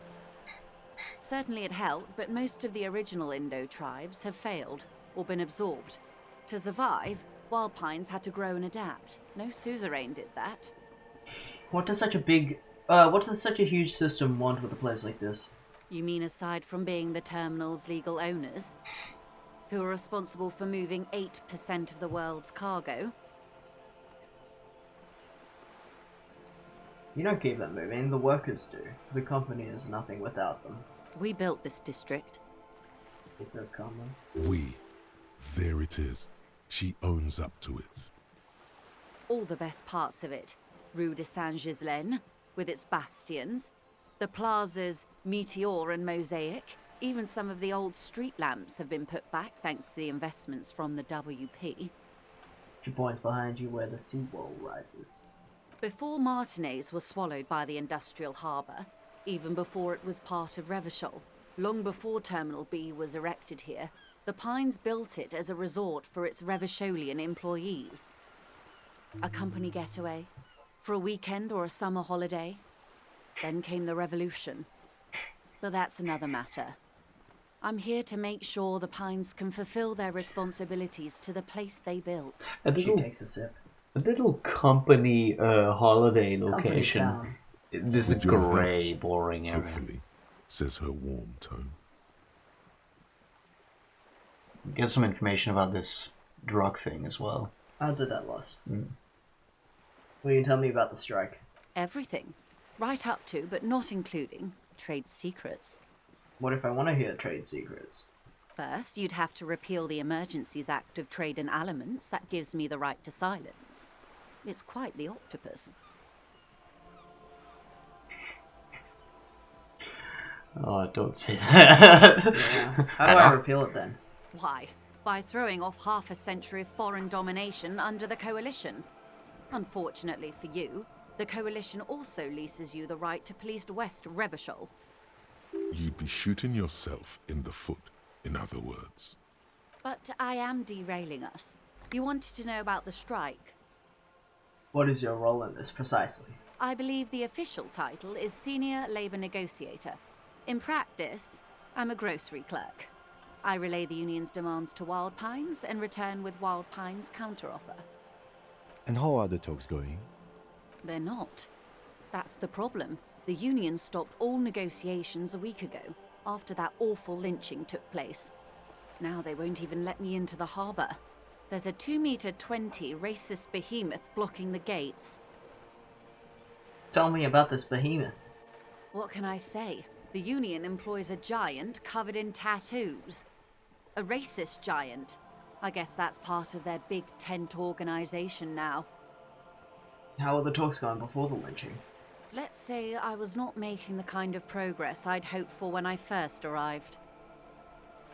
Certainly it helped, but most of the original Indo tribes have failed, or been absorbed. To survive, wild pines had to grow and adapt. No suzerain did that. What does such a huge system want with a place like this? You mean aside from being the terminal's legal owners, who are responsible for moving 8% of the world's cargo? You don't keep them moving, the workers do. The company is nothing without them. We built this district. He says calmly. There it is. She owns up to it. All the best parts of it. Rue de Saint-Ghislain, with its bastions, the plaza's meteor and mosaic, even some of the old street lamps have been put back thanks to the investments from the WP. She points behind you where the seawall rises. Before Martinez was swallowed by the industrial harbour, even before it was part of Revachol, long before Terminal B was erected here, the Pines built it as a resort for its Revacholian employees. A company getaway, for a weekend or a summer holiday. Then came the revolution. But that's another matter. I'm here to make sure the Pines can fulfill their responsibilities to the place they built. She takes a sip. A little company holiday location. This is grey, boring area. Hopefully, says her warm tone. Get some information about this drug thing as well. I'll do that last. Will you tell me about the strike? Everything. Right up to, but not including, trade secrets. What if I want to hear trade secrets? First, you'd have to repeal the Emergencies Act of Trade in Aliments. That gives me the right to silence. It's quite the octopus. Oh, don't say that. Yeah. How do I repeal it then? Why? By throwing off half a century of foreign domination under the Coalition. Unfortunately for you, the Coalition also leases you the right to police West Revachol. You'd be shooting yourself in the foot, in other words. But I am derailing us. You wanted to know about the strike. What is your role in this, precisely? I believe the official title is Senior Labour Negotiator. In practice, I'm a grocery clerk. I relay the union's demands to Wild Pines and return with Wild Pines' counteroffer. And how are the talks going? They're not. That's the problem. The union stopped all negotiations a week ago, after that awful lynching took place. Now they won't even let me into the harbour. There's a 2-meter-20 racist behemoth blocking the gates. Tell me about this behemoth. What can I say? The union employs a giant covered in tattoos. A racist giant. I guess that's part of their big tent organisation now. How were the talks going before the lynching? Let's say I was not making the kind of progress I'd hoped for when I first arrived.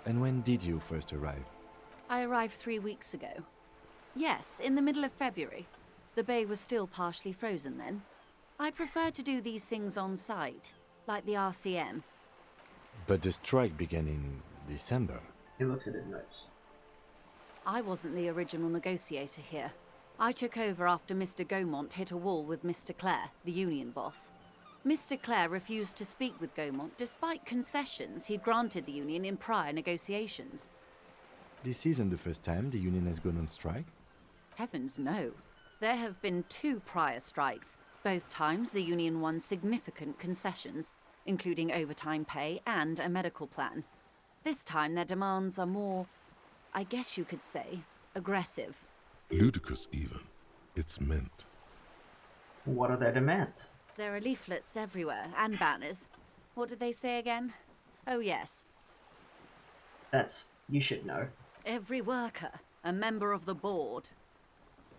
And when did you first arrive? I arrived 3 weeks ago. Yes, in the middle of February. The bay was still partially frozen then. I prefer to do these things on site, like the RCM. But the strike began in December. He looks at his notes. I wasn't the original negotiator here. I took over after Mr. Gaumont hit a wall with Mr. Clare, the union boss. Mr. Clare refused to speak with Gaumont despite concessions he'd granted the union in prior negotiations. This isn't the first time the union has gone on strike? Heavens no. There have been 2 prior strikes. Both times the union won significant concessions, including overtime pay and a medical plan. This time their demands are more, I guess you could say, aggressive. Ludicrous even. It's meant. What are their demands? There are leaflets everywhere, and banners. What did they say again? Oh, yes. You should know. Every worker, a member of the board.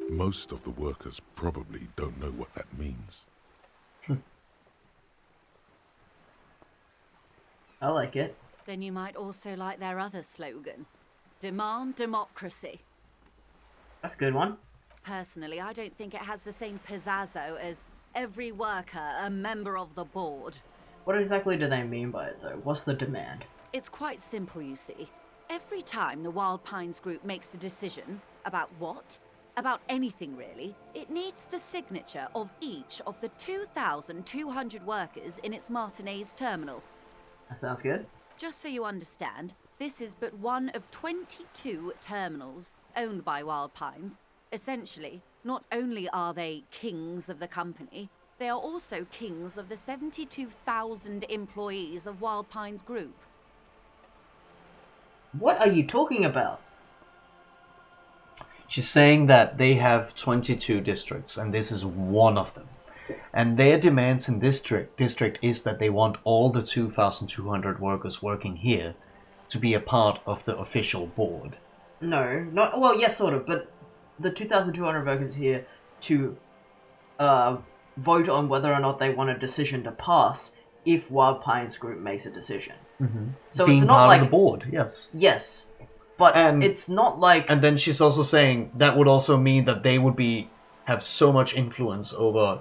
Most of the workers probably don't know what that means. I like it. Then you might also like their other slogan. Demand democracy. That's a good one. Personally, I don't think it has the same pizzazzo as every worker, a member of the board. What exactly do they mean by it, though? What's the demand? It's quite simple, you see. Every time the Wild Pines group makes a decision, about what? About anything really, it needs the signature of each of the 2,200 workers in its Martinez terminal. That sounds good. Just so you understand, this is but one of 22 terminals owned by Wild Pines. Essentially, not only are they kings of the company, they are also kings of the 72,000 employees of Wild Pines Group. What are you talking about? She's saying that they have 22 districts, and this is one of them. And their demands in this district is that they want all the 2,200 workers working here to be a part of the official board. No, not... Well, yes, sort of, but the 2,200 workers here to vote on whether or not they want a decision to pass if Wild Pines Group makes a decision. Mm-hmm. So Being it's not part like... of the board, yes. Yes, but it's not like... And then she's also saying that would also mean that they would have so much influence over,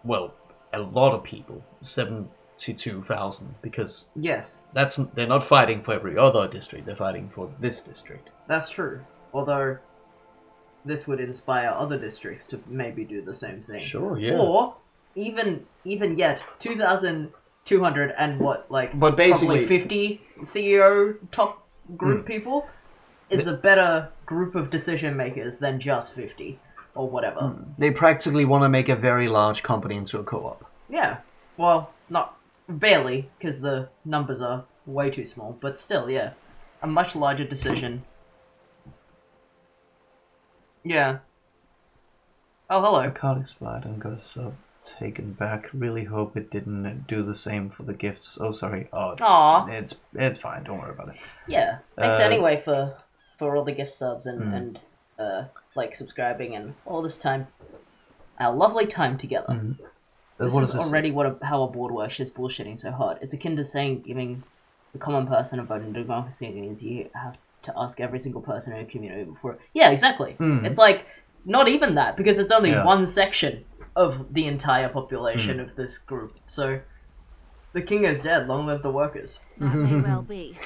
well, a lot of people, 72,000, because yes, they're not fighting for every other district, they're fighting for this district. That's true. Although this would inspire other districts to maybe do the same thing. Sure, yeah. Or even yet, 2,200 and what, like, but basically probably 50 CEO top group people is a better group of decision makers than just 50 or whatever. They practically want to make a very large company into a co-op. Yeah. Well, not barely, because the numbers are way too small, but still, yeah. A much larger decision. Yeah. Oh, hello. Card expired and got a sub taken back. Really hope it didn't do the same for the gifts. Oh, sorry. Oh, Aww. It's fine. Don't worry about it. Yeah. Thanks anyway for all the gift subs and like subscribing and all this time. Our lovely time together. This is already how a board works, just bullshitting so hard. It's akin to saying giving the common person a vote in democracy means you have to ask every single person in a community before. Yeah, exactly. It's like not even that, because it's only one section of the entire population of this group. So the king is dead. Long live the workers. That may well be.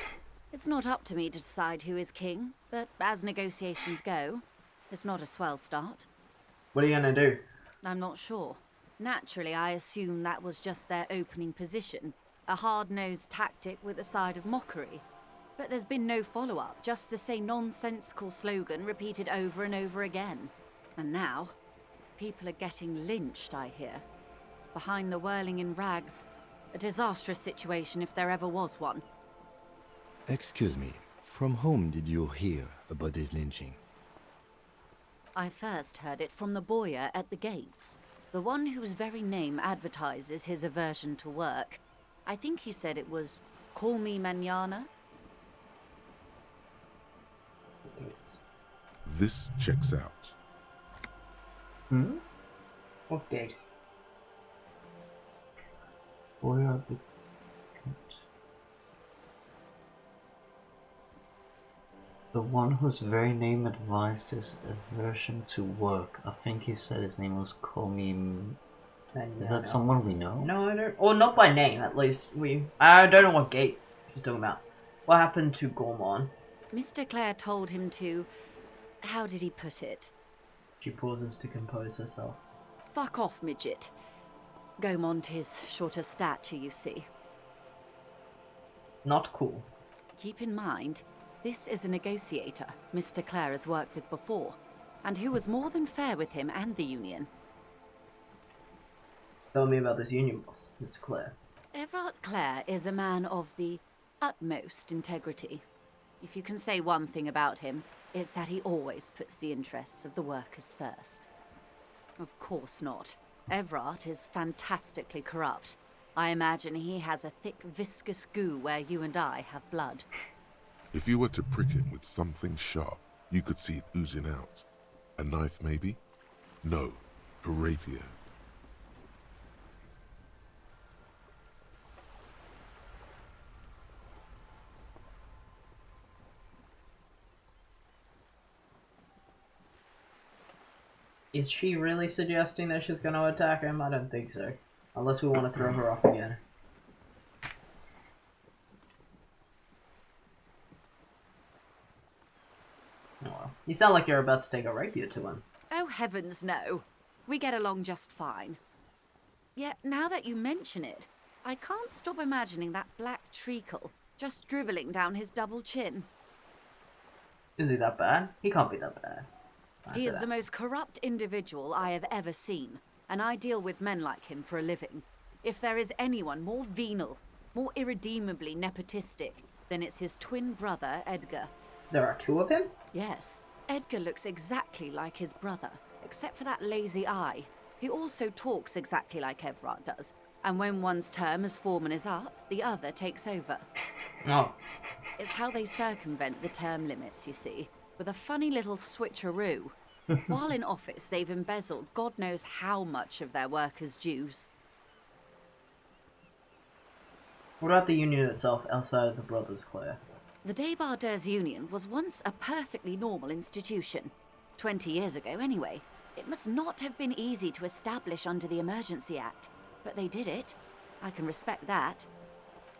It's not up to me to decide who is king, but as negotiations go, it's not a swell start. What are you gonna do? I'm not sure. Naturally, I assume that was just their opening position, a hard-nosed tactic with a side of mockery. But there's been no follow-up, just the same nonsensical slogan repeated over and over again. And now, people are getting lynched, I hear. Behind the whirling in rags. A disastrous situation if there ever was one. Excuse me, from whom did you hear about this lynching? I first heard it from the bowyer at the gates. The one whose very name advertises his aversion to work. I think he said it was, "Call me mañana." This checks out. What gate? Where are the... The one whose very name advised his aversion to work. I think he said his name was Komi. Is that someone we know? No, I don't. Or not by name, at least. I don't know what gate she's talking about. What happened to Gormon? Mr. Clare told him to... How did he put it? She pauses to compose herself. Fuck off, midget. Gaumont is short of stature, you see. Not cool. Keep in mind, this is a negotiator Mr. Clare has worked with before, and who was more than fair with him and the Union. Tell me about this Union boss, Mr. Clare. Everard Clare is a man of the utmost integrity. If you can say one thing about him, It's that he always puts the interests of the workers first. Of course not. Evrart is fantastically corrupt. I imagine he has a thick, viscous goo where you and I have blood. If you were to prick him with something sharp, you could see it oozing out. A knife, maybe? No, a rapier. Is she really suggesting that she's going to attack him? I don't think so. Unless we want to throw her off again. Oh well. You sound like you're about to take a rapier to him. Oh heavens no. We get along just fine. Yet now that you mention it, I can't stop imagining that black treacle just dribbling down his double chin. Is he that bad? He can't be that bad. He is the most corrupt individual I have ever seen, and I deal with men like him for a living. If there is anyone more venal, more irredeemably nepotistic, then it's his twin brother, Edgar. There are two of him? Yes. Edgar looks exactly like his brother, except for that lazy eye. He also talks exactly like Evrart does, and when one's term as foreman is up, the other takes over. Oh. It's how they circumvent the term limits, you see, with a funny little switcheroo. While in office, they've embezzled God knows how much of their workers' dues. What about the union itself outside of the Brothers, Claire? The Debardeurs Union was once a perfectly normal institution. 20 years ago, anyway. It must not have been easy to establish under the Emergency Act, but they did it. I can respect that.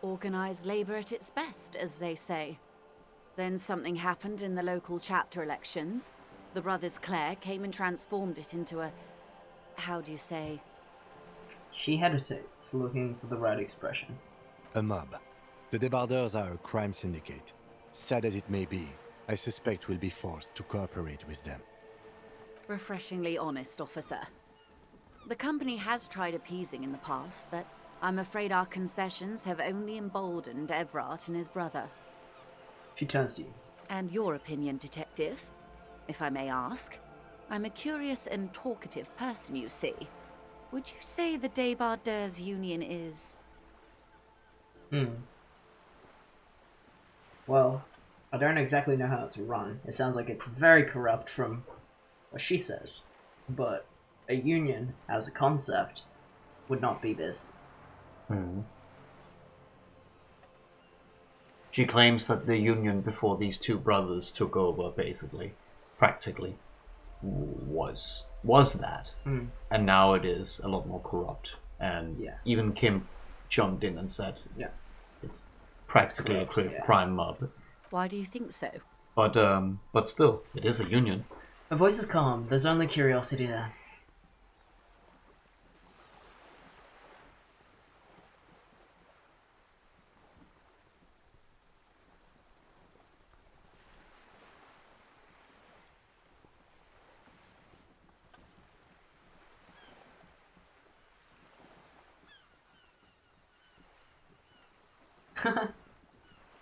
Organised labour at its best, as they say. Then something happened in the local chapter elections. The Brothers Clare came and transformed it into a... how do you say? She hesitates, looking for the right expression. A mob. The Debardeurs are a crime syndicate. Sad as it may be, I suspect we'll be forced to cooperate with them. Refreshingly honest, officer. The company has tried appeasing in the past, but I'm afraid our concessions have only emboldened Evrart and his brother. She turns to you. And your opinion, detective? If I may ask. I'm a curious and talkative person, you see. Would you say the Debardeurs Union is... Well, I don't exactly know how it's run. It sounds like it's very corrupt from what she says. But a union, as a concept, would not be this. She claims that the union before these two brothers took over, basically, practically, was that. And now it is a lot more corrupt. And even Kim jumped in and said, it's practically a crime mob. Why do you think so? But still, it is a union. Her voice is calm. There's only curiosity there.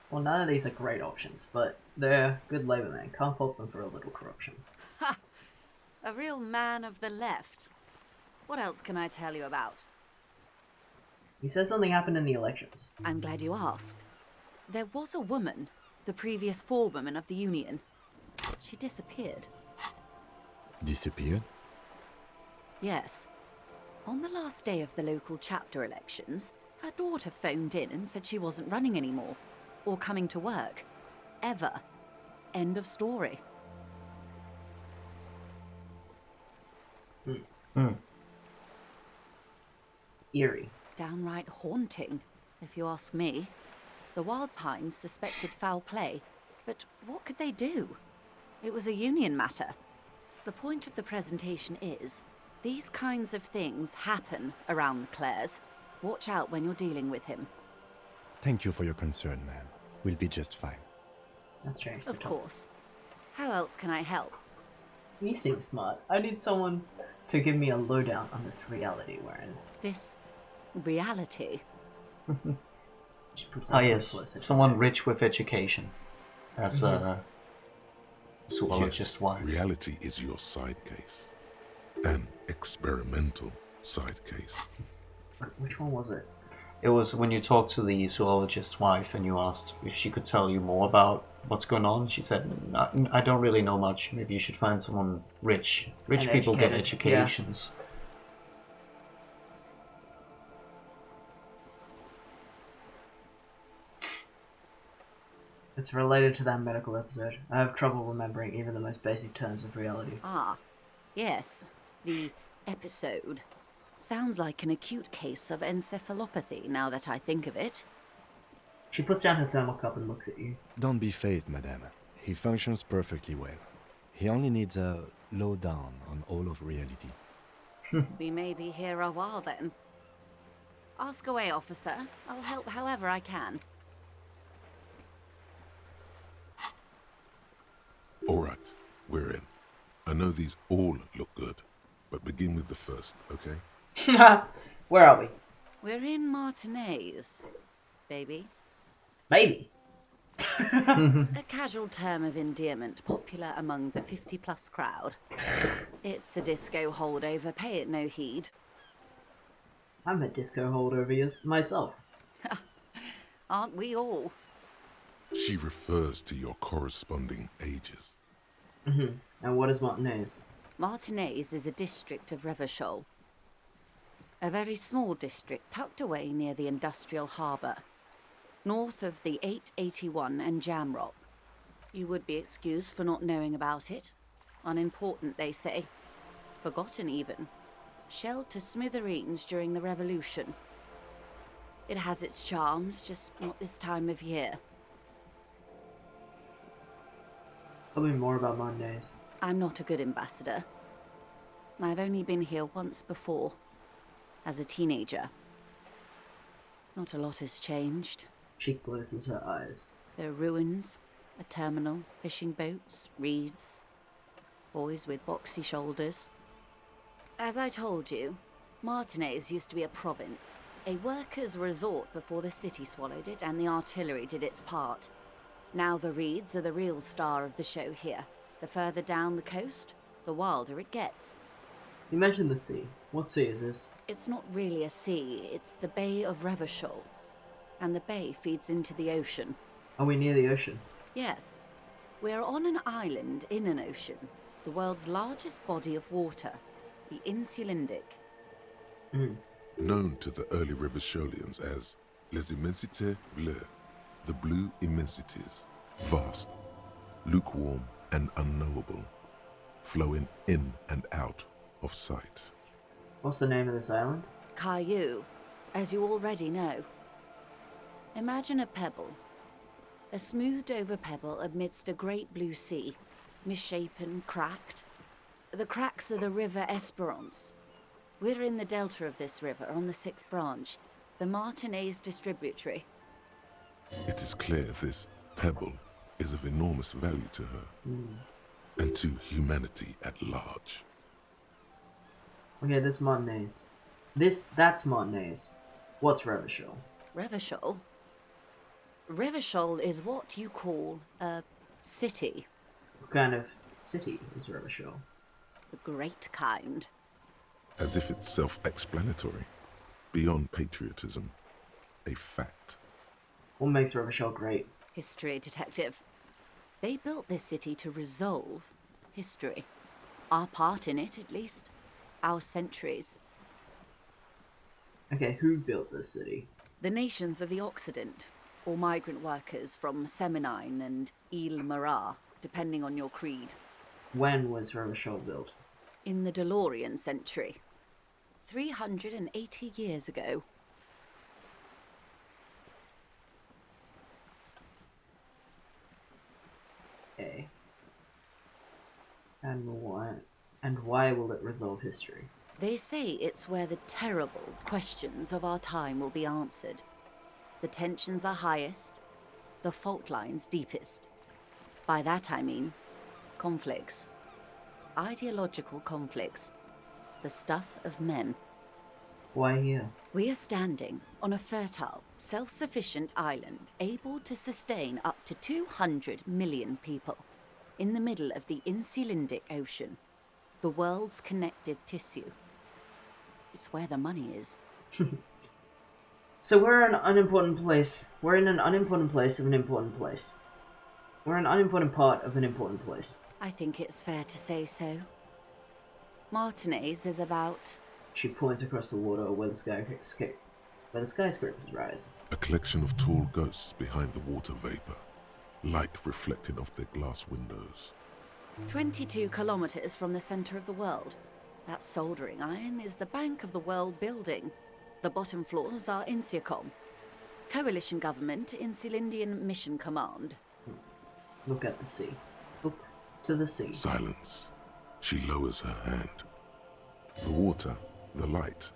Well, none of these are great options, but they're good labor men. Can't fault them for a little corruption. Ha! A real man of the left. What else can I tell you about? He says something happened in the elections. I'm glad you asked. There was a woman, the previous forewoman of the union. She disappeared. Disappeared? Yes. On the last day of the local chapter elections, her daughter phoned in and said she wasn't running anymore. Or coming to work. Ever. End of story. Eerie. Downright haunting, if you ask me. The Wild Pines suspected foul play, but what could they do? It was a union matter. The point of the presentation is, these kinds of things happen around the Clares. Watch out when you're dealing with him. Thank you for your concern, ma'am. We'll be just fine. That's strange. Of course. How else can I help? He seems smart. I need someone to give me a lowdown on this reality we're in. This reality? Ah yes, someone rich with education. As zoologist Yes, wife. reality is your side case. An experimental side case. Which one was it? It was when you talked to the zoologist wife and you asked if she could tell you more about what's going on. She said, I don't really know much. Maybe you should find someone rich. Rich And people get educated, yeah. educations. It's related to that medical episode. I have trouble remembering even the most basic terms of reality. Ah, yes. The episode. Sounds like an acute case of encephalopathy, now that I think of it. She puts down her thermal cup and looks at you. Don't be phased, madame. He functions perfectly well. He only needs a lowdown on all of reality. We may be here a while then. Ask away, officer. I'll help however I can. All right, we're in. I know these all look good, but begin with the first, okay? Where are we? We're in Martinez, baby. Baby. A casual term of endearment popular among the 50-plus crowd. It's a disco holdover, pay it no heed. I'm a disco holdover myself. Aren't we all? She refers to your corresponding ages. And what is Martinez? Martinez is a district of Revachol. A very small district tucked away near the industrial harbour, north of the 881 and Jamrock. You would be excused for not knowing about it. Unimportant, they say. Forgotten, even. Shelled to smithereens during the Revolution. It has its charms, just not this time of year. Tell me more about Martinez. I'm not a good ambassador. I've only been here once before, as a teenager. Not a lot has changed. She closes her eyes. There are ruins, a terminal, fishing boats, reeds, boys with boxy shoulders. As I told you, Martinez used to be a province, a workers' resort before the city swallowed it and the artillery did its part. Now the reeds are the real star of the show here. The further down the coast, the wilder it gets. You mentioned the sea. What sea is this? It's not really a sea, it's the Bay of Revachol. And the bay feeds into the ocean. Are we near the ocean? Yes. We're on an island in an ocean, the world's largest body of water, the Insulindic. Known to the early Revacholians as Les Immensités Bleues, the blue immensities, vast, lukewarm and unknowable, flowing in and out of sight. What's the name of this island? Caillou, as you already know. Imagine a pebble. A smoothed over pebble amidst a great blue sea, misshapen, cracked. The cracks are the river Esperance. We're in the delta of this river on the 6th branch, the Martinez distributary. It is clear this pebble is of enormous value to her, and to humanity at large. Okay, this Martinez. That's Martinez. What's Revachol? Revachol? Revachol is what you call a city. What kind of city is Revachol? The great kind. As if it's self-explanatory, beyond patriotism, a fact. What makes Revachol great? History, detective. They built this city to resolve history. Our part in it, at least. Our centuries. Okay, who built this city? The nations of the Occident, or migrant workers from Seminine and Ile Marat, depending on your creed. When was Revachol built? In the DeLorean century. 380 years ago. Okay. And why will it resolve history? They say it's where the terrible questions of our time will be answered. The tensions are highest, the fault lines deepest. By that I mean conflicts. Ideological conflicts. The stuff of men. Why here? We are standing on a fertile, self-sufficient island able to sustain up to 200 million people. in the middle of the Insulindic Ocean, the world's connective tissue. It's where the money is. So we're in an unimportant place. We're in an unimportant place of an important place. We're an unimportant part of an important place. I think it's fair to say so. Martinez is about... She points across the water where the skyscrapers rise. A collection of tall ghosts behind the water vapor, light reflecting off their glass windows. 22 kilometers from the center of the world. That soldering iron is the bank of the world building. The bottom floors are Insiacom. Coalition government, Insulindian Mission Command. Look at the sea. Look to the sea. Silence. She lowers her hand. The water, the light.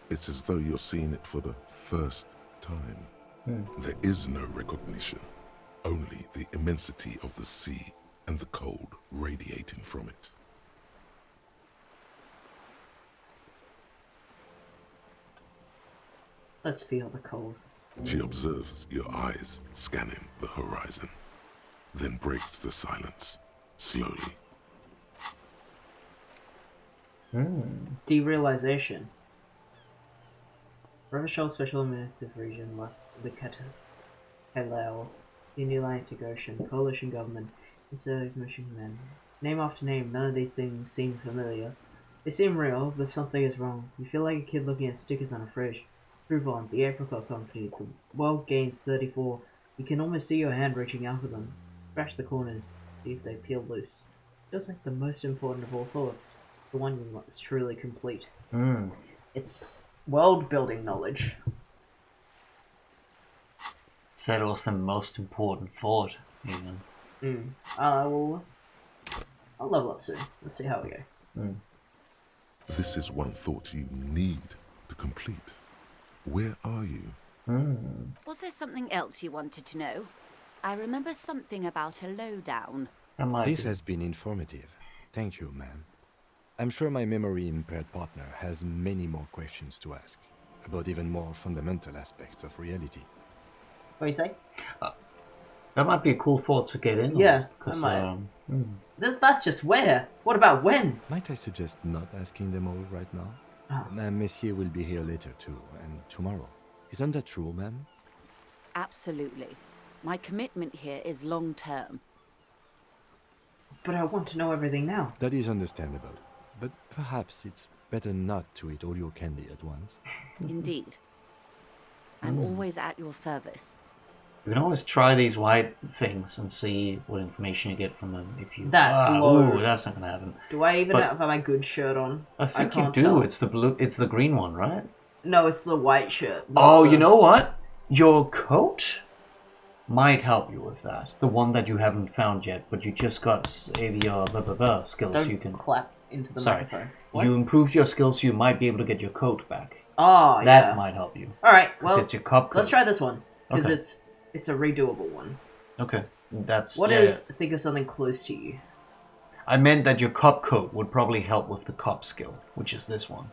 It's as though you're seeing it for the first time. There is no recognition, only the immensity of the sea and the cold radiating from it. Let's feel the cold. She observes your eyes scanning the horizon, then breaks the silence, slowly. Derealization. Revachol Special Administrative Region left the Kaleo, the New Atlantic Ocean, Coalition Government, Insurgent Mission Command. Name after name, none of these things seem familiar. They seem real, but something is wrong. You feel like a kid looking at stickers on a fridge. Prove on, the Apricot Company, the World Games 34. You can almost see your hand reaching out for them. Scratch the corners, see if they peel loose. Feels like the most important of all thoughts. The one you want is truly complete. It's world-building knowledge. Said also the most important thought, even. I'll level up soon. Let's see how we go. This is one thought you need to complete. Where are you? Was there something else you wanted to know? I remember something about a lowdown. This has been informative. Thank you, ma'am. I'm sure my memory-impaired partner has many more questions to ask, about even more fundamental aspects of reality. What do you say? That might be a cool thought to get in. Yeah, on, that's just where. What about when? Might I suggest not asking them all right now? Messier will be here later too, and tomorrow. Isn't that true, ma'am? Absolutely. My commitment here is long-term. But I want to know everything now. That is understandable. But perhaps it's better not to eat all your candy at once. Indeed. I'm always at your service. You can always try these white things and see what information you get from them. If you that's low. Ooh, that's not gonna happen. Do I even have my good shirt on? I think can't you do. tell. It's the blue. It's the green one, right? No, it's the white shirt. You know what? Your coat might help you with that. The one that you haven't found yet, but you just got your skills. Don't you can clap into the Sorry. microphone. What? You improved your skills, so you might be able to get your coat back. Oh, that might help you. All right. Well, it's your cup coat. Let's try this one because Okay. it's a redoable one. Okay, that's What is? Think of something close to you. I meant that your cup coat would probably help with the cup skill, which is this one.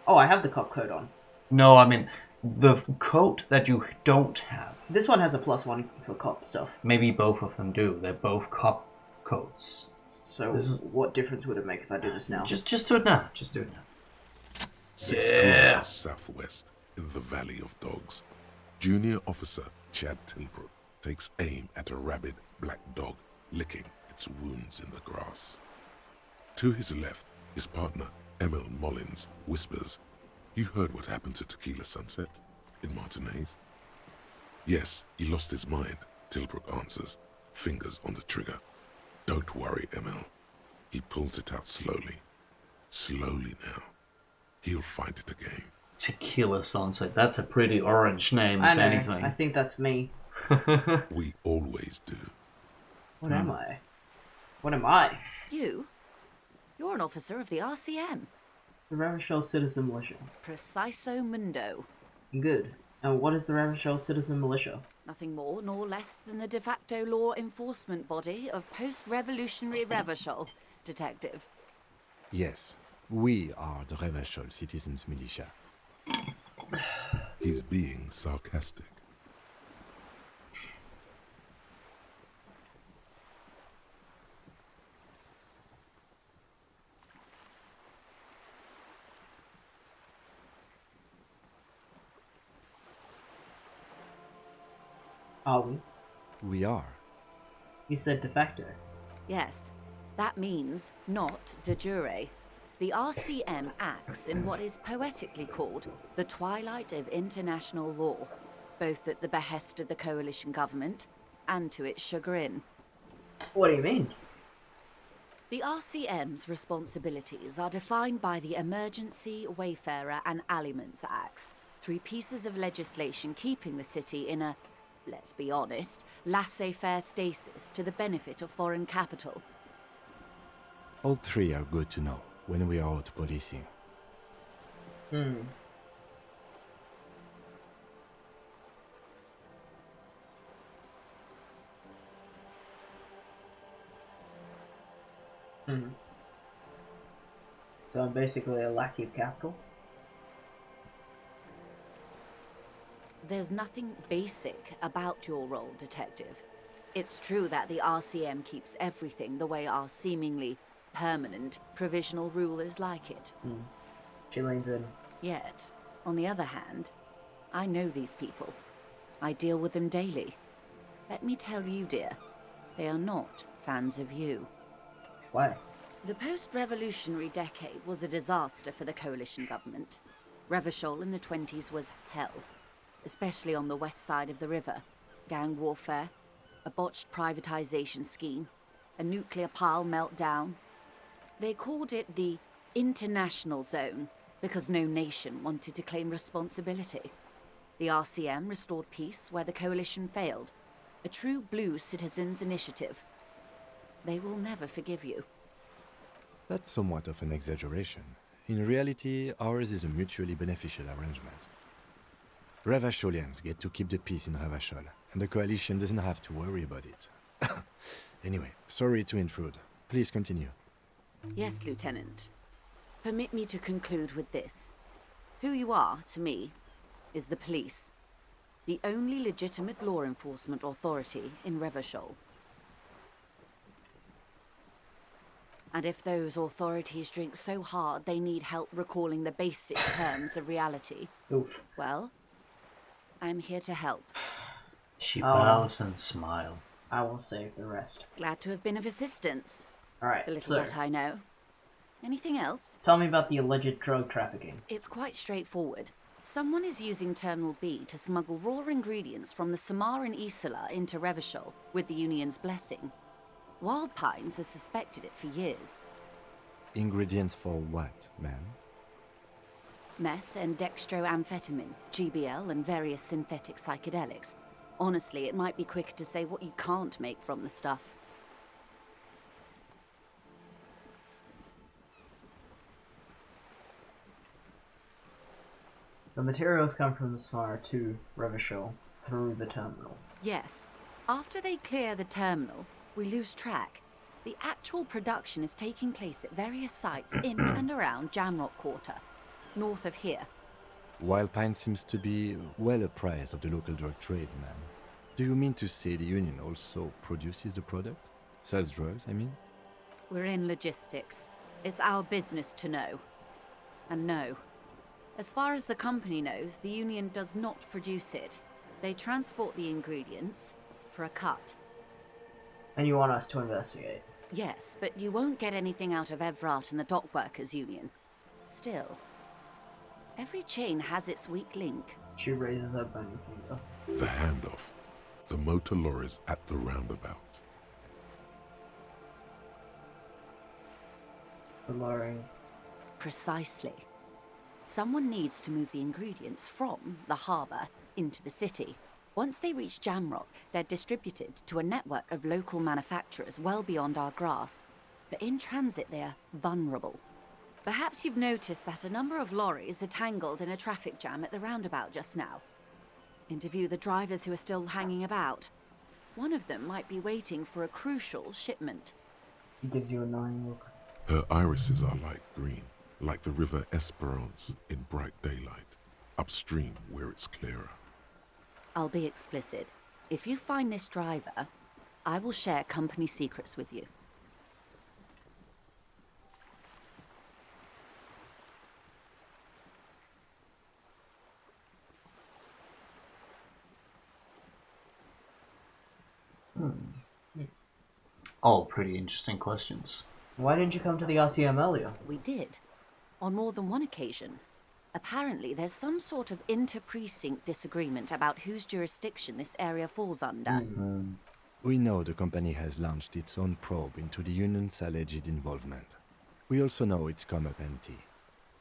Oh, I have the cop coat on. No, I mean the coat that you don't have. This one has a +1 for cop stuff. Maybe both of them do. They're both cup coats. So what difference would it make if I do this now? Just do it now. Just do it now. 6 kilometers southwest, in the Valley of Dogs, Junior Officer Chad Tilbrook takes aim at a rabid black dog licking its wounds in the grass. To his left, his partner, Emil Mullins, whispers, "You heard what happened to Tequila Sunset in Martinez?" "Yes, he lost his mind," Tilbrook answers, fingers on the trigger. "Don't worry, Emil." He pulls it out slowly. Slowly now. He'll find it again. Tequila Sunset. That's a pretty orange name, I if know. anything. I think that's me. We always do. What am I? What am I? You're an officer of the RCM. The Ravishel Citizen Militia. Preciso mundo. Good. And what is the Ravishel Citizen Militia? Nothing more nor less than the de facto law enforcement body of post-revolutionary Ravishol, Detective. Yes, we are the Revachol Citizens Militia. He's being sarcastic. Are we? We are. You said de facto. Yes, that means not de jure. The RCM acts in what is poetically called the twilight of international law, both at the behest of the coalition government and to its chagrin. What do you mean? The RCM's responsibilities are defined by the Emergency, Wayfarer and Aliments Acts, 3 pieces of legislation keeping the city in a, let's be honest, laissez-faire stasis to the benefit of foreign capital. All 3 are good to know when we are out policing. Hmm. Hmm. So I'm basically a lackey of capital? There's nothing basic about your role, Detective. It's true that the RCM keeps everything the way our seemingly permanent provisional rulers like it. Hmm. She leans in. Yet, on the other hand, I know these people. I deal with them daily. Let me tell you, dear, they are not fans of you. Why? The post-revolutionary decade was a disaster for the coalition government. Revachol in the 20s was hell, especially on the west side of the river. Gang warfare, a botched privatization scheme, a nuclear pile meltdown. They called it the international zone because no nation wanted to claim responsibility. The RCM restored peace where the coalition failed, a true blue citizens' initiative. They will never forgive you. That's somewhat of an exaggeration. In reality, ours is a mutually beneficial arrangement. Revacholians get to keep the peace in Revachol, and the coalition doesn't have to worry about it. Anyway, sorry to intrude. Please continue. Yes, Lieutenant. Permit me to conclude with this. Who you are, to me, is the police. The only legitimate law enforcement authority in Revachol. And if those authorities drink so hard they need help recalling the basic terms of reality, Oof. well, I'm here to help. She bows and smiles. I will save the rest. Glad to have been of assistance. Alright, The little so that I know. Anything else? tell me about the alleged drug trafficking. It's quite straightforward. Someone is using Terminal B to smuggle raw ingredients from the Samar and Isola into Revachol with the Union's blessing. Wild Pines has suspected it for years. Ingredients for what, ma'am? Meth and dextroamphetamine, GBL, and various synthetic psychedelics. Honestly, it might be quicker to say what you can't make from the stuff. The materials come from the Samara to Revachol through the terminal. Yes. After they clear the terminal, we lose track. The actual production is taking place at various sites in and around Jamrock Quarter, north of here. Wild Pine seems to be well apprised of the local drug trade, ma'am. Do you mean to say the Union also produces the product? Sells drugs, I mean? We're in logistics. It's our business to know. And no. As far as the company knows, the Union does not produce it. They transport the ingredients for a cut. And you want us to investigate? Yes, but you won't get anything out of Evrat and the Dock Workers Union. Still, every chain has its weak link. She raises her bony finger. The handoff. The motor lorries at the roundabout. The lorries. Precisely. Someone needs to move the ingredients from the harbour into the city. Once they reach Jamrock, they're distributed to a network of local manufacturers well beyond our grasp. But in transit, they're vulnerable. Perhaps you've noticed that a number of lorries are tangled in a traffic jam at the roundabout just now. Interview the drivers who are still hanging about. One of them might be waiting for a crucial shipment. He gives you a knowing look. Her irises are light green, like the river Esperance in bright daylight, upstream where it's clearer. I'll be explicit. If you find this driver, I will share company secrets with you. All pretty interesting questions. Why didn't you come to the RCM earlier? We did. On more than one occasion. Apparently, there's some sort of inter-precinct disagreement about whose jurisdiction this area falls under. We know the company has launched its own probe into the union's alleged involvement. We also know it's come up empty.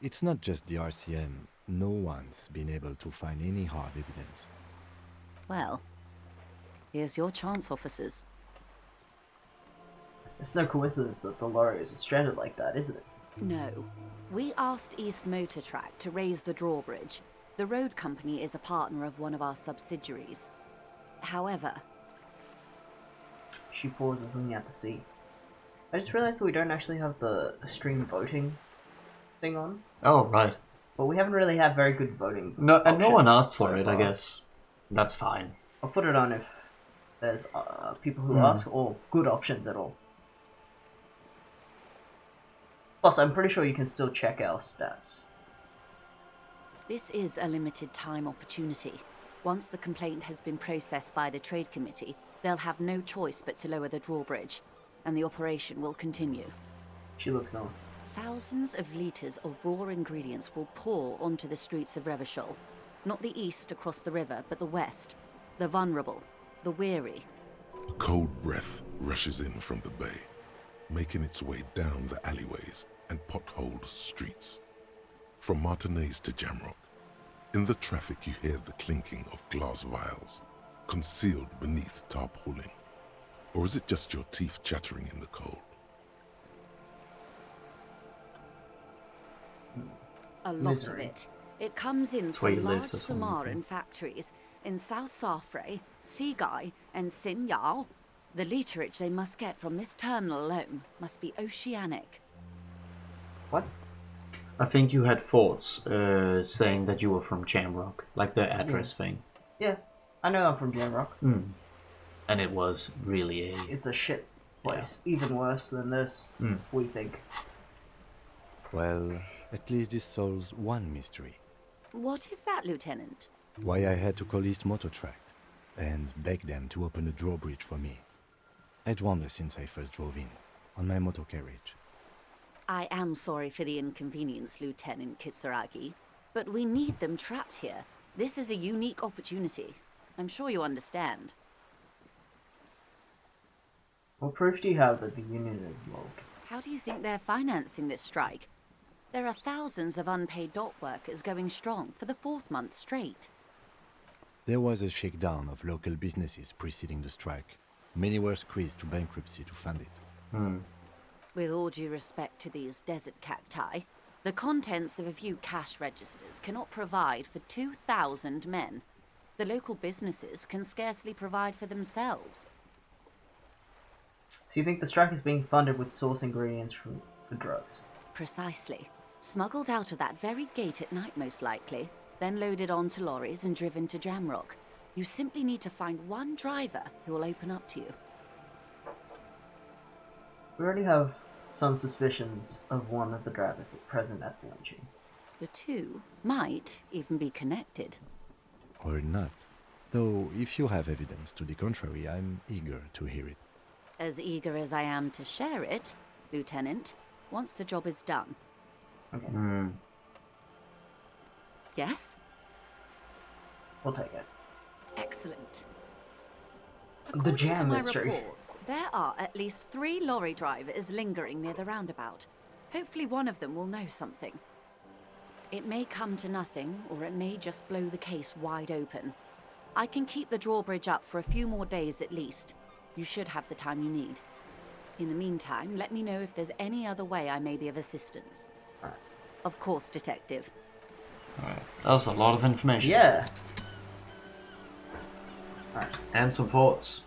It's not just the RCM. No one's been able to find any hard evidence. Well, here's your chance, officers. It's no coincidence that the lorry is stranded like that, is it? No. We asked East Motor Track to raise the drawbridge. The road company is a partner of one of our subsidiaries. However... She pauses, looking at the sea. I just realized that we don't actually have the stream voting thing on. Oh, right. But we haven't really had very good voting. No, and no one asked for so it, far. I guess. That's fine. I'll put it on if there's people who ask, or good options at all. Plus, I'm pretty sure you can still check our stats. This is a limited time opportunity. Once the complaint has been processed by the Trade Committee, they'll have no choice but to lower the drawbridge, and the operation will continue. She looks north. Thousands of litres of raw ingredients will pour onto the streets of Revachol. Not the east across the river, but the west. The vulnerable, the weary. A cold breath rushes in from the bay, making its way down the alleyways and potholed streets. From Martinez to Jamrock, in the traffic you hear the clinking of glass vials, concealed beneath tarpaulin. Or is it just your teeth chattering in the cold? A lot of it. It comes in where from you live, large that's what I'm Samaran factories in South Safre, Sigai, and Sinyao. The literage they must get from this terminal alone must be oceanic. What? I think you had thoughts saying that you were from Jamrock, like the address thing. Yeah, I know I'm from Jamrock. And it was really It's a shit place. Even worse than this, we think. Well, at least this solves one mystery. What is that, Lieutenant? Why I had to call East Motor Track and beg them to open the drawbridge for me. I'd wondered since I first drove in, on my motor carriage. I am sorry for the inconvenience, Lieutenant Kisaragi, but we need them trapped here. This is a unique opportunity. I'm sure you understand. What proof do you have that the Union is involved? How do you think they're financing this strike? There are thousands of unpaid dock workers going strong for the 4th month straight. There was a shakedown of local businesses preceding the strike. Many were squeezed to bankruptcy to fund it. With all due respect to these desert cacti, the contents of a few cash registers cannot provide for 2,000 men. The local businesses can scarcely provide for themselves. So you think the strike is being funded with source ingredients from the drugs? Precisely. Smuggled out of that very gate at night, most likely, then loaded onto lorries and driven to Jamrock. You simply need to find one driver who will open up to you. We already have some suspicions of one of the drivers present at the lynching. The two might even be connected. Or not. Though, if you have evidence to the contrary, I'm eager to hear it. As eager as I am to share it, Lieutenant, once the job is done. Okay. Yes? We'll take it. Excellent. The According jam to my mystery. reports, there are at least 3 lorry drivers lingering near the roundabout. Hopefully one of them will know something. It may come to nothing, or it may just blow the case wide open. I can keep the drawbridge up for a few more days at least. You should have the time you need. In the meantime, let me know if there's any other way I may be of assistance. Of course, Detective. Alright, that was a lot of information. Yeah. Alright, And some thoughts.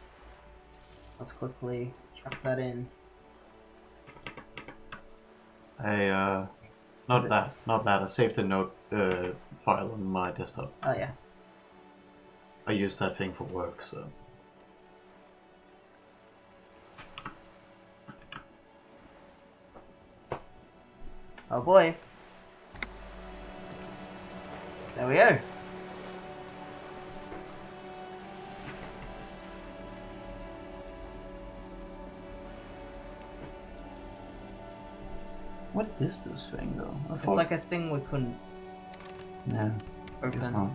let's quickly chuck that in. Not that. I saved a note file on my desktop. Oh yeah. I use that thing for work, so. Oh boy. There we go. What is this thing though? It's like a thing we couldn't Yeah, I guess open. not.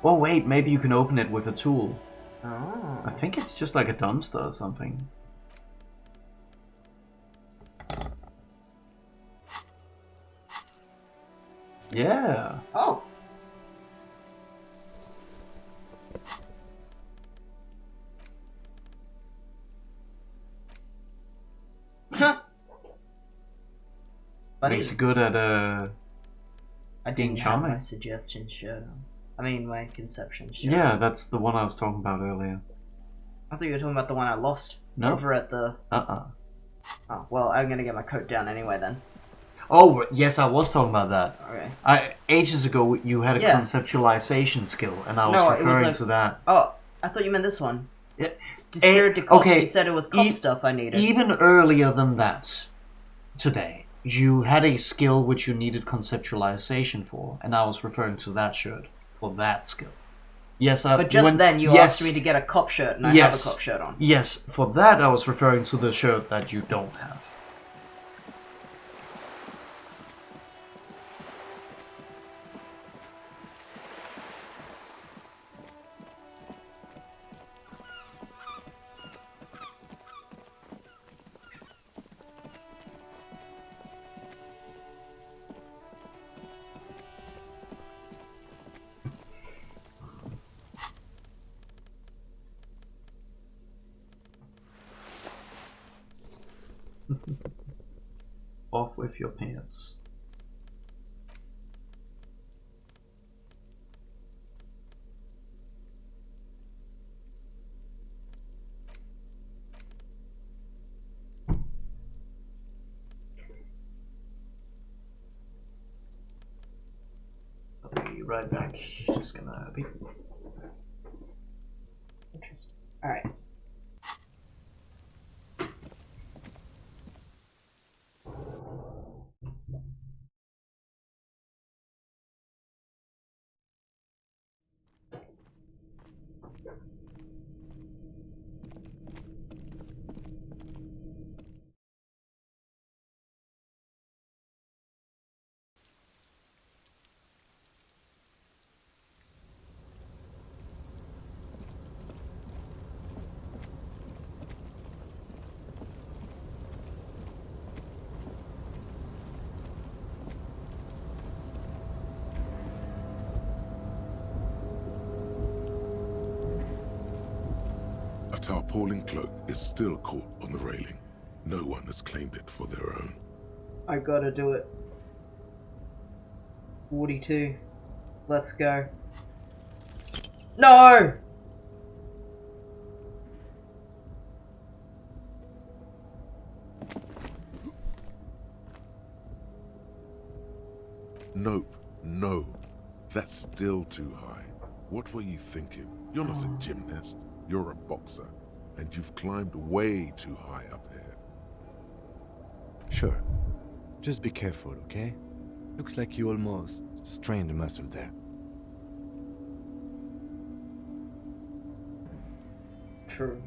Oh wait, maybe you can open it with a tool. Oh. I think it's just like a dumpster or something. Yeah. Oh. Huh. Buddy. He's good at I being didn't have my charming. suggestion shirt on. I mean, my conception shirt. Yeah, that's the one I was talking about earlier. I thought you were talking about the one I lost. No. Over at the... Oh, well, I'm gonna get my coat down anyway then. Oh, yes, I was talking about that. Okay. Ages ago, you had a conceptualization skill, and I was referring to that. Oh, I thought you meant this one. Yeah. Spirit to cops. Okay, You said it was cop stuff I needed. Even earlier than that, today, you had a skill which you needed conceptualization for, and I was referring to that shirt for that skill. Yes, but just then you asked me to get a cop shirt, and I have a cop shirt on. Yes, for that I was referring to the shirt that you don't have. Off with your pants. I'll be right back. Just gonna be. Interesting. Alright. A tarpaulin cloak is still caught on the railing. No one has claimed it for their own. I gotta do it. 42. Let's go. No! Nope, no. That's still too high. What were you thinking? You're not a gymnast. You're a boxer. And you've climbed way too high up here. Sure. Just be careful, okay? Looks like you almost strained a muscle there. True.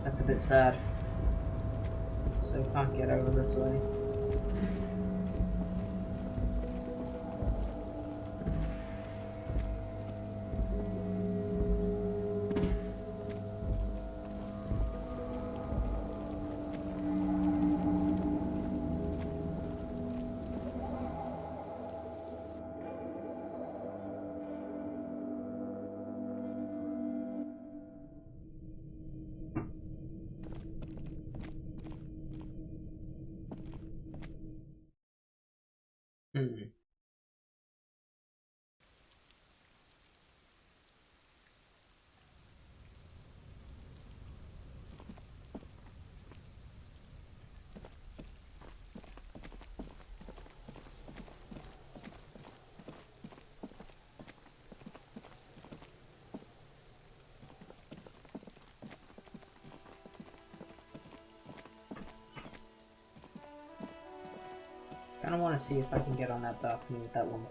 That's a bit sad. So can't get over this way. to see if I can get on that balcony with that one.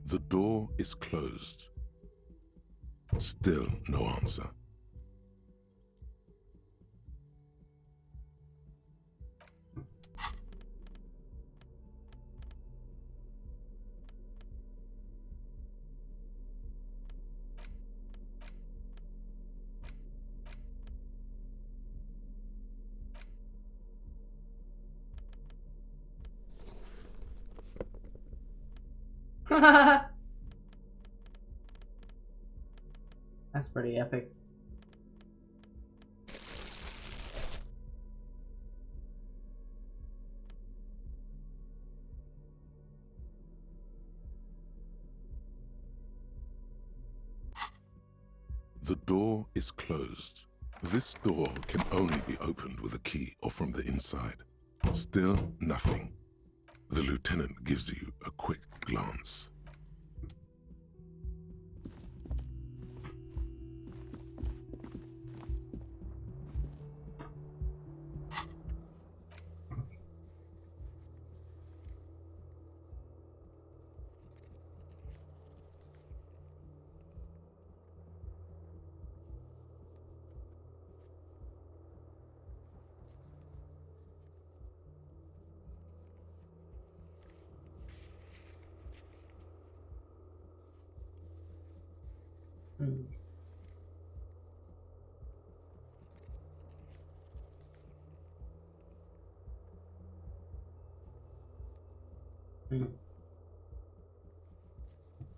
The door is closed. Still no answer. That's pretty epic. The door is closed. This door can only be opened with a key or from the inside. Still nothing. The lieutenant gives you a quick glance.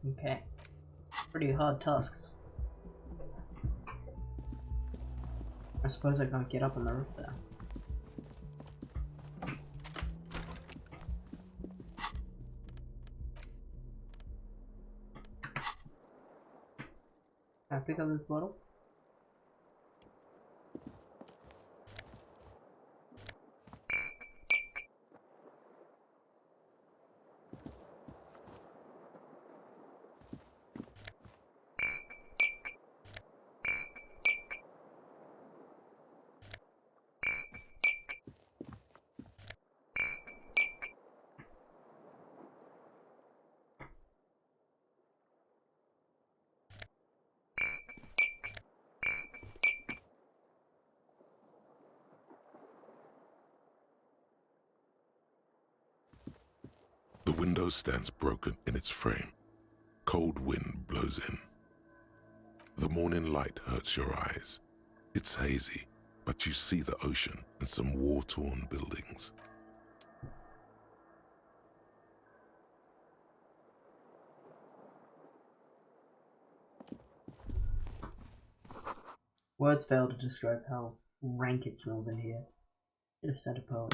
Okay. Pretty hard tasks. I suppose I can't get up on the roof there. Can I pick up this bottle? The window stands broken in its frame. Cold wind blows in. The morning light hurts your eyes. It's hazy, but you see the ocean and some war-torn buildings. Words fail to describe how rank it smells in here. Should have said a poet.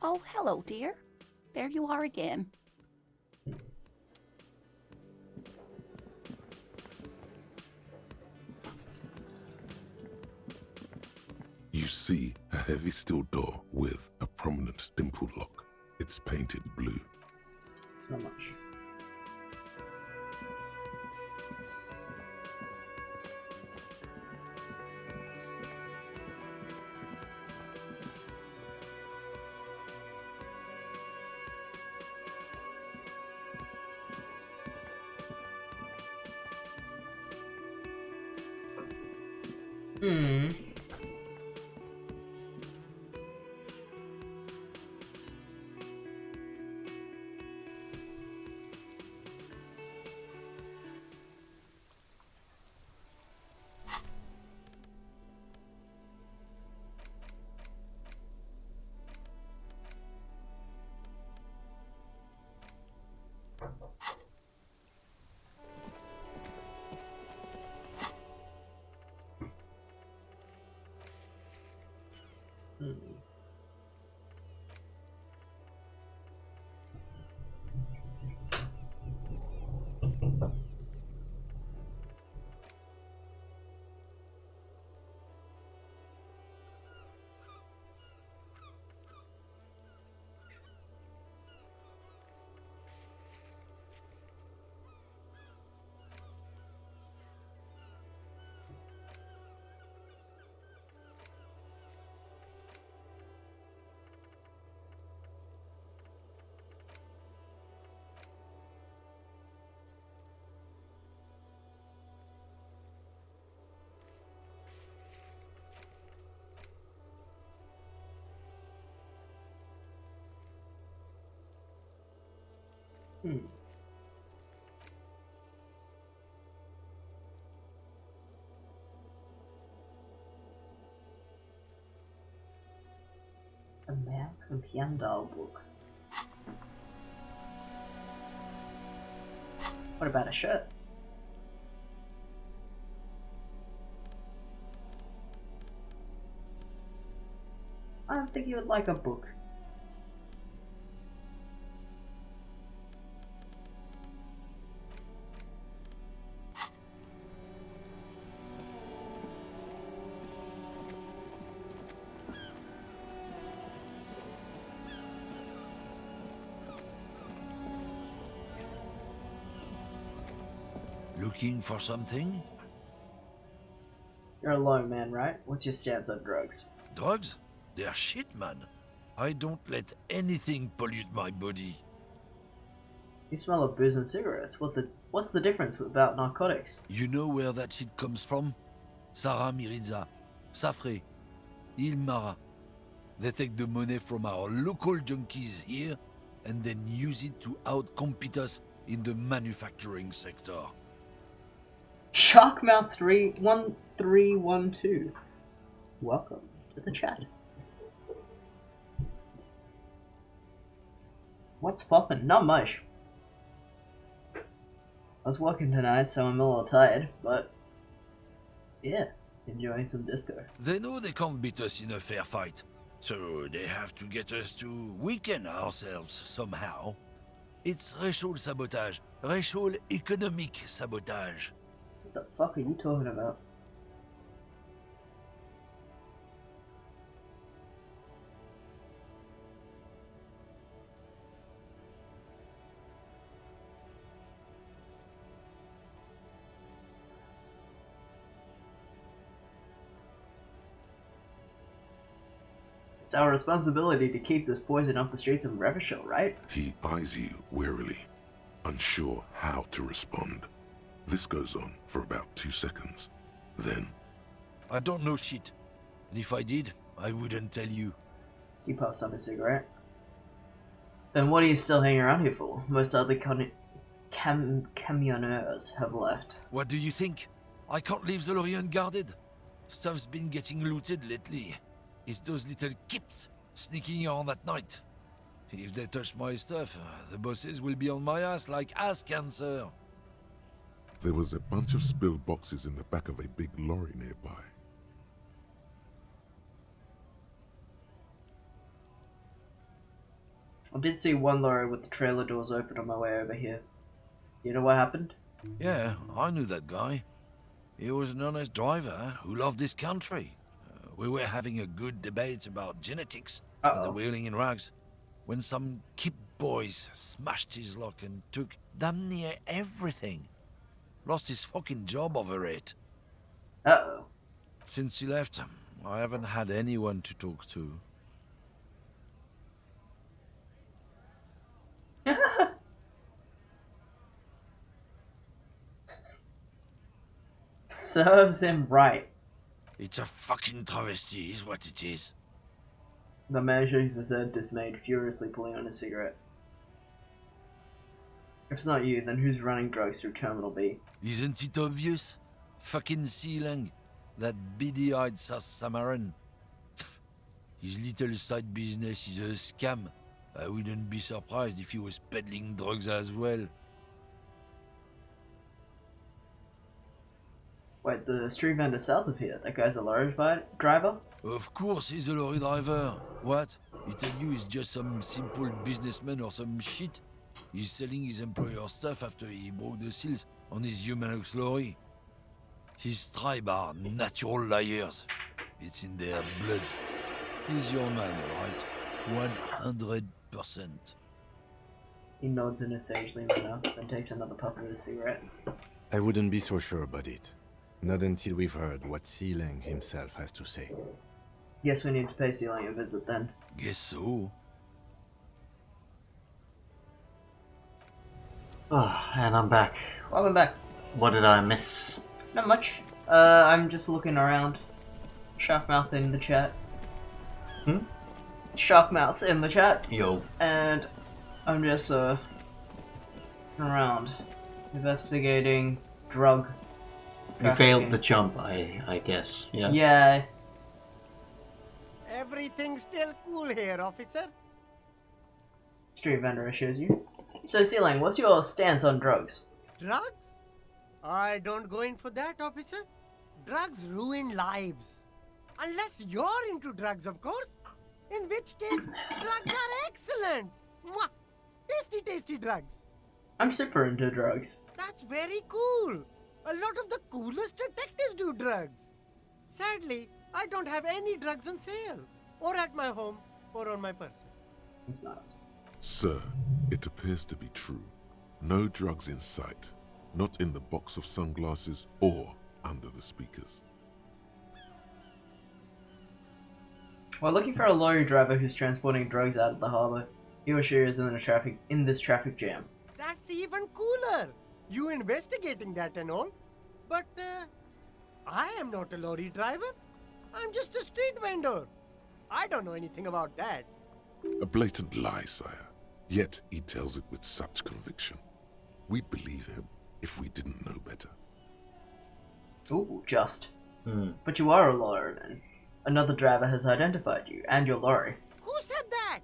Oh, hello, dear. There you are again. You see a heavy steel door with a prominent dimpled lock. It's painted blue. Not much. Hmm. American Piandal book. What about a shirt? I don't think you would like a book. Looking for something? You're a lone man, right? What's your stance on drugs? Drugs? They're shit, man. I don't let anything pollute my body. You smell of booze and cigarettes. What's the difference about narcotics? You know where that shit comes from? Sarah Miriza, Safre, Ilmara. They take the money from our local junkies here and then use it to outcompete us in the manufacturing sector. Sharkmouth 31312. Welcome to the chat. What's poppin'? Not much. I was working tonight, so I'm a little tired, but yeah, enjoying some disco. They know they can't beat us in a fair fight, so they have to get us to weaken ourselves somehow. It's racial sabotage, racial economic sabotage. What the fuck are you talking about? It's our responsibility to keep this poison off the streets of Revachol, right? He eyes you warily, unsure how to respond. This goes on for about 2 seconds. Then, I don't know shit. And if I did, I wouldn't tell you. He puffs on a cigarette. Then what are you still hanging around here for? Most other camionneurs have left. What do you think? I can't leave the lorry unguarded. Stuff's been getting looted lately. It's those little kips sneaking around at night. If they touch my stuff, the bosses will be on my ass like ass cancer. there was a bunch of spilled boxes in the back of a big lorry nearby. I did see one lorry with the trailer doors open on my way over here. You know what happened? Yeah, I knew that guy. He was an honest driver who loved this country. We were having a good debate about genetics and the wheeling in rags, when some kip boys smashed his lock and took damn near everything. Lost his fucking job over it. Uh-oh. Since he left, I haven't had anyone to talk to. Serves him right. It's a fucking travesty, is what it is. The man shakes his head, dismayed, furiously pulling on a cigarette. If it's not you, then who's running drugs through Terminal B? Isn't it obvious? Fucking Sealang. That beady-eyed South Samaran. His little side business is a scam. I wouldn't be surprised if he was peddling drugs as well. Wait, the street vendor south of here, that guy's a lorry driver? Of course he's a lorry driver. What? He tell you he's just some simple businessman or some shit? He's selling his employer stuff after he broke the seals on his Humanox lorry. His tribe are natural liars. It's in their blood. He's your man, right? 100%. He nods in a sagely manner, then takes another puff of his cigarette. I wouldn't be so sure about it. Not until we've heard what Sealang himself has to say. Guess we need to pay Sealang a visit then. Guess so. Oh, and I'm back. Welcome back. What did I miss? Not much. I'm just looking around. Sharkmouth in the chat. Sharkmouth's in the chat. Yo. And I'm just, around. Investigating drug You failed the jump, I guess. Yeah. Yeah. Everything's still cool here, officer. Street vendor assures you. So, Sealang, what's your stance on drugs? Drugs? I don't go in for that, officer. Drugs ruin lives. Unless you're into drugs, of course. In which case, drugs are excellent. Mwah! Tasty, tasty drugs. I'm super into drugs. That's very cool. A lot of the coolest detectives do drugs. Sadly, I don't have any drugs on sale. Or at my home, or on my person. He smiles. Sir, it appears to be true. No drugs in sight. Not in the box of sunglasses or under the speakers. While looking for a lorry driver who's transporting drugs out of the harbor, he or she is in this traffic jam. That's even cooler. You investigating that and all. But, I am not a lorry driver. I'm just a street vendor. I don't know anything about that. A blatant lie, sire. Yet he tells it with such conviction. We'd believe him if we didn't know better. Ooh, just. But you are a lorry then. Another driver has identified you, and your lorry. Who said that?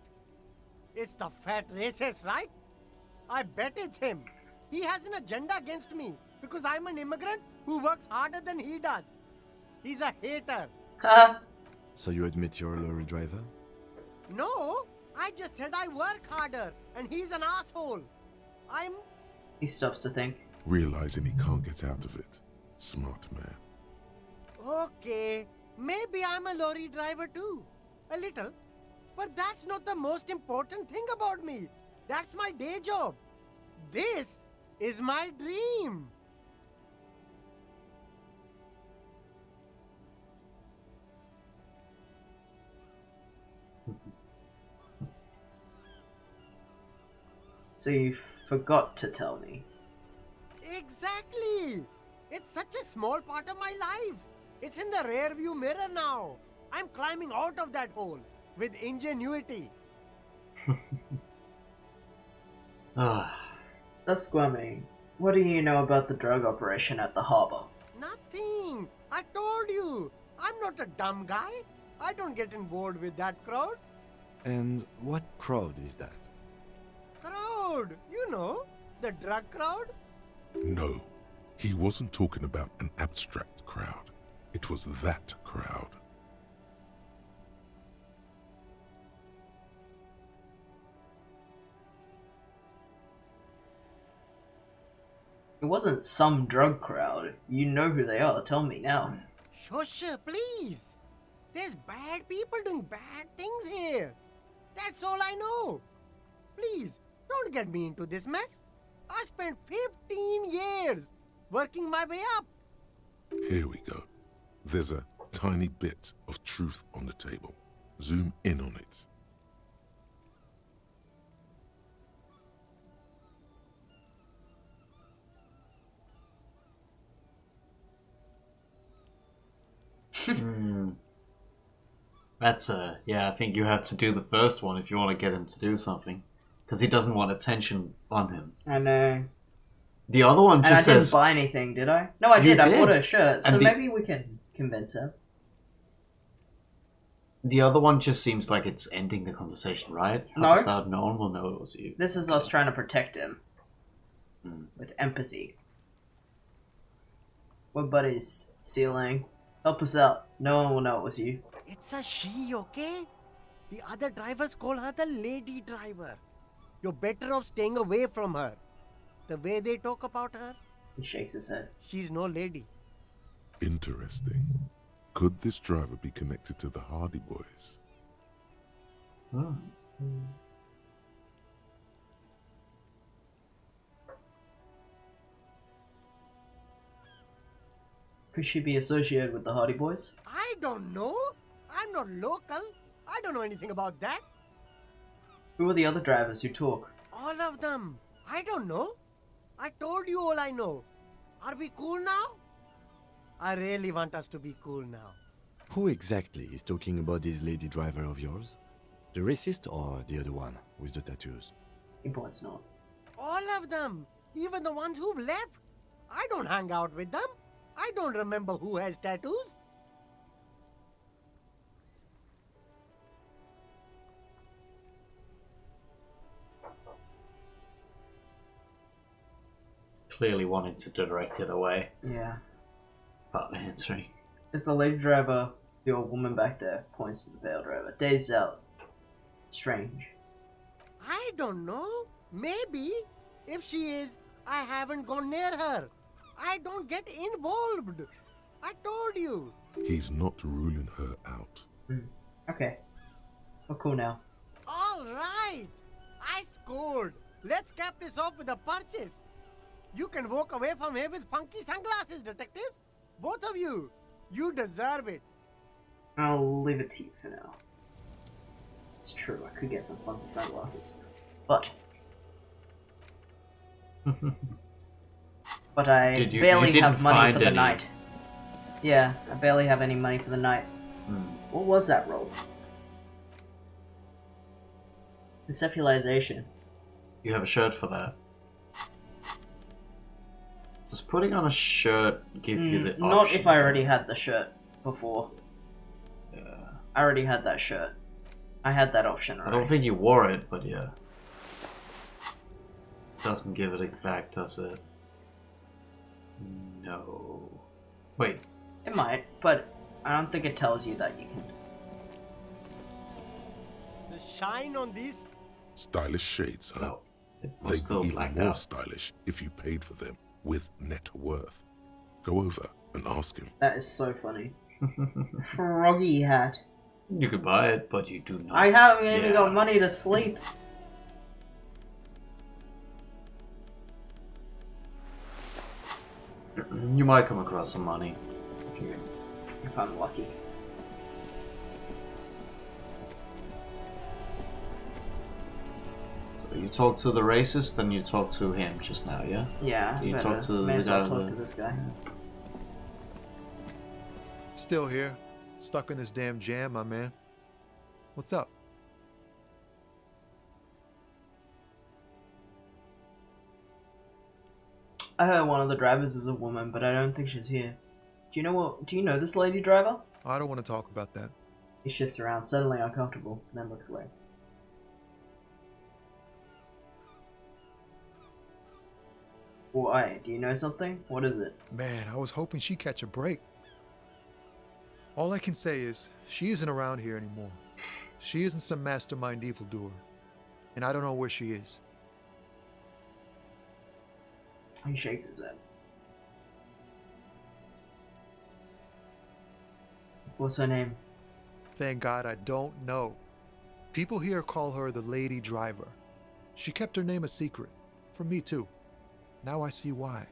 It's the fat racist, right? I bet it's him. He has an agenda against me because I'm an immigrant who works harder than he does. He's a hater. Ha! So you admit you're a lorry driver? No, I just said I work harder and he's an asshole. He stops to think. Realizing he can't get out of it. Smart man. Okay, maybe I'm a lorry driver too. A little. But that's not the most important thing about me. That's my day job. This is my dream. So you forgot to tell me. Exactly. It's such a small part of my life. It's in the rear view mirror now. I'm climbing out of that hole with ingenuity. So Squammy, what do you know about the drug operation at the harbor? Nothing. I told you. I'm not a dumb guy. I don't get involved with that crowd. And what crowd is that? Crowd? You know, the drug crowd? No, he wasn't talking about an abstract crowd. It was that crowd. It wasn't some drug crowd. You know who they are. Tell me now. Shush, please. There's bad people doing bad things here. That's all I know. Please, don't get me into this mess. I spent 15 years working my way up. Here we go. There's a tiny bit of truth on the table. Zoom in on it. That's yeah, I think you have to do the first one if you want to get him to do something. Because he doesn't want attention on him. I know. The other one And just I didn't says... buy anything, did I? No, I You did. I did. bought her a shirt, so And maybe we can convince her. The other one just seems like it's ending the conversation, right? No. Help us out, no one will know it was you. This is us trying to protect him. With empathy. We're buddies, Ceiling. Help us out. No one will know it was you. It's a she, okay? The other drivers call her the lady driver. You're better off staying away from her. The way they talk about her, He shakes his head. she's no lady. Interesting. Could this driver be connected to the Hardy Boys? Could she be associated with the Hardy Boys? I don't know. I'm not local. I don't know anything about that. Who are the other drivers who talk? All of them. I don't know. I told you all I know. Are we cool now? I really want us to be cool now. Who exactly is talking about this lady driver of yours? The racist or the other one with the tattoos? He points north. All of them. Even the ones who've left. I don't hang out with them. I don't remember who has tattoos. Clearly wanting to direct it away. Yeah. But answering. Is the lady driver the old woman back there? Points to the pale driver. Dazed out. Strange. I don't know. Maybe. If she is, I haven't gone near her. I don't get involved. I told you. He's not ruling her out. Okay. We're cool now. All right. I scored. Let's cap this off with a purchase. You can walk away from here with funky sunglasses, detectives. Both of you. You deserve it. I'll leave it to you for now. It's true, I could get some funky sunglasses. But... but I You barely didn't have money find for the any. night. Yeah, I barely have any money for the night. What was that roll? Conceptualization. You have a shirt for that. Does putting on a shirt give you the option? Not if I already had the shirt before. Yeah. I already had that shirt. I had that option I already. don't think you wore it, but yeah. Doesn't give it back, does it? No. Wait. It might, but I don't think it tells you that you can. The shine on these. Stylish shades, huh? No. It was They'd still be even blacked more out. stylish if you paid for them with net worth. Go over and ask him. That is so funny. Froggy hat. You could buy it, but you do not. I haven't even Yeah. got money to sleep. You might come across some money. If I'm lucky. So you talk to the racist and you talk to him just now, yeah? Yeah, You better. talk to May the as well guy talk with to the- this guy. Still here, stuck in this damn jam, my man. What's up? I heard one of the drivers is a woman, but I don't think she's here. Do you know this lady driver? I don't want to talk about that. He shifts around, suddenly uncomfortable, then looks away. Why? Do you know something? What is it? Man, I was hoping she'd catch a break. All I can say is, she isn't around here anymore. She isn't some mastermind evildoer. And I don't know where she is. He shakes his head. What's her name? Thank God I don't know. People here call her the Lady Driver. She kept her name a secret. From me too. Now I see why.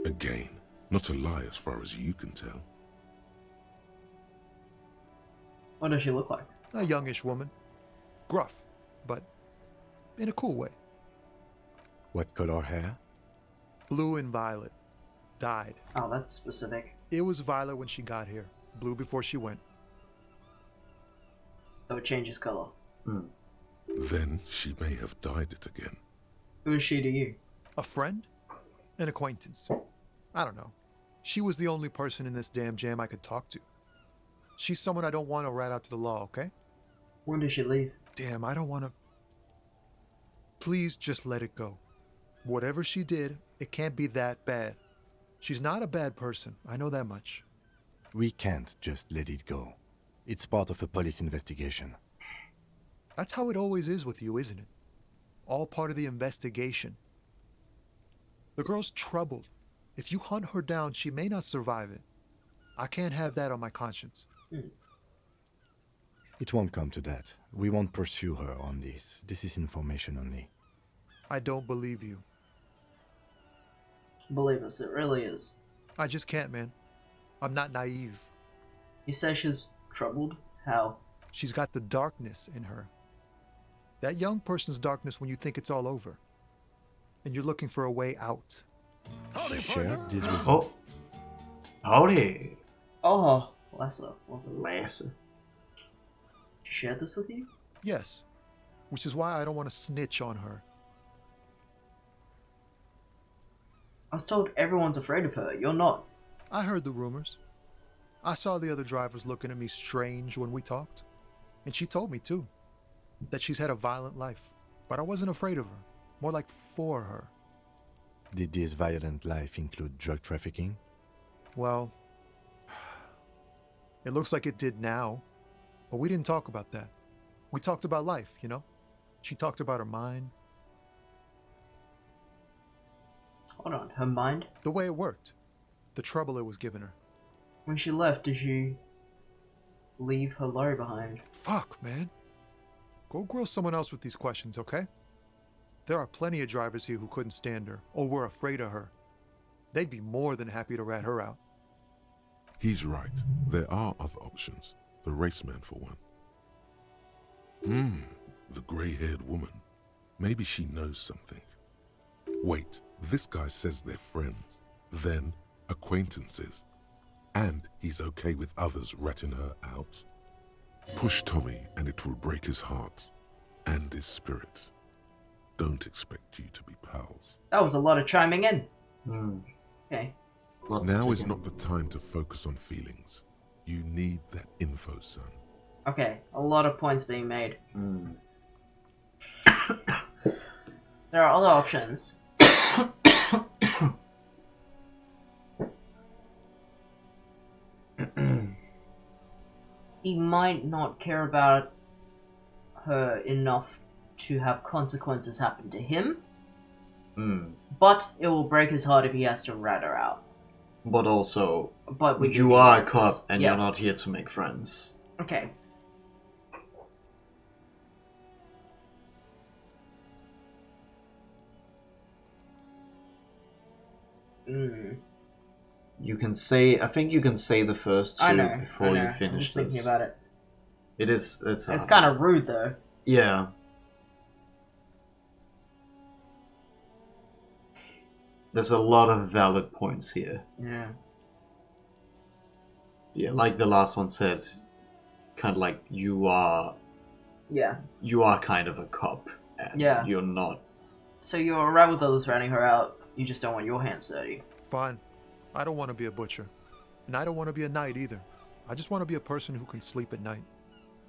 Again, not a lie as far as you can tell. What does she look like? A youngish woman. Gruff, but in a cool way. What color hair? Blue and violet. Dyed. Oh, that's specific. It was violet when she got here. Blue before she went. So it changes color. Then she may have dyed it again. Who is she to you? A friend? An acquaintance. I don't know. She was the only person in this damn jam I could talk to. She's someone I don't want to rat out to the law, okay? When did she leave? Damn, I don't want to... Please just let it go. Whatever she did, it can't be that bad. She's not a bad person, I know that much. We can't just let it go. It's part of a police investigation. That's how it always is with you, isn't it? All part of the investigation. The girl's troubled. If you hunt her down, she may not survive it. I can't have that on my conscience. It won't come to that. We won't pursue her on this. This is information only. I don't believe you. Believe us, it really is. I just can't, man. I'm not naive. You say she's troubled? How? She's got the darkness in her. That young person's darkness when you think it's all over. And you're looking for a way out. Share this with Oh. Howdy. Oh, Lassa. Lassa. She shared this with you? Yes. Which is why I don't want to snitch on her. I was told everyone's afraid of her. You're not. I heard the rumors. I saw the other drivers looking at me strange when we talked. And she told me, too, that she's had a violent life. But I wasn't afraid of her. More like for her. Did this violent life include drug trafficking? Well, it looks like it did now. But we didn't talk about that. We talked about life, you know? She talked about her mind. Hold on, her mind? The way it worked. The trouble it was giving her. When she left, did she leave her lorry behind? Fuck, man. Go grill someone else with these questions, okay? There are plenty of drivers here who couldn't stand her, or were afraid of her. They'd be more than happy to rat her out. He's right. There are other options. The raceman, for one. The grey-haired woman. Maybe she knows something. Wait, this guy says they're friends, then acquaintances, and he's okay with others ratting her out. Push Tommy and it will break his heart and his spirit. Don't expect you to be pals. That was a lot of chiming in. Okay. Now is not the time to focus on feelings. You need that info, son. Okay, a lot of points being made. There are other options. He might not care about her enough to have consequences happen to him. But it will break his heart if he has to rat her out. But also, But we you are a cop and you're not here to make friends. Okay. You can say, I think you can say the first two before you I'm finish just thinking this. about it. It's kind of rude though. Yeah. There's a lot of valid points here. Yeah. Yeah, like the last one said, kind of like you are kind of a cop, and you're not. So you're alright with others ratting her out, you just don't want your hands dirty. Fine. I don't want to be a butcher. And I don't want to be a knight either. I just want to be a person who can sleep at night.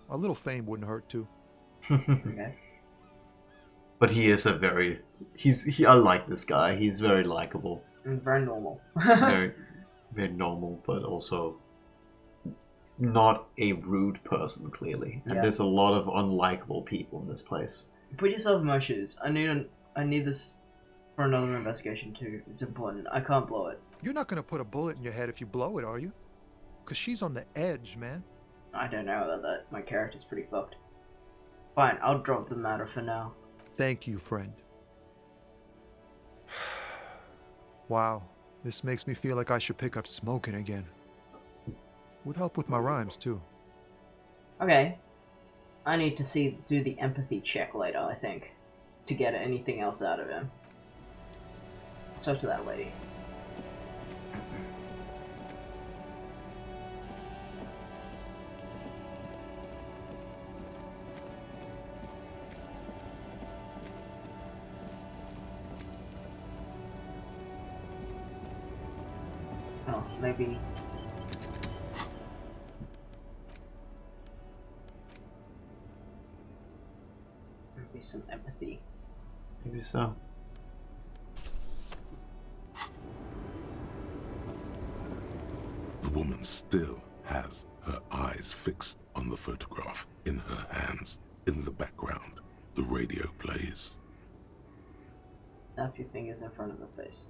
A little fame wouldn't hurt too. Okay. But he is I like this guy. He's very likable. And very normal. very, very normal, but also not a rude person, clearly. And there's a lot of unlikable people in this place. Put yourself in my shoes. I need this for another investigation too. It's important. I can't blow it. You're not going to put a bullet in your head if you blow it, are you? Because she's on the edge, man. I don't know about that. My character's pretty fucked. Fine, I'll drop the matter for now. Thank you, friend. Wow, this makes me feel like I should pick up smoking again. Would help with my rhymes, too. Okay. I need to do the empathy check later, I think, to get anything else out of him. Let's talk to that lady. Maybe. Maybe some empathy. Maybe so. The woman still has her eyes fixed on the photograph in her hands. In the background, the radio plays. Snap your fingers in front of her face.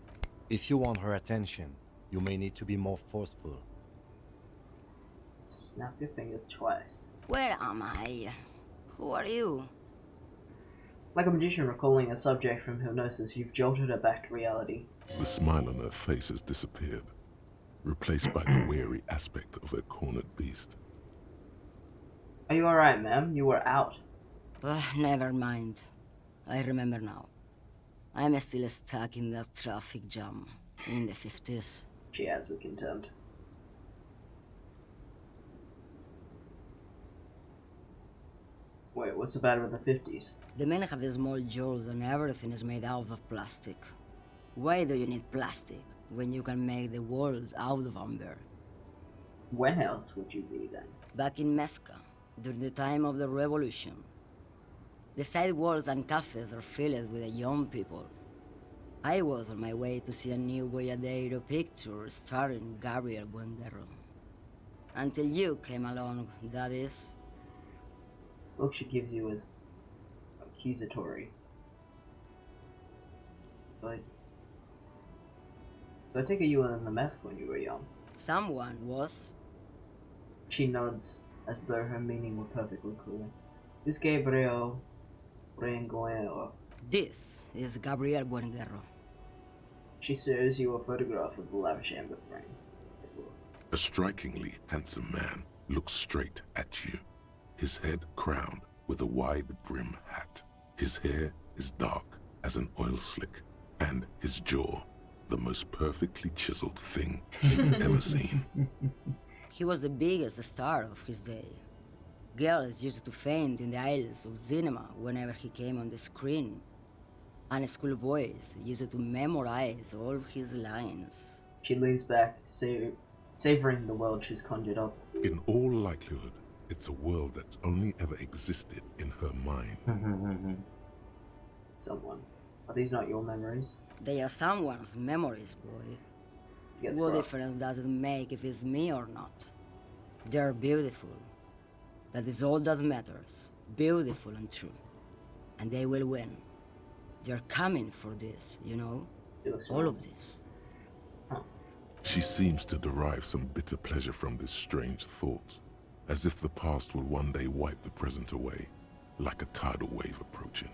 If you want her attention, you may need to be more forceful. Snap your fingers twice. Where am I? Who are you? Like a magician recalling a subject from hypnosis, you've jolted her back to reality. The smile on her face has disappeared, replaced by the wary aspect of a cornered beast. Are you alright, ma'am? You were out. Never mind. I remember now. I'm still stuck in that traffic jam in the 50s. She adds with contempt. Wait, what's the matter with the 50s? The men have small jaws and everything is made out of plastic. Why do you need plastic when you can make the world out of amber? When else would you be then? Back in Mecca, during the time of the revolution, the sidewalks and cafes are filled with young people. I was on my way to see a new Boyadero picture starring Gabriel Buenguerro. Until you came along, that is. Look she gives you is accusatory. So I take it you were in the mess when you were young. Someone was. She nods as though her meaning were perfectly clear. This Gabriel Buenguerro. This is Gabriel Buenguerro. She shows you a photograph of the lavish amber frame. A strikingly handsome man looks straight at you, his head crowned with a wide brim hat. His hair is dark as an oil slick, and his jaw the most perfectly chiseled thing you've ever seen. He was the biggest star of his day. Girls used to faint in the aisles of cinema whenever he came on the screen. And schoolboys used to memorize all of his lines. She leans back, savoring the world she's conjured up. In all likelihood, it's a world that's only ever existed in her mind. Someone. Are these not your memories? They are someone's memories, boy. Yes, What rough. difference does it make if it's me or not? They're beautiful. That is all that matters. Beautiful and true. And they will win. They're coming for this, you know? All of this. She seems to derive some bitter pleasure from this strange thought, as if the past will one day wipe the present away, like a tidal wave approaching.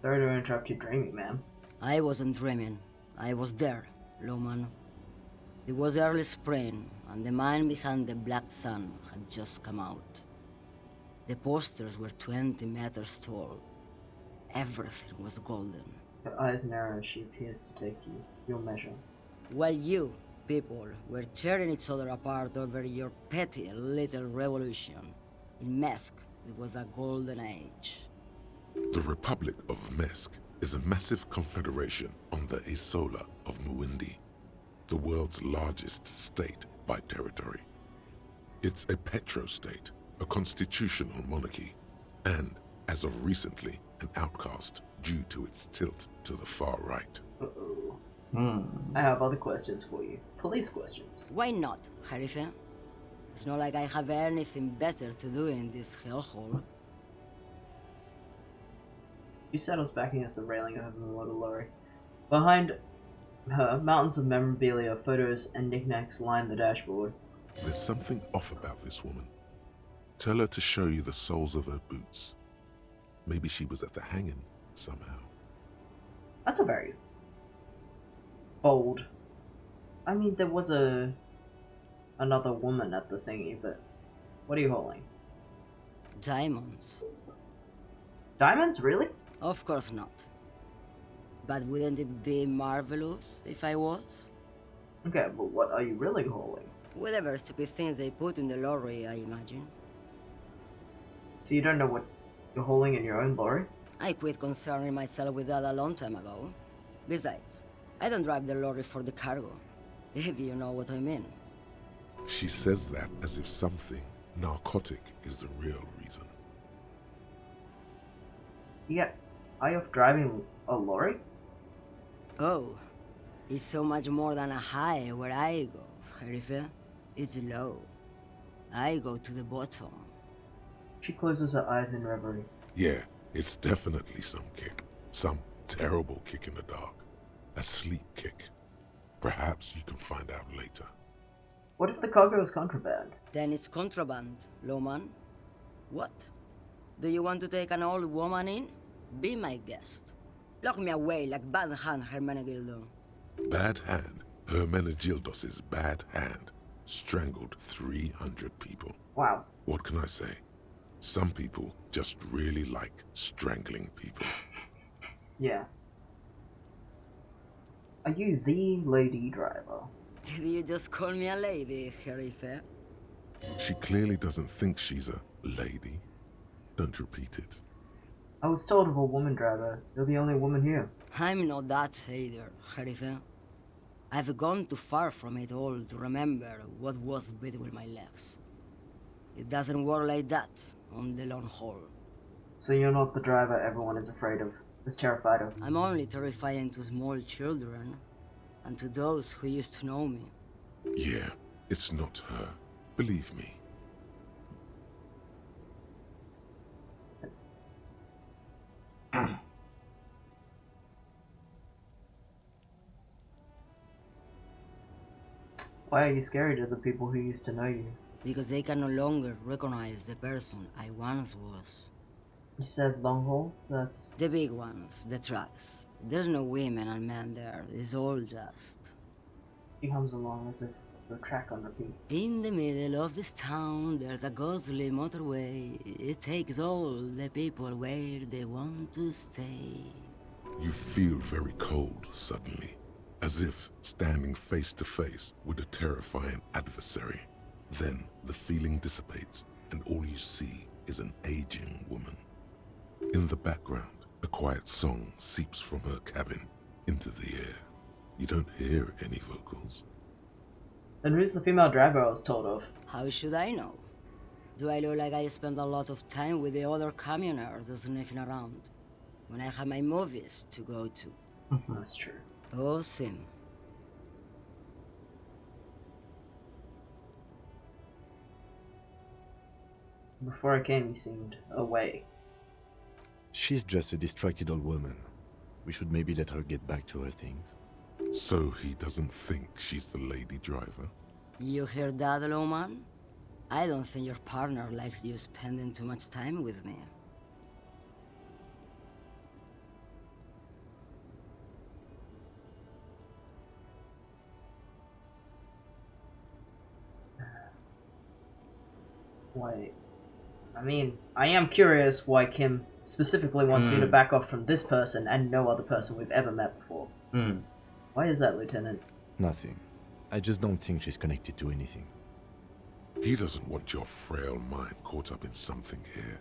Sorry to interrupt your dreaming, ma'am. I wasn't dreaming. I was there, Loman. It was early spring, and the man behind the Black Sun had just come out. The posters were 20 meters tall. Everything was golden. Her eyes narrow as she appears to take your measure. While you, people, were tearing each other apart over your petty little revolution, in Methk, it was a golden age. The Republic of Mesk is a massive confederation on the Isola of Muindi, the world's largest state by territory. It's a petrostate, a constitutional monarchy, and, as of recently, an outcast due to its tilt to the far right. Uh-oh. I have other questions for you. Police questions. Why not, Harife? It's not like I have anything better to do in this hellhole. She settles back against the railing of the motor lorry. Behind her, mountains of memorabilia, photos, and knickknacks line the dashboard. There's something off about this woman. Tell her to show you the soles of her boots. Maybe she was at the hanging somehow. That's a very bold. I mean, there was another woman at the thingy, but what are you holding? Diamonds. Diamonds, really? Of course not. But wouldn't it be marvelous if I was? Okay, but what are you really holding? Whatever stupid things they put in the lorry, I imagine. So you don't know what you're holding in your own lorry? I quit concerning myself with that a long time ago. Besides, I don't drive the lorry for the cargo, if you know what I mean. She says that as if something narcotic is the real reason. Yeah, are you driving a lorry? Oh, it's so much more than a high where I go, Sheriff. It's low. I go to the bottom. She closes her eyes in reverie. Yeah, it's definitely some kick. Some terrible kick in the dark. A sleep kick. Perhaps you can find out later. What if the cargo is contraband? Then it's contraband, Lowman. What? Do you want to take an old woman in? Be my guest. Lock me away like Bad Hand Hermenegildo. Bad Hand? Hermenegildos' bad hand strangled 300 people. Wow. What can I say? Some people just really like strangling people. Yeah. Are you the lady driver? Did you just call me a lady, Sheriff? She clearly doesn't think she's a lady. Don't repeat it. I was told of a woman driver. You're the only woman here. I'm not that either, Sheriff. I've gone too far from it all to remember what was between my legs. It doesn't work like that on the long haul. So you're not the driver everyone is afraid of, is terrified of. I'm only terrifying to small children, and to those who used to know me. Yeah, it's not her. Believe me. Why are you scary to the people who used to know you? Because they can no longer recognize the person I once was. You said long haul? That's... The big ones, the trucks. There's no women and men there, it's all just... He hums along as if the track on repeat. In the middle of this town, there's a ghostly motorway. It takes all the people where they want to stay. You feel very cold suddenly, as if standing face to face with a terrifying adversary. Then the feeling dissipates, and all you see is an aging woman. In the background, a quiet song seeps from her cabin into the air. You don't hear any vocals. Then who's the female driver I was told of? How should I know? Do I look like I spend a lot of time with the other communers sniffing around, when I have my movies to go to? That's true. Oh, Sim. Before I came, you seemed away. She's just a distracted old woman. We should maybe let her get back to her things. So he doesn't think she's the lady driver? You hear that, Lowman? I don't think your partner likes you spending too much time with me. Wait. I mean, I am curious why Kim specifically wants me to back off from this person and no other person we've ever met before. Why is that, Lieutenant? Nothing. I just don't think she's connected to anything. He doesn't want your frail mind caught up in something here.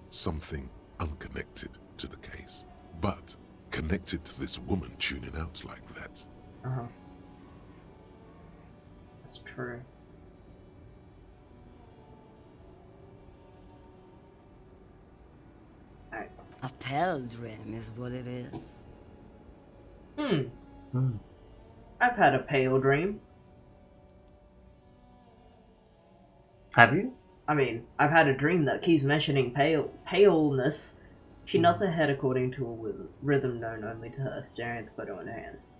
Something unconnected to the case. But connected to this woman tuning out like that. Uh-huh. That's true. Alright. A pale dream is what it is. I've had a pale dream. Have you? I mean, I've had a dream that keeps mentioning paleness. She nods her head according to a rhythm known only to her, staring at the photo in her hands.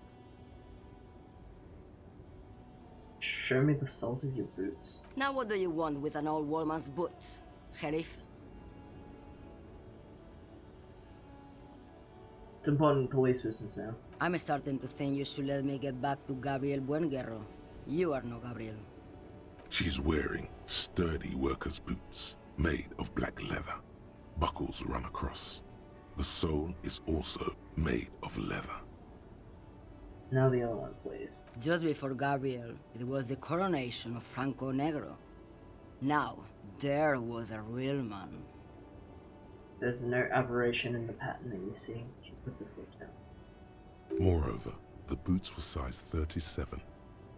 Show me the soles of your boots. Now what do you want with an old woman's boots, Sheriff? It's important police business now. I'm starting to think you should let me get back to Gabriel Buenguerro. You are no Gabriel. She's wearing sturdy worker's boots made of black leather. Buckles run across. The sole is also made of leather. Now the other one, please. Just before Gabriel, it was the coronation of Franco Negro. Now, there was a real man. There's no aberration in the pattern that you see. She puts her foot down. Moreover, the boots were size 37.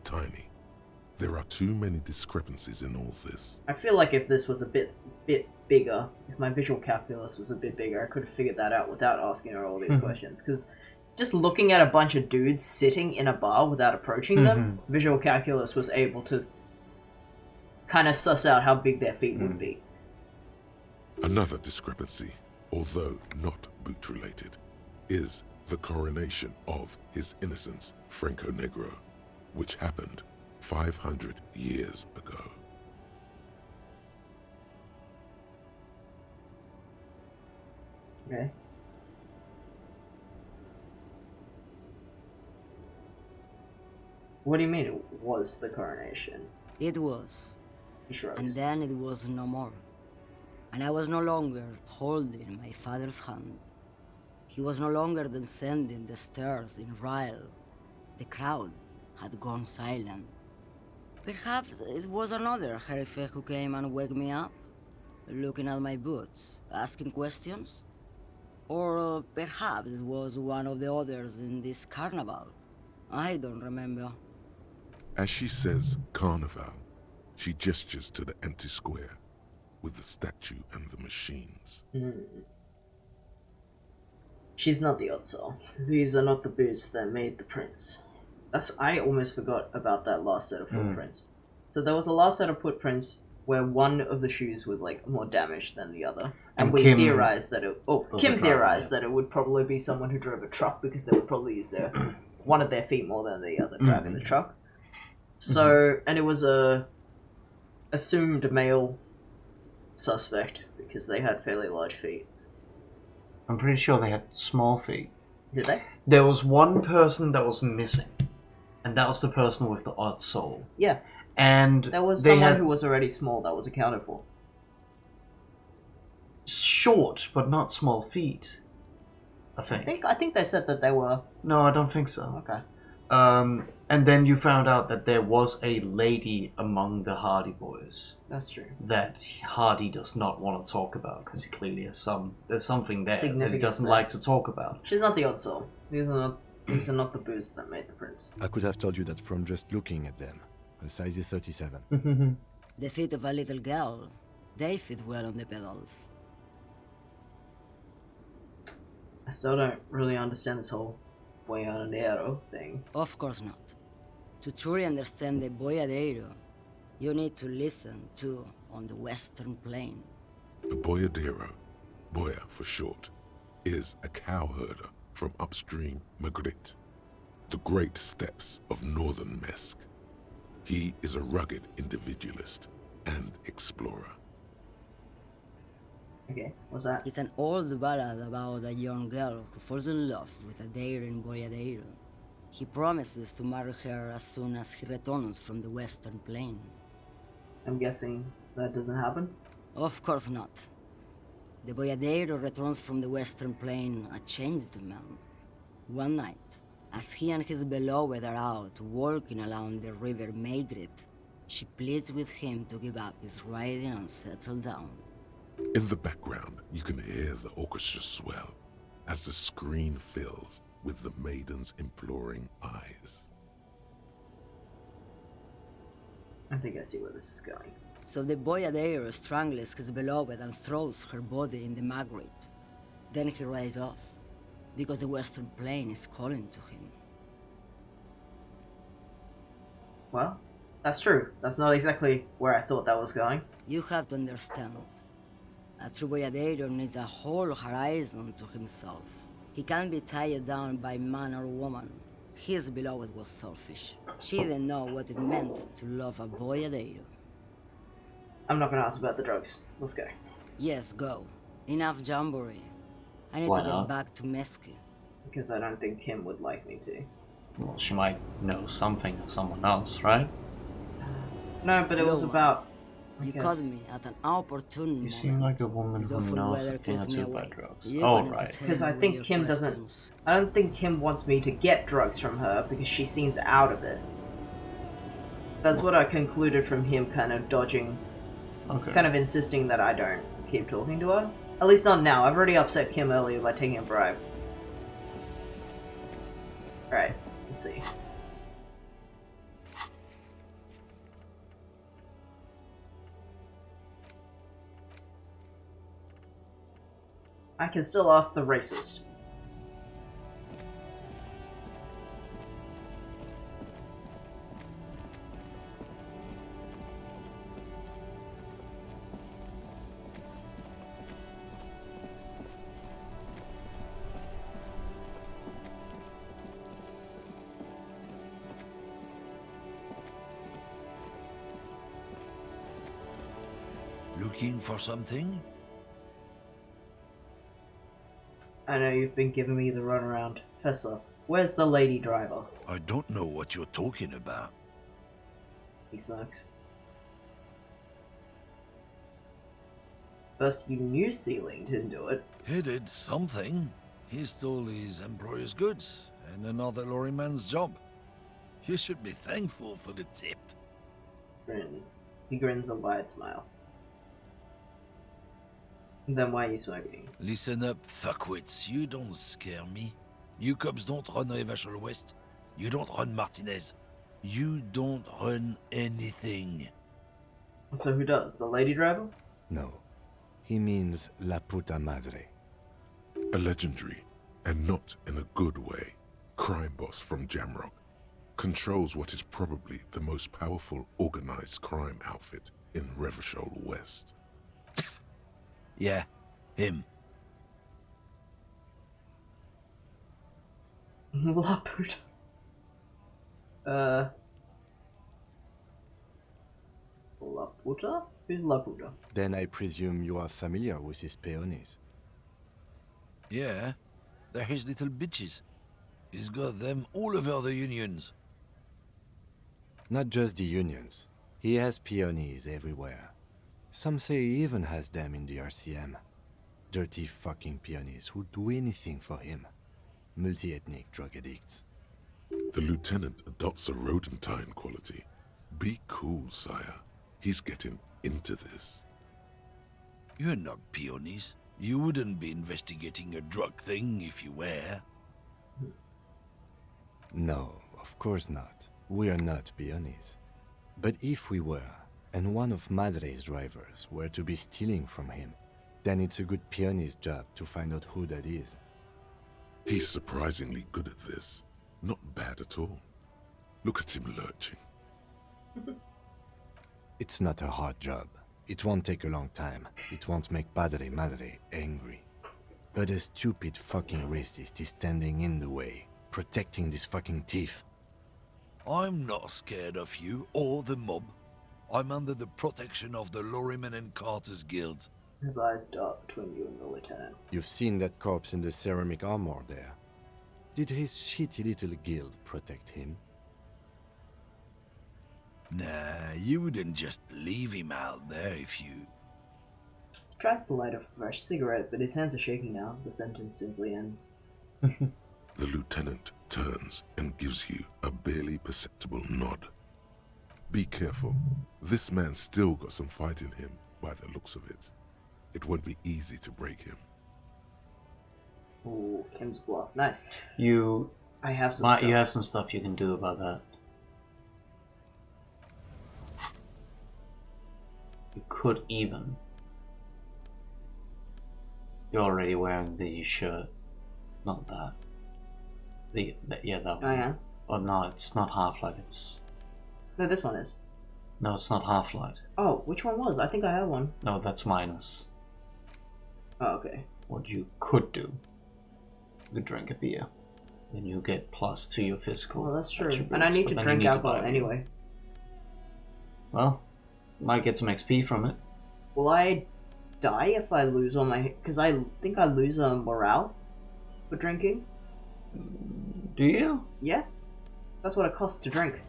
Tiny. There are too many discrepancies in all this. I feel like if this was a bit bigger, if my visual calculus was a bit bigger, I could have figured that out without asking her all these questions. Because just looking at a bunch of dudes sitting in a bar without approaching them, visual calculus was able to kind of suss out how big their feet would be. Another discrepancy, although not boot-related, is the coronation of His Innocence Franco Negro, which happened 500 years ago. Okay. What do you mean it was the coronation? It was. He shrugs. And then it was no more. And I was no longer holding my father's hand. He was no longer descending the stairs in Ryle. The crowd had gone silent. Perhaps it was another Herife who came and woke me up, looking at my boots, asking questions. Or perhaps it was one of the others in this carnival. I don't remember. As she says carnival, she gestures to the empty square with the statue and the machines. She's not the odd soul. These are not the boots that made the prints. I almost forgot about that last set of footprints. So there was a last set of footprints where one of the shoes was like more damaged than the other, and we theorized that Kim theorized that it would probably be someone who drove a truck because they would probably use one of their feet more than the other driving the truck. So and it was a assumed male suspect because they had fairly large feet. I'm pretty sure they had small feet. Did they? There was one person that was missing, and that was the person with the odd soul. Yeah. And there was someone who was already small that was accounted for. Short, but not small feet. I think they said that they were. No, I don't think so. Okay. And then you found out that there was a lady among the Hardy boys. That's true. That Hardy does not want to talk about because he clearly has there's something there that he doesn't like to talk about. She's not the odd soul. These are not the boots that made the prints. I could have told you that from just looking at them. The size is 37. The feet of a little girl, they fit well on the pedals. I still don't really understand this whole boyadero thing. Of course not. To truly understand the boyadero, you need to listen to on the Western Plain. The boyadero, boya for short, is a cowherder from upstream Magritte, the great steppes of northern Mesk. He is a rugged individualist and explorer. Okay, what's that? It's an old ballad about a young girl who falls in love with a daring boyadero. He promises to marry her as soon as he returns from the Western Plain. I'm guessing that doesn't happen? Of course not. The boyadero returns from the Western Plain a changed man. One night, as he and his beloved are out walking along the river Maigret, she pleads with him to give up his riding and settle down. In the background, you can hear the orchestra swell as the screen fills with the maiden's imploring eyes. I think I see where this is going. So the boyadero strangles his beloved and throws her body in the Magritte. Then he rides off, because the Western Plain is calling to him. Well, that's true. That's not exactly where I thought that was going. You have to understand. A true boyadero needs a whole horizon to himself. He can't be tied down by man or woman. His beloved was selfish. She didn't know what it meant to love a boyadero. I'm not gonna ask about the drugs. Let's go. Yes, go. Enough jamboree. I need to get back to Meski. Because I don't think Kim would like me to. Well, she might know something of someone else, right? No, but it was about... You caught me at an opportune moment. You seem like a woman who knows a thing or two about drugs. Oh, right. Because I think Kim doesn't... I don't think Kim wants me to get drugs from her because she seems out of it. That's what I concluded from him kind of dodging... Okay. Kind of insisting that I don't keep talking to her. At least not now. I've already upset Kim earlier by taking a bribe. Alright, let's see. I can still ask the racist. Looking for something? I know you've been giving me the runaround. Professor, where's the lady driver? I don't know what you're talking about. He smirks. First you knew Sealing didn't do it. He did something. He stole his employer's goods and another lorryman's job. You should be thankful for the tip. Grin. He grins a wide smile. Then why are you smoking? Listen up, fuckwits. You don't scare me. You cops don't run Revachol West. You don't run Martinez. You don't run anything. So who does? The lady driver? No. He means La Puta Madre. A legendary, and not in a good way, crime boss from Jamrock. Controls what is probably the most powerful organized crime outfit in Revachol West. Yeah, him. La Puta. La Puta? Who's La Puta? Then I presume you are familiar with his peonies. Yeah, they're his little bitches. He's got them all over the unions. Not just the unions. He has peonies everywhere. Some say he even has them in the RCM. Dirty fucking peonies who'd do anything for him. Multi-ethnic drug addicts. The lieutenant adopts a rodentine quality. Be cool, sire. He's getting into this. You're not peonies. You wouldn't be investigating a drug thing if you were. No, of course not. We are not peonies. But if we were, and one of Madre's drivers were to be stealing from him, then it's a good peony's job to find out who that is. He's surprisingly good at this. Not bad at all. Look at him lurching. It's not a hard job. It won't take a long time. It won't make Padre Madre angry. But a stupid fucking racist is standing in the way, protecting this fucking thief. I'm not scared of you or the mob. I'm under the protection of the Lorrymen and Carters Guild. His eyes dart between you and the lieutenant. You've seen that corpse in the ceramic armor there. Did his shitty little guild protect him? Nah, you wouldn't just leave him out there if you... He tries to light a fresh cigarette, but his hands are shaking now. The sentence simply ends. The lieutenant turns and gives you a barely perceptible nod. Be careful. This man's still got some fight in him, by the looks of it. It won't be easy to break him. Ooh, Kim's bluff. Nice. I have some Matt, stuff. you have some stuff you can do about that. You could even... You're already wearing the shirt. Not that. Yeah, that one. I am? Oh no, it's not Half-Light, it's... No, this one is. No, it's not Half-Light. Oh, which one was? I think I have one. No, that's Minus. Oh, okay. What you could do, you could drink a beer. Then you get plus to your physical. Well, that's true. attributes, And I need but to then you drink need to alcohol buy a beer. anyway. Well, might get some XP from it. Will I die if I lose all my... Because I think I lose morale for drinking. Do you? Yeah. That's what it costs to drink.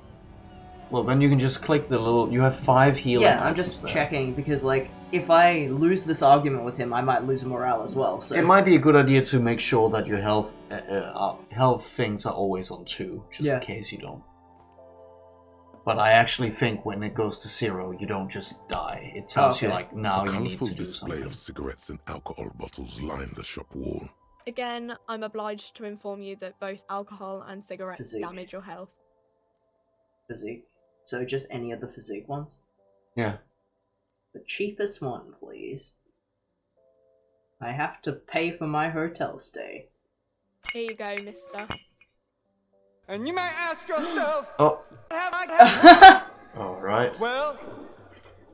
Well, then you can just click the little... You have 5 healing Yeah, I'm items just there. checking, because, like, if I lose this argument with him, I might lose morale as well, so... It might be a good idea to make sure that your health things are always on 2, just Yeah. in case you don't. But I actually think when it goes to 0, you don't just die. It tells you, like, now A you need colourful to do display something. of cigarettes and alcohol bottles line the shop wall. Again, I'm obliged to inform you that both alcohol and cigarettes Physique. damage your health. Physique. So just any of the physique ones? Yeah. The cheapest one, please. I have to pay for my hotel stay. Here you go, mister. And you may ask yourself, Oh. have I Alright. Well,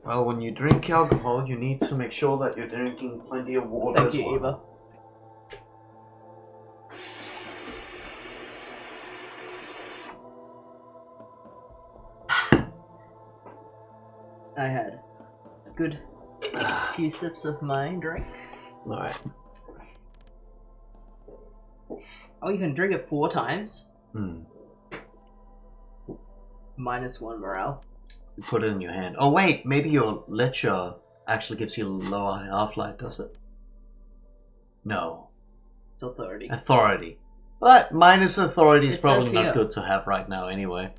when you drink alcohol, you need to make sure that you're drinking plenty of water Thank as you, well. Eva. I had a good few sips of my drink. Alright. Oh, you can drink it 4 times? Hmm. -1 morale. You put it in your hand. Oh wait, maybe your lecher actually gives you a lower half-life, does it? No. It's authority. Authority. But minus authority is It probably says not here. good to have right now anyway.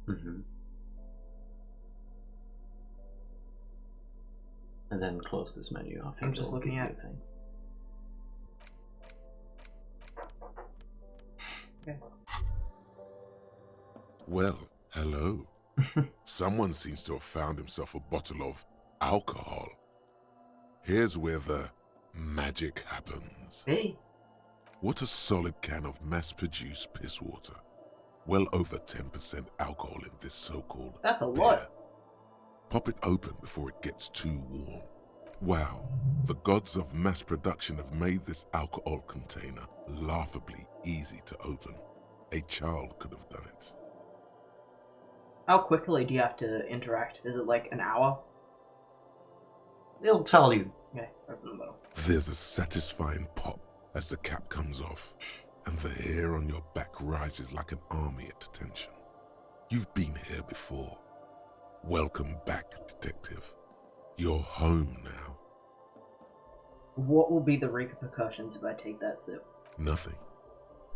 Mm-hmm. And then close this menu. I think I'm just that'll be looking a at good thing. Okay. Well, hello. Someone seems to have found himself a bottle of alcohol. Here's where the magic happens. Hey. What a solid can of mass-produced piss water. Well over 10% alcohol in this so-called That's a beer. lot. Pop it open before it gets too warm. Wow, the gods of mass production have made this alcohol container laughably easy to open. A child could have done it. How quickly do you have to interact? Is it like an hour? It'll tell you. Okay, open the bottle. There's a satisfying pop as the cap comes off, and the hair on your back rises like an army at attention. You've been here before. Welcome back, detective. You're home now. What will be the repercussions if I take that sip? Nothing.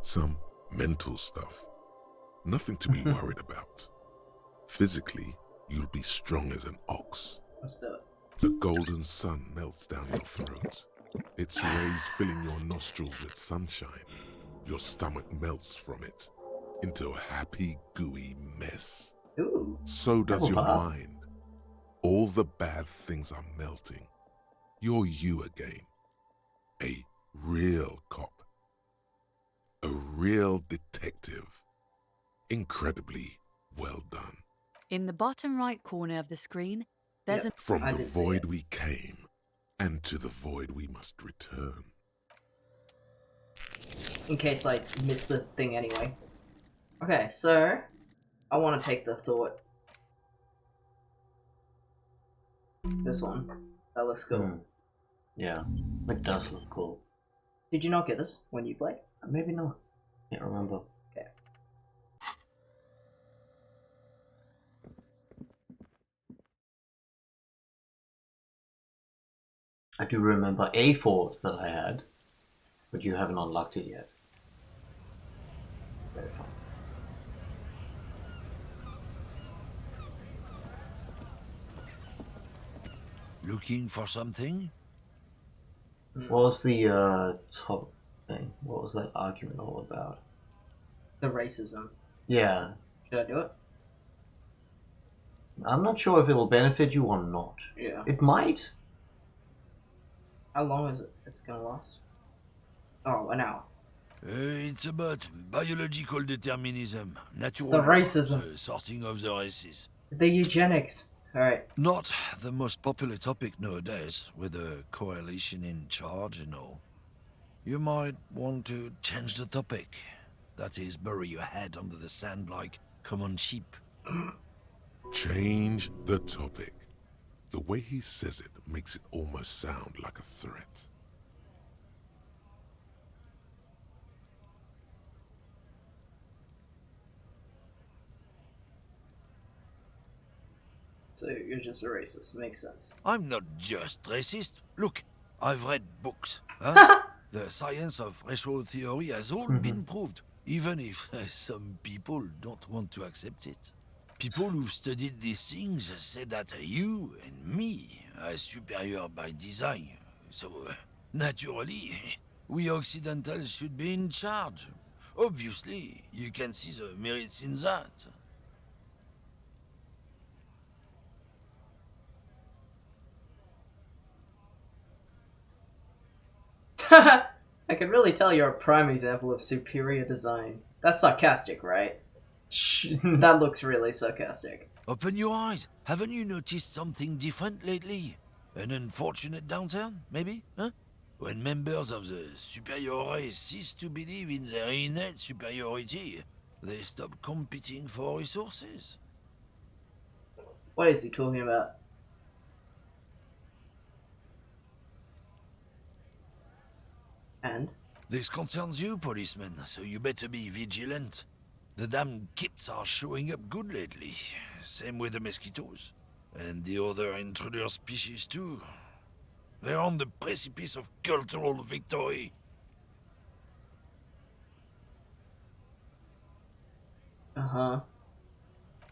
Some mental stuff. Nothing to be worried about. Physically, you'll be strong as an ox. Let's do it. The golden sun melts down your throat. Its rays filling your nostrils with sunshine. Your stomach melts from it into a happy, gooey mess. Ooh. So does your wow. mind. All the bad things are melting. You're you again. A real cop. A real detective. Incredibly well done. In the bottom right corner of the screen, there's a... From I the did see void it. we came, and to the void we must return. In case I miss the thing anyway. Okay, so I want to take the thought. This one. That looks cool. Hmm. Yeah, it does look cool. Did you not get this when you played? Maybe not. Can't remember. Okay. I do remember a fort that I had, but you haven't unlocked it yet. Very fun. Looking for something? What was the top thing? What was that argument all about? The racism. Yeah, Should I do it? I'm not sure if it'll benefit you or not. Yeah. It might. How long is it? It's gonna last? Oh, an hour. It's about biological determinism, natural the law, racism. the sorting of the races. The eugenics. Alright. Not the most popular topic nowadays, with the coalition in charge and all. You might want to change the topic. That is, bury your head under the sand like common sheep. Change the topic. The way he says it makes it almost sound like a threat. So you're just a racist. Makes sense. I'm not just racist. Look, I've read books. Huh? The science of racial theory has all been proved. even if some people don't want to accept it. People who've studied these things say that you and me are superior by design. So, naturally, we Occidentals should be in charge. Obviously, you can see the merits in that. I can really tell you're a prime example of superior design. That's sarcastic, right? That looks really sarcastic. Open your eyes. Haven't you noticed something different lately? An unfortunate downturn, maybe? Huh? When members of the superior race cease to believe in their innate superiority, they stop competing for resources. What is he talking about? And? This concerns you, policeman, so you better be vigilant. The damn kips are showing up good lately. Same with the mosquitoes. And the other intruder species too. They're on the precipice of cultural victory. Uh-huh.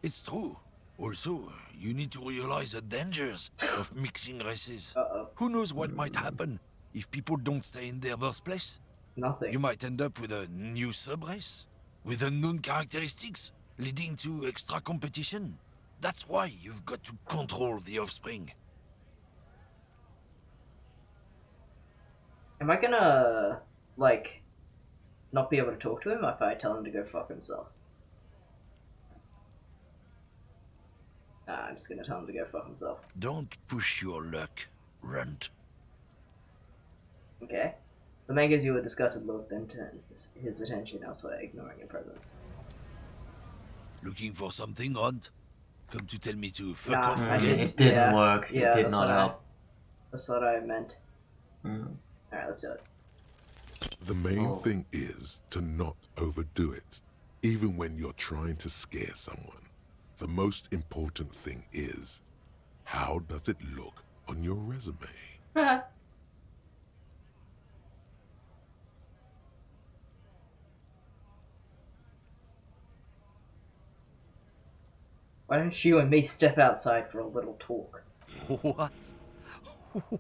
It's true. Also, you need to realize the dangers of mixing races. Uh-oh. Who knows what might happen if people don't stay in their birthplace? Nothing. You might end up with a new sub-race, with unknown characteristics, leading to extra competition. That's why you've got to control the offspring. Am I gonna, like, not be able to talk to him if I tell him to go fuck himself? Nah, I'm just gonna tell him to go fuck himself. Don't push your luck, Runt. Okay. The man gives you a disgusted look, then turns his attention elsewhere, ignoring your presence. Looking for something, Runt? Come to tell me to fuck Nah, off I again? didn't. It didn't work. Yeah, It did not help. That's what I meant. Mm. Alright, let's do it. The main thing is to not overdo it, even when you're trying to scare someone. The most important thing is, how does it look on your resume? Why don't you and me step outside for a little talk? What?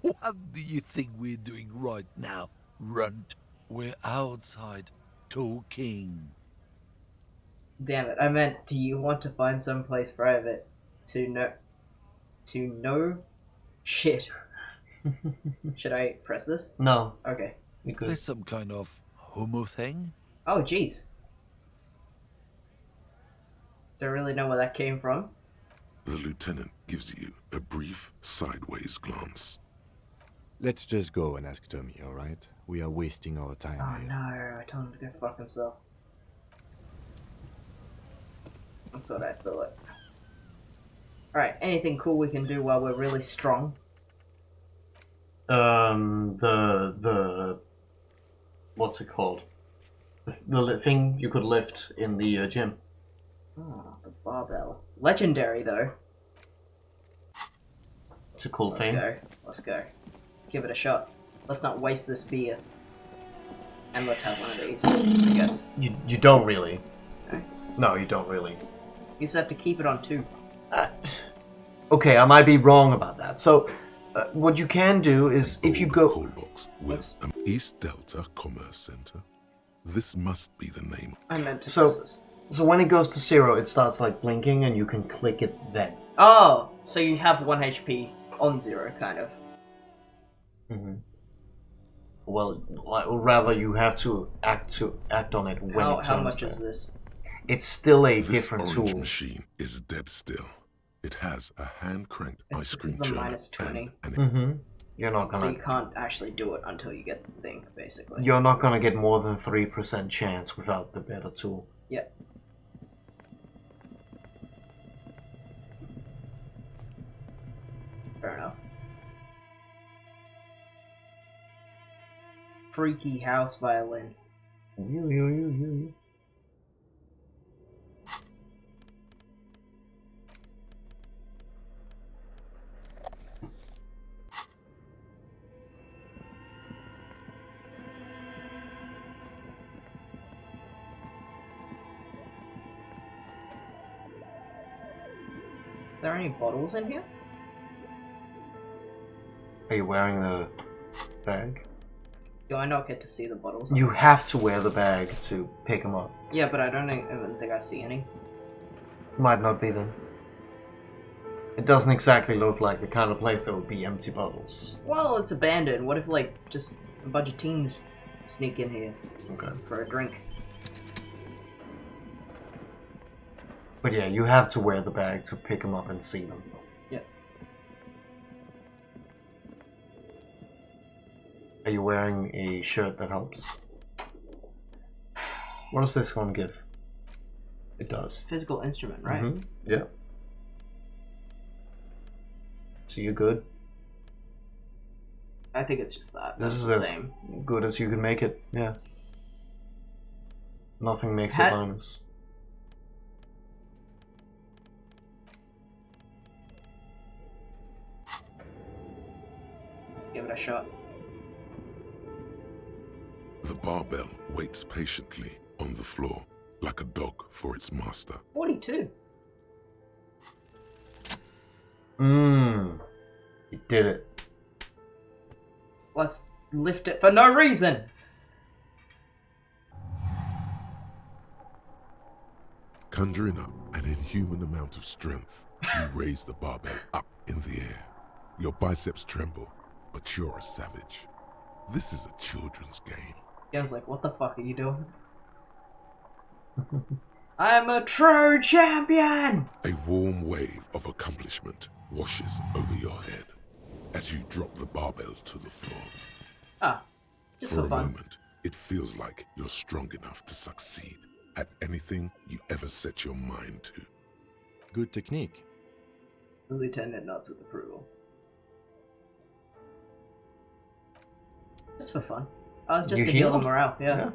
What do you think we're doing right now, Runt? We're outside, talking. Damn it, I meant, do you want to find someplace private to know? Shit. Should I press this? No. Okay. You good. There's some kind of homo thing? Oh, jeez. Don't really know where that came from. The lieutenant gives you a brief sideways glance. Let's just go and ask Tommy, alright? We are wasting our time Oh here. no, I told him to go fuck himself. That's what I thought. Alright, anything cool we can do while we're really strong? The what's it called? The thing you could lift in the gym. Oh, the barbell. Legendary, though. It's a cool Let's thing. go. Let's go. Let's give it a shot. Let's not waste this beer. And let's have one of these, I guess. You don't really. No? No, you don't really. You just have to keep it on 2. Okay, I might be wrong about that. So, what you can do is, if you go... Cold box with an East Delta Commerce Center. This must be the name. I meant to press this. So when it goes to 0, it starts like blinking, and you can click it then. Oh! So you have 1 HP on 0, kind of. Mm-hmm. Well, or rather, you have to act on it when it turns How much there. is this? It's still a This different orange tool. machine is dead still. It has a hand-cranked ice cream the churner minus 20. and You're not So gonna. you can't actually do it until you get the thing, basically. You're not gonna get more than 3% chance without the better tool. Yep. Fair enough. Freaky house violin. there any bottles in here? Are you wearing the bag? Do I not get to see the bottles? You have to wear the bag to pick them up. Yeah, but I don't even think I see any. Might not be then. It doesn't exactly look like the kind of place that would be empty bottles. Well, it's abandoned. What if, like, just a bunch of teens sneak in here for a drink? But yeah, you have to wear the bag to pick them up and see them. Yeah. Are you wearing a shirt that helps? What does this one give? It does. Physical instrument, right? Mm-hmm. Yeah. So you're good? I think it's just that. This is the as same. good as you can make it, yeah. Nothing makes it bonus. Give it a shot. The barbell waits patiently on the floor, like a dog for its master. 42. You did it. Let's lift it for no reason. Conjuring up an inhuman amount of strength, you raise the barbell up in the air. Your biceps tremble, but you're a savage. This is a children's game. Ian's like, what the fuck are you doing? I'm a true champion! A warm wave of accomplishment washes over your head as you drop the barbell to the floor. Ah, just for for a fun. moment, it feels like you're strong enough to succeed at anything you ever set your mind to. Good technique. The lieutenant nods with approval. Just for fun. I was just You to heal the healed? morale, yeah. Yeah.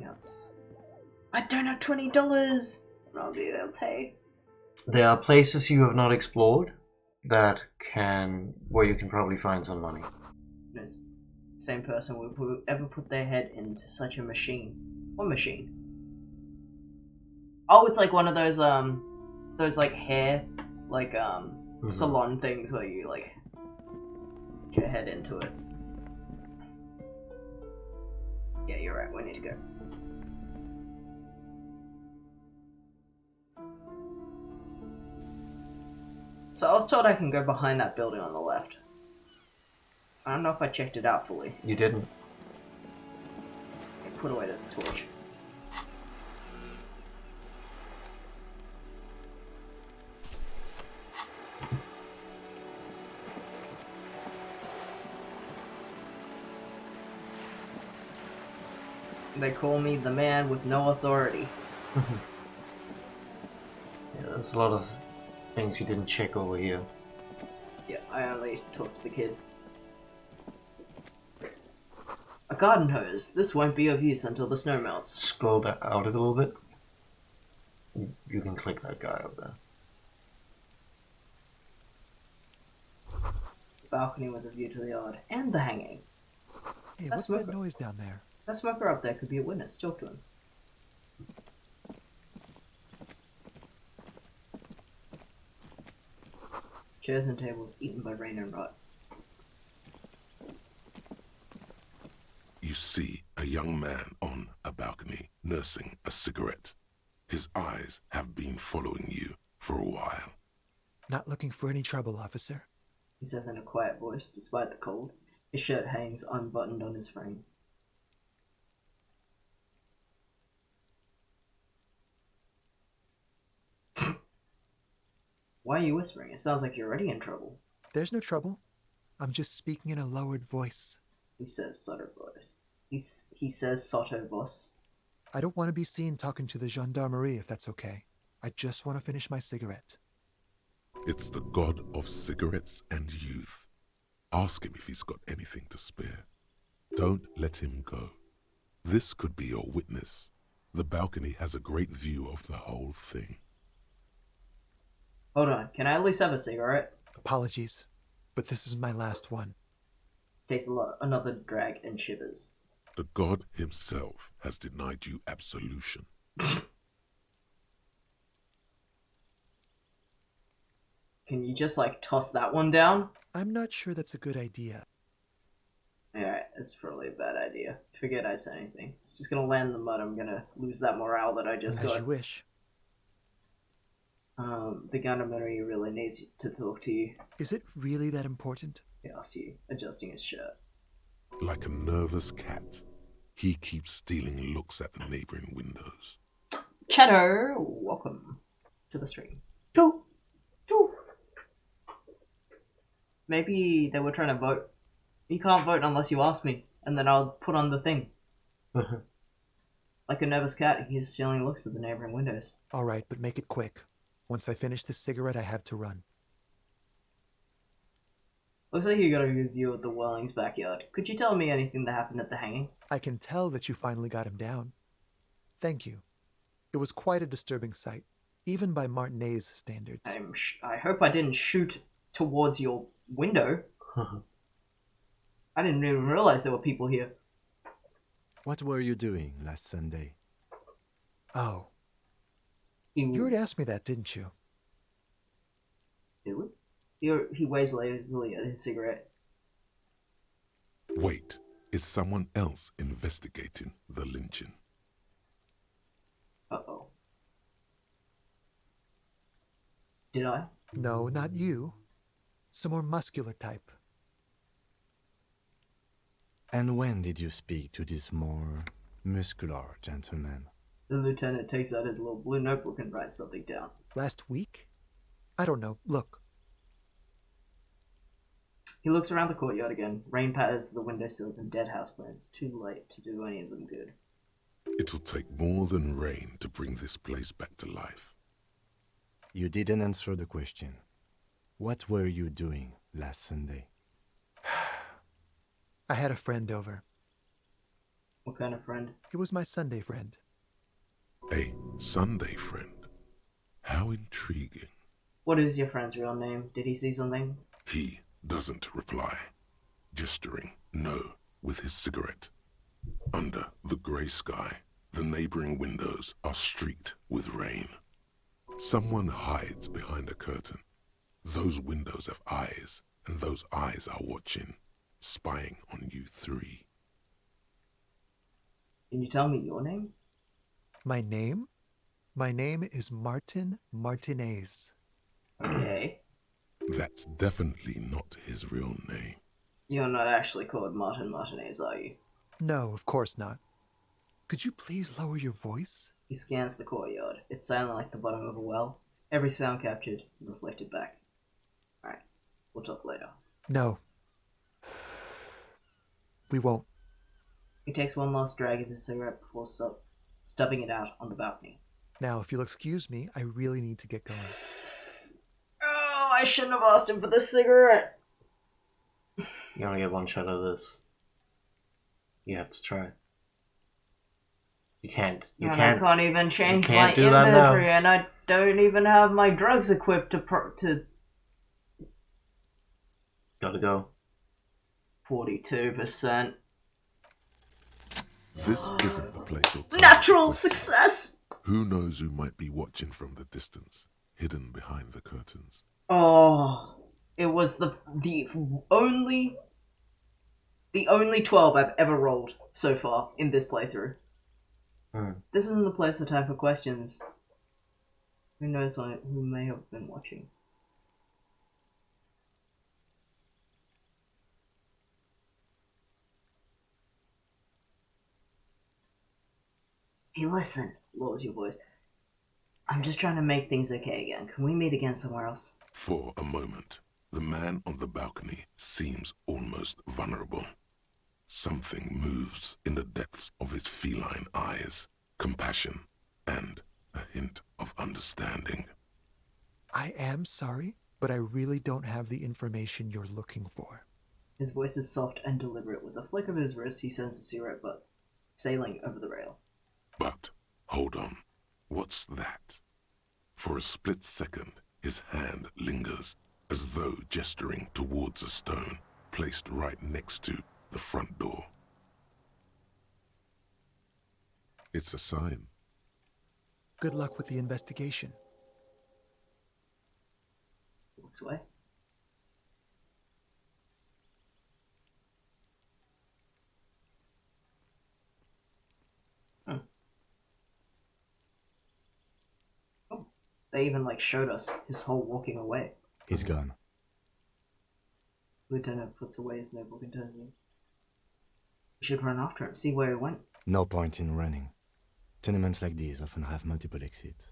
Yes. I don't have $20! I'll be able to pay. There are places you have not explored where you can probably find some money. Yes. Same person would ever put their head into such a machine. What machine? Oh, it's like one of those like hair, like salon things where you like get your head into it. Yeah, you're right. We need to go. So I was told I can go behind that building on the left. I don't know if I checked it out fully. You didn't. Okay, put away this torch. They call me the man with no authority. Yeah, there's a lot of things you didn't check over here. Yeah, I only talked to the kid. A garden hose. This won't be of use until the snow melts. Scroll that out a little bit. You can click that guy up there. Balcony with a view to the yard. And the hanging. Hey, That what's that smoker. noise down there? That smoker up there could be a witness. Talk to him. Chairs and tables eaten by rain and rot. You see a young man on a balcony nursing a cigarette. His eyes have been following you for a while. Not looking for any trouble, officer. He says in a quiet voice, despite the cold. His shirt hangs unbuttoned on his frame. Why are you whispering? It sounds like you're already in trouble. There's no trouble. I'm just speaking in a lowered voice. He says sotto voice. He says sotto voice. I don't want to be seen talking to the gendarmerie if that's okay. I just want to finish my cigarette. It's the god of cigarettes and youth. Ask him if he's got anything to spare. Don't let him go. This could be your witness. The balcony has a great view of the whole thing. Hold on, can I at least have a cigarette? Apologies, but this is my last one. Takes another drag and shivers. The god himself has denied you absolution. Can you just, like, toss that one down? I'm not sure that's a good idea. Alright, that's probably a bad idea. Forget I said anything. It's just gonna land in the mud. I'm gonna lose that morale that I just got. As you wish. The Ganamari really needs to talk to you. Is it really that important? He asks you, adjusting his shirt. Like a nervous cat, he keeps stealing looks at the neighboring windows. Cheddar, welcome to the stream. Choo! Choo! Maybe they were trying to vote. You can't vote unless you ask me, and then I'll put on the thing. Like a nervous cat, he's stealing looks at the neighboring windows. Alright, but make it quick. Once I finish this cigarette, I have to run. Looks like you got a good view of the Whirling's backyard. Could you tell me anything that happened at the hanging? I can tell that you finally got him down. Thank you. It was quite a disturbing sight, even by Martinet's standards. I hope I didn't shoot towards your window. I didn't even realize there were people here. What were you doing last Sunday? Oh. You already asked me that, didn't you? Did we? He waves lazily at his cigarette. Wait, is someone else investigating the lynching? Uh-oh. Did I? No, not you. Some more muscular type. And when did you speak to this more muscular gentleman? The lieutenant takes out his little blue notebook and writes something down. Last week? I don't know. Look. He looks around the courtyard again. Rain patters the windowsills and dead houseplants. Too late to do any of them good. It'll take more than rain to bring this place back to life. You didn't answer the question. What were you doing last Sunday? I had a friend over. What kind of friend? It was my Sunday friend. A Sunday friend? How intriguing. What is your friend's real name? Did he see something? He doesn't reply, gesturing no with his cigarette. Under the grey sky, the neighboring windows are streaked with rain. Someone hides behind a curtain. Those windows have eyes, and those eyes are watching, spying on you three. Can you tell me your name? My name? My name is Martin Martinez. Okay. That's definitely not his real name. You're not actually called Martin Martinez, are you? No, of course not. Could you please lower your voice? He scans the courtyard. It's silent like the bottom of a well. Every sound captured and reflected back. Alright, we'll talk later. No. We won't. He takes one last drag of his cigarette before stubbing it out on the balcony. Now, if you'll excuse me, I really need to get going. Oh, I shouldn't have asked him for the cigarette. You only get one shot of this. You have to try. You can't. You can't. I can't even change my do that now. inventory, and I don't even have my drugs equipped to. Gotta go. 42%. This isn't the place or time. Natural success! Who knows who might be watching from the distance, hidden behind the curtains. Oh, it was the only 12 I've ever rolled so far in this playthrough. This isn't the place or time for questions. Who knows who may have been watching? Hey, listen, lowers your voice. I'm just trying to make things okay again. Can we meet again somewhere else? For a moment, the man on the balcony seems almost vulnerable. Something moves in the depths of his feline eyes, compassion, and a hint of understanding. I am sorry, but I really don't have the information you're looking for. His voice is soft and deliberate. With a flick of his wrist, he sends a cigarette butt sailing over the rail. But, hold on, what's that? For a split second, his hand lingers, as though gesturing towards a stone placed right next to the front door. It's a sign. Good luck with the investigation. Looks away. Oh, they even like showed us his whole walking away. He's gone. Lieutenant puts away his notebook and turns to me. We should run after him, see where he went. No point in running. Tenements like these often have multiple exits.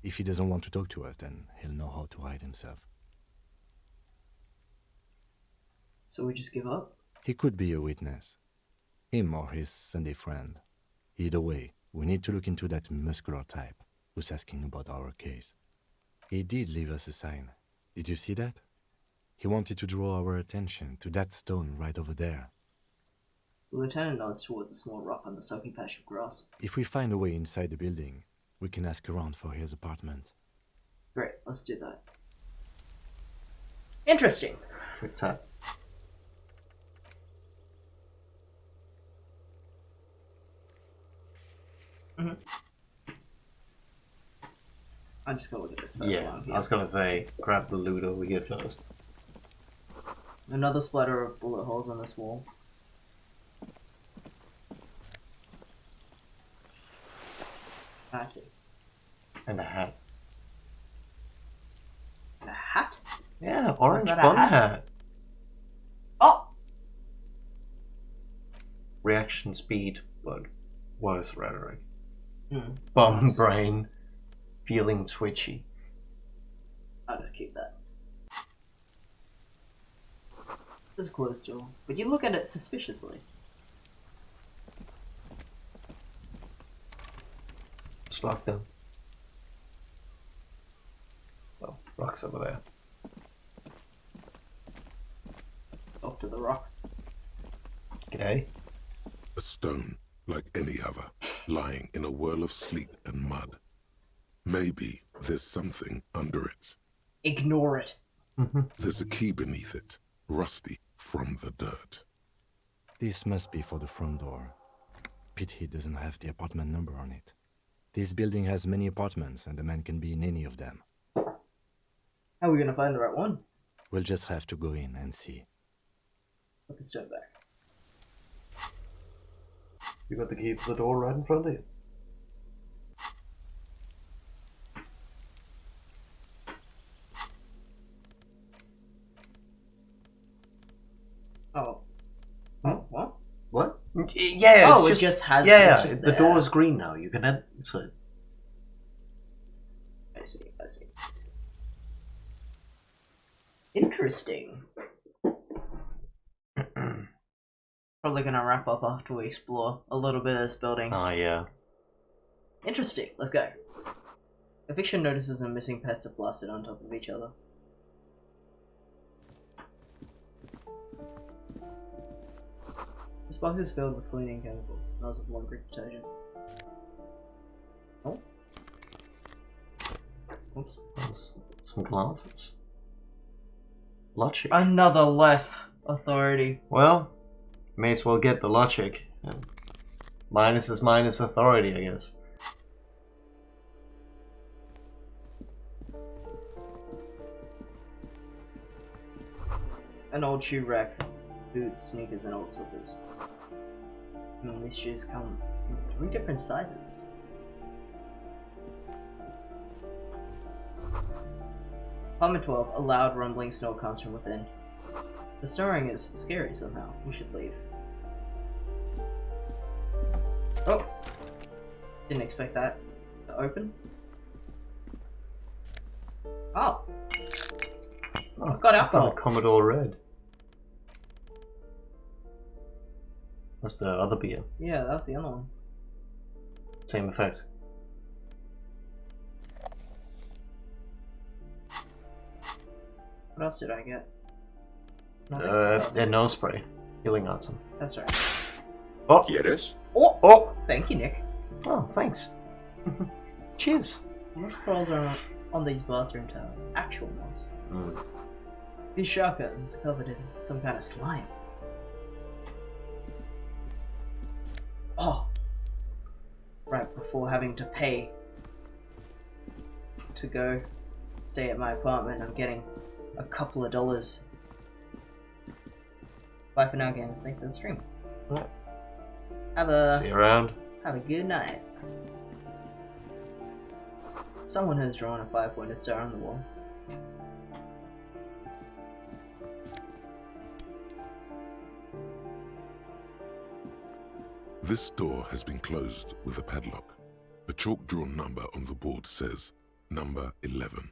If he doesn't want to talk to us, then he'll know how to hide himself. So we just give up? He could be a witness. Him or his Sunday friend. Either way, we need to look into that muscular type who's asking about our case. He did leave us a sign. Did you see that? He wanted to draw our attention to that stone right over there. The lieutenant nods towards a small rock on the soaky patch of grass. If we find a way inside the building, we can ask around for his apartment. Great, let's do that. Interesting. Quick tap. I'm just gonna look at this first Yeah, one here. I was gonna say, grab the loot over here first. Another splatter of bullet holes on this wall. I see. And a hat. A hat? Yeah, orange that a bun hat? hat. Oh! Reaction speed, but worse rhetoric. Hmm. Bum brain, feeling twitchy. I'll just keep that. There's a closed door, but you look at it suspiciously. It's locked down. Oh, rock's over there. Off to the rock. G'day. A stone like any other, lying in a whirl of sleet and mud. Maybe there's something under it. Ignore it. There's a key beneath it, rusty from the dirt. This must be for the front door. Pity doesn't have the apartment number on it. This building has many apartments and the man can be in any of them. How are we gonna find the right one? We'll just have to go in and see. Put the stone back. You got the key to the door right in front of you. Oh. Oh, what? What? Yeah, Oh, it's it just has- Yeah, it's just the there. door's green now. You can enter it. I see. Interesting. Probably gonna wrap up after we explore a little bit of this building. Oh, yeah. Interesting. Let's go. Eviction notices and missing pets are blasted on top of each other. This box is filled with cleaning chemicals. Smells of laundry detergent. Oh. Oops. There's some glasses. Logic. Another less authority. Well, may as well get the logic. Minus is minus authority, I guess. An old shoe rack. Boots, sneakers, and old slippers. These shoes come in 3 different sizes. Apartment 12, a loud rumbling snore comes from within. The snoring is scary somehow. We should leave. Oh! Didn't expect that to open. Oh! I've got alcohol. Commodore Red. That's the other beer. Yeah, that was the other one. Same effect. What else did I get? A nose spray. Healing Artsum. That's right. Oh! ¿Quieres? Oh! Thank you, Nick. Oh, thanks. Cheers. Most scrolls are on these bathroom towels. Actual ones. Mm. These shower curtains are covered in some kind of slime. Oh! Right before having to pay to go stay at my apartment, I'm getting a couple of dollars. Bye for now, games. Thanks for the stream. Right. See you around. Have a good night. Someone has drawn a 5-pointed star on the wall. This door has been closed with a padlock. A chalk-drawn number on the board says number 11.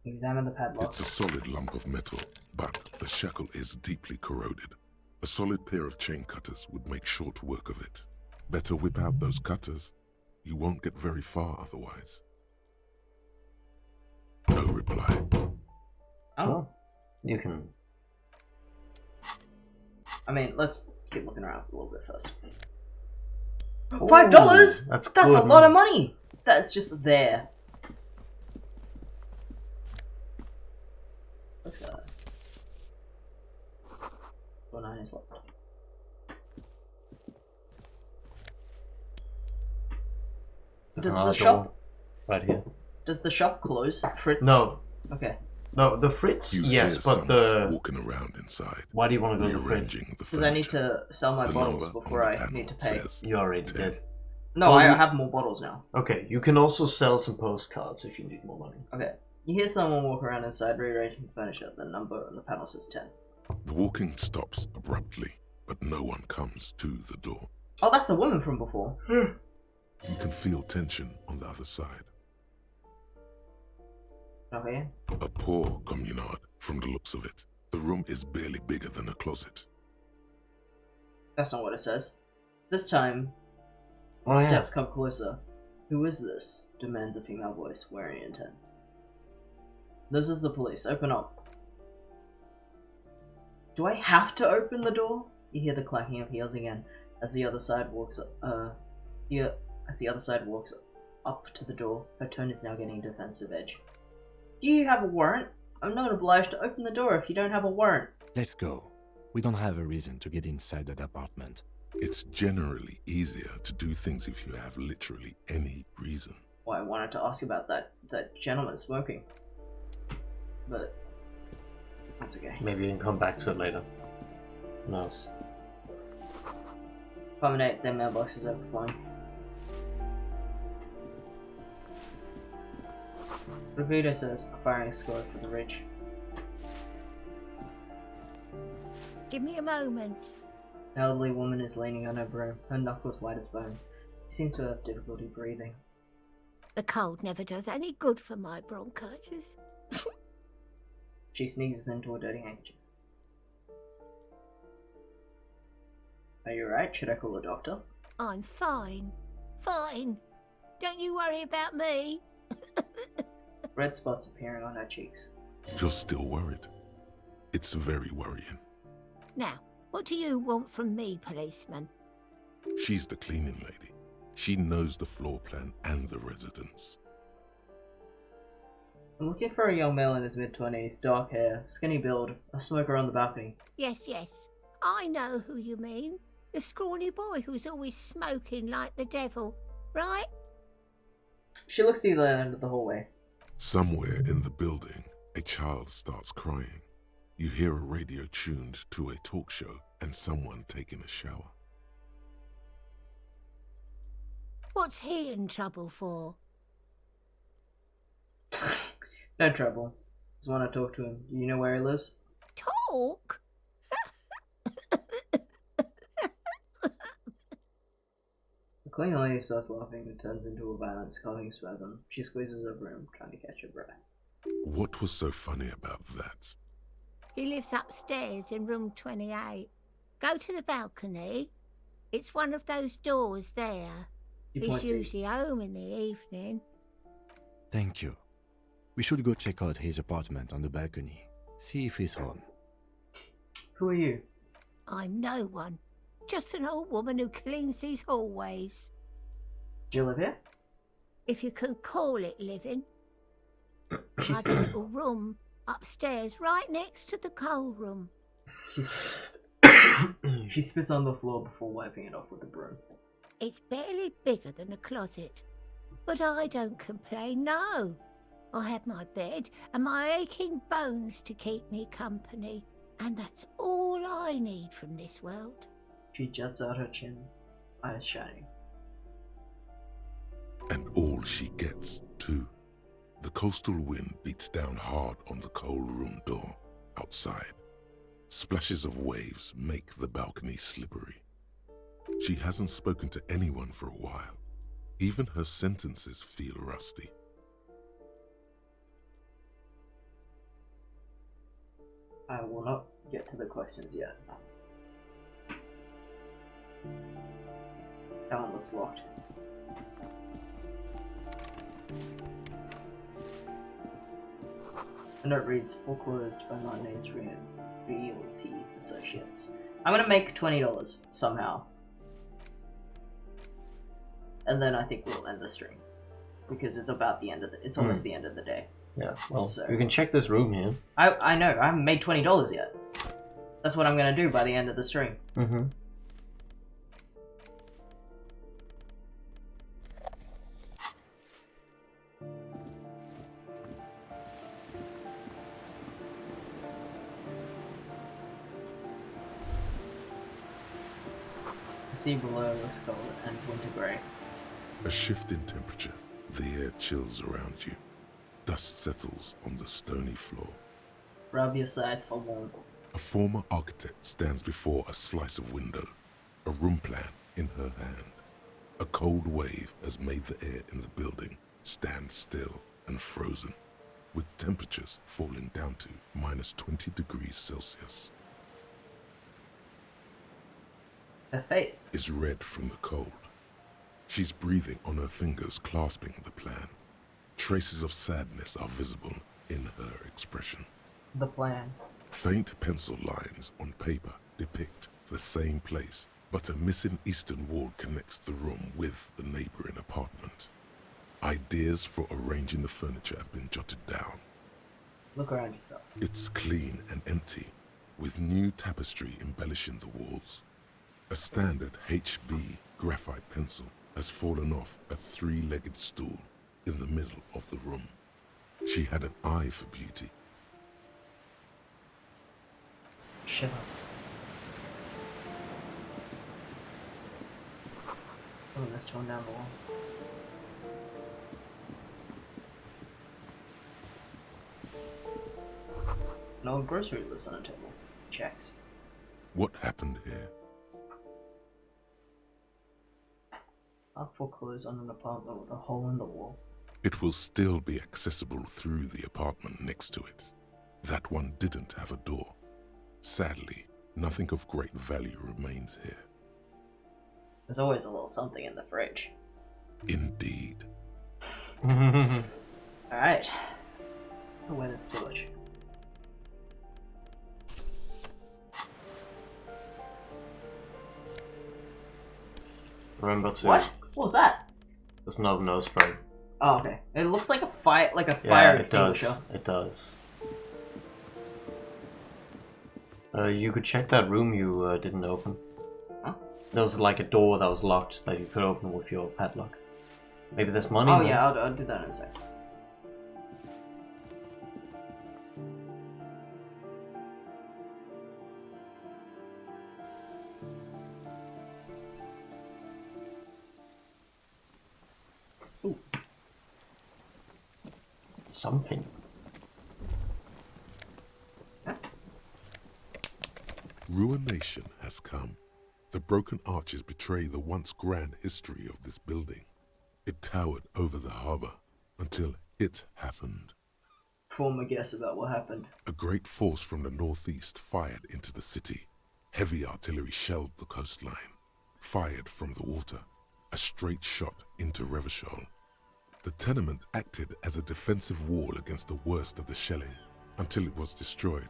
Examine the padlock. It's a solid lump of metal, but the shackle is deeply corroded. A solid pair of chain cutters would make short work of it. Better whip out those cutters. You won't get very far otherwise. No reply. Oh. You can... I mean, let's keep looking around a little bit first. Ooh, $5? That's a good lot of money! That's just there. Let's go. 4-9 is left. There's Does the another shop... door right here. Does the shop close? Fritz? No. Okay. No, the Fritz, You yes, hear but someone the... walking around inside. Why do you want to go to the Fritz? Rearranging the Because I need to sell my The bottles number before on the I panel need to pay. says You already did. No, Well, I you- have more bottles now. Okay, you can also sell some postcards if you need more money. Okay. You hear someone walk around inside rearranging furniture. The number on the panel says 10. The walking stops abruptly, but no one comes to the door. Oh, that's the woman from before. You can feel tension on the other side. Okay. A poor communard, from the looks of it. The room is barely bigger than a closet. That's not what it says. This time, the Oh, yeah. steps come closer. Who is this? Demands a female voice, wearing intent. This is the police. Open up. Do I have to open the door? You hear the clacking of heels again as the other side walks up to the door. Her tone is now getting a defensive edge. Do you have a warrant? I'm not obliged to open the door if you don't have a warrant. Let's go. We don't have a reason to get inside that apartment. It's generally easier to do things if you have literally any reason. Well, I wanted to ask about that gentleman smoking. But that's okay. Maybe you can come back to it later. Who knows? 5 and 8, their mailbox is overflowing. Revita says, a firing squad for the rich. Give me a moment. An elderly woman is leaning on her broom, her knuckles white as bone. She seems to have difficulty breathing. The cold never does any good for my bronchitis. She sneezes into a dirty handkerchief. Are you alright? Should I call a doctor? I'm fine. Fine. Don't you worry about me. Red spots appearing on her cheeks. You're still worried. It's very worrying. Now, what do you want from me, policeman? She's the cleaning lady. She knows the floor plan and the residence. I'm looking for a young male in his mid-20s, dark hair, skinny build, a smoker on the balcony. Yes, yes. I know who you mean. The scrawny boy who's always smoking like the devil, right? She looks to the end of the hallway. Somewhere in the building, a child starts crying. You hear a radio tuned to a talk show and someone taking a shower. What's he in trouble for? No trouble. Just want to talk to him. Do you know where he lives? Talk? The cleaning lady starts laughing and turns into a violent scolding spasm. She squeezes her broom, trying to catch her breath. What was so funny about that? He lives upstairs in room 28. Go to the balcony. It's one of those doors there. He He's points usually east. home in the evening. Thank you. We should go check out his apartment on the balcony. See if he's home. Who are you? I'm no one. Just an old woman who cleans these hallways. Do you live here? If you can call it living. She's I've a little room upstairs right next to the coal room. She spits on the floor before wiping it off with a broom. It's barely bigger than a closet. But I don't complain, no. I have my bed and my aching bones to keep me company, and that's all I need from this world. She juts out her chin, eyes shining. And all she gets, too. The coastal wind beats down hard on the cold room door outside. Splashes of waves make the balcony slippery. She hasn't spoken to anyone for a while. Even her sentences feel rusty. I will not get to the questions yet. That one looks locked. The note reads, foreclosed by Martinez Realty Associates. I'm gonna make $20 somehow. And then I think we'll end the stream. Because it's about the end of it's almost the end of the day. Yeah, well, So- you can check this room here. I know, I haven't made $20 yet. That's what I'm gonna do by the end of the stream. Mm-hmm. The sea below looks cold and winter grey. A shift in temperature. The air chills around you. Dust settles on the stony floor. Rub your sides for warmth. A former architect stands before a slice of window, a room plan in her hand. A cold wave has made the air in the building stand still and frozen, with temperatures falling down to -20 degrees Celsius. Her face is red from the cold. She's breathing on her fingers, clasping the plan. Traces of sadness are visible in her expression. The plan. Faint pencil lines on paper depict the same place, but a missing eastern wall connects the room with the neighboring apartment. Ideas for arranging the furniture have been jotted down. Look around yourself. It's clean and empty, with new tapestry embellishing the walls. A standard HB graphite pencil has fallen off a three-legged stool in the middle of the room. She had an eye for beauty. Shiver. Oh, let's turn down the wall. No grocery list on the table. Checks. What happened here? I'll foreclose on an apartment with a hole in the wall. It will still be accessible through the apartment next to it. That one didn't have a door. Sadly, nothing of great value remains here. There's always a little something in the fridge. Indeed. Alright. Where is torch? Remember to. What? What was that? There's another nose spray. Oh, okay. It looks like a fire, Yeah, fire it extinguisher. does. It does. You could check that room you didn't open. Huh? There was like a door that was locked that you could open with your padlock. Maybe there's money. Oh there? yeah, I'll do that in a sec. Ooh. Something. Ruination has come. The broken arches betray the once grand history of this building. It towered over the harbor until it happened. Form a guess about what happened. A great force from the northeast fired into the city. Heavy artillery shelled the coastline. Fired from the water. A straight shot into Revachol. The tenement acted as a defensive wall against the worst of the shelling until it was destroyed,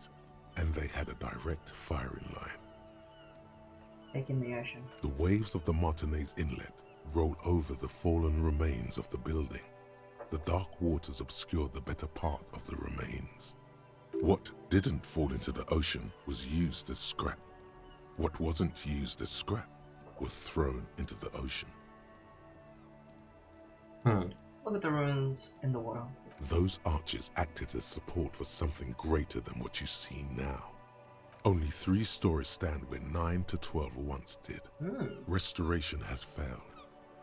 and they had a direct firing line. Taking the ocean. The waves of the Martinez Inlet roll over the fallen remains of the building. The dark waters obscure the better part of the remains. What didn't fall into the ocean was used as scrap. What wasn't used as scrap was thrown into the ocean. Look at the ruins in the water. Those arches acted as support for something greater than what you see now. Only 3 stories stand where 9 to 12 once did. Restoration has failed.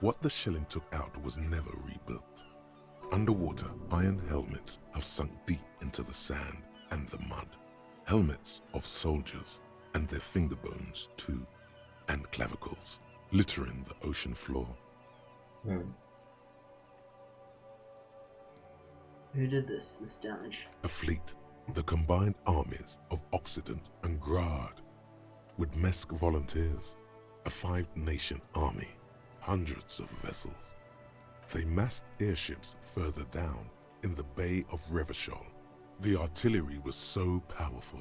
What the shelling took out was never rebuilt. Underwater, iron helmets have sunk deep into the sand and the mud. Helmets of soldiers, and their finger bones too, and clavicles, littering the ocean floor. Who did this damage? A fleet, the combined armies of Occident and Grad, with Mesk volunteers, a 5-nation army, hundreds of vessels. They massed airships further down in the Bay of Revachol. The artillery was so powerful.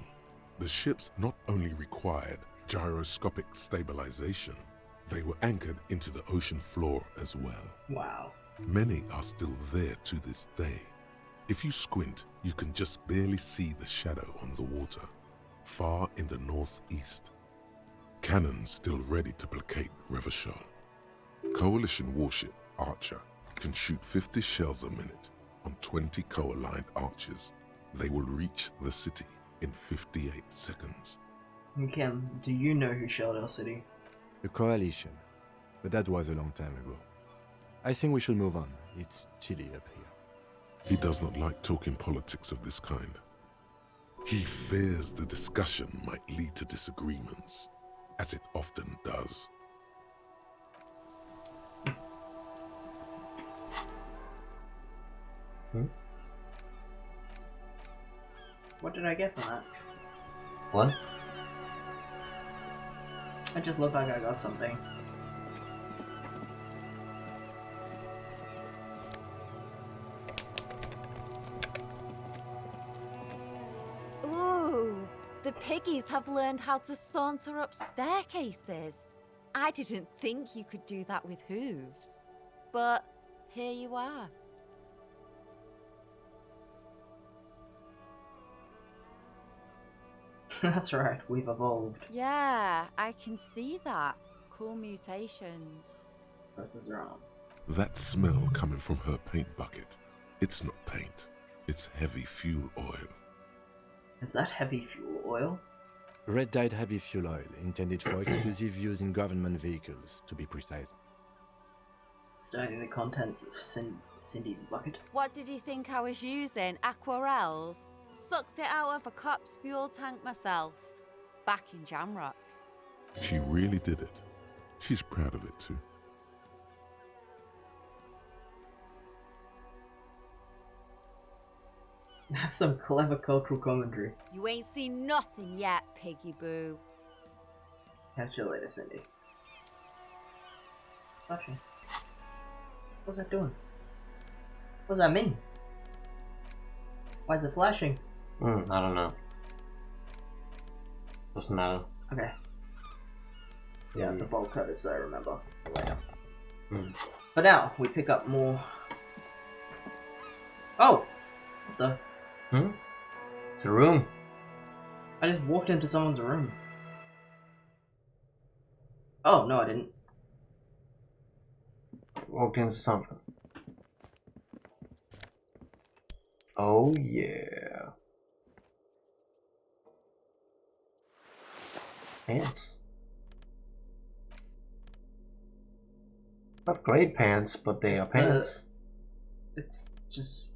The ships not only required gyroscopic stabilization, they were anchored into the ocean floor as well. Wow. Many are still there to this day. If you squint, you can just barely see the shadow on the water, far in the northeast. Cannons still ready to placate Revachol. Coalition warship Archer can shoot 50 shells a minute on 20 co-aligned archers. They will reach the city in 58 seconds. Cam, do you know who shelled our city? The Coalition. But that was a long time ago. I think we should move on. It's chilly up here. He does not like talking politics of this kind. He fears the discussion might lead to disagreements, as it often does. What did I get from that? What? I just looked like I got something. Ooh, the piggies have learned how to saunter up staircases. I didn't think you could do that with hooves. But here you are. That's right, we've evolved. Yeah, I can see that. Cool mutations. Versus her arms. That smell coming from her paint bucket. It's not paint. It's heavy fuel oil. Is that heavy fuel oil? Red-dyed heavy fuel oil, intended for exclusive use in government vehicles, to be precise. Studying the contents of Cindy's bucket. What did you think I was using? Aquarels? Sucked it out of a cop's fuel tank myself. Back in Jamrock. She really did it. She's proud of it too. That's some clever cultural commentary. You ain't seen nothing yet, Piggy Boo. Catch you later, Cindy. Flashing. What's that doing? What does that mean? Why is it flashing? I don't know. Doesn't matter. Okay. Yeah, the bolt cutters, so I remember later. But now, we pick up more... Oh! What the... It's a room. I just walked into someone's room. Oh, no I didn't. Walked into something. Oh yeah. Pants. Not great pants, but they are pants. It's just...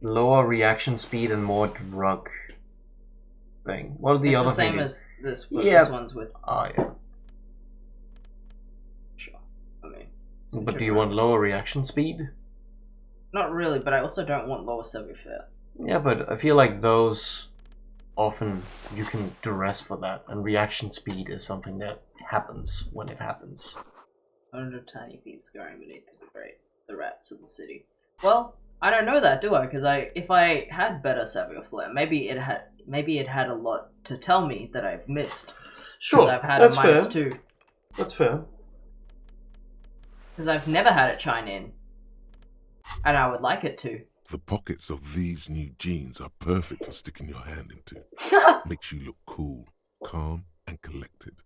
Lower reaction speed and more drug thing. What are the other It's the same thing? as this, but Yeah. this one's with... Oh yeah. Sure. I mean... But do you want lower reaction speed? Not really, but I also don't want lower semi-fat. Yeah, but I feel like those often you can duress for that, and reaction speed is something that happens when it happens. 100 tiny feet scurrying beneath the rats of the city. Well, I don't know that, do I? Because if I had better Savior Flare, maybe it had a lot to tell me that I've missed. Sure, I've had that's a fair. -2. That's fair. Because I've never had it chime in. And I would like it to. The pockets of these new jeans are perfect for sticking your hand into. Makes you look cool, calm, and collected.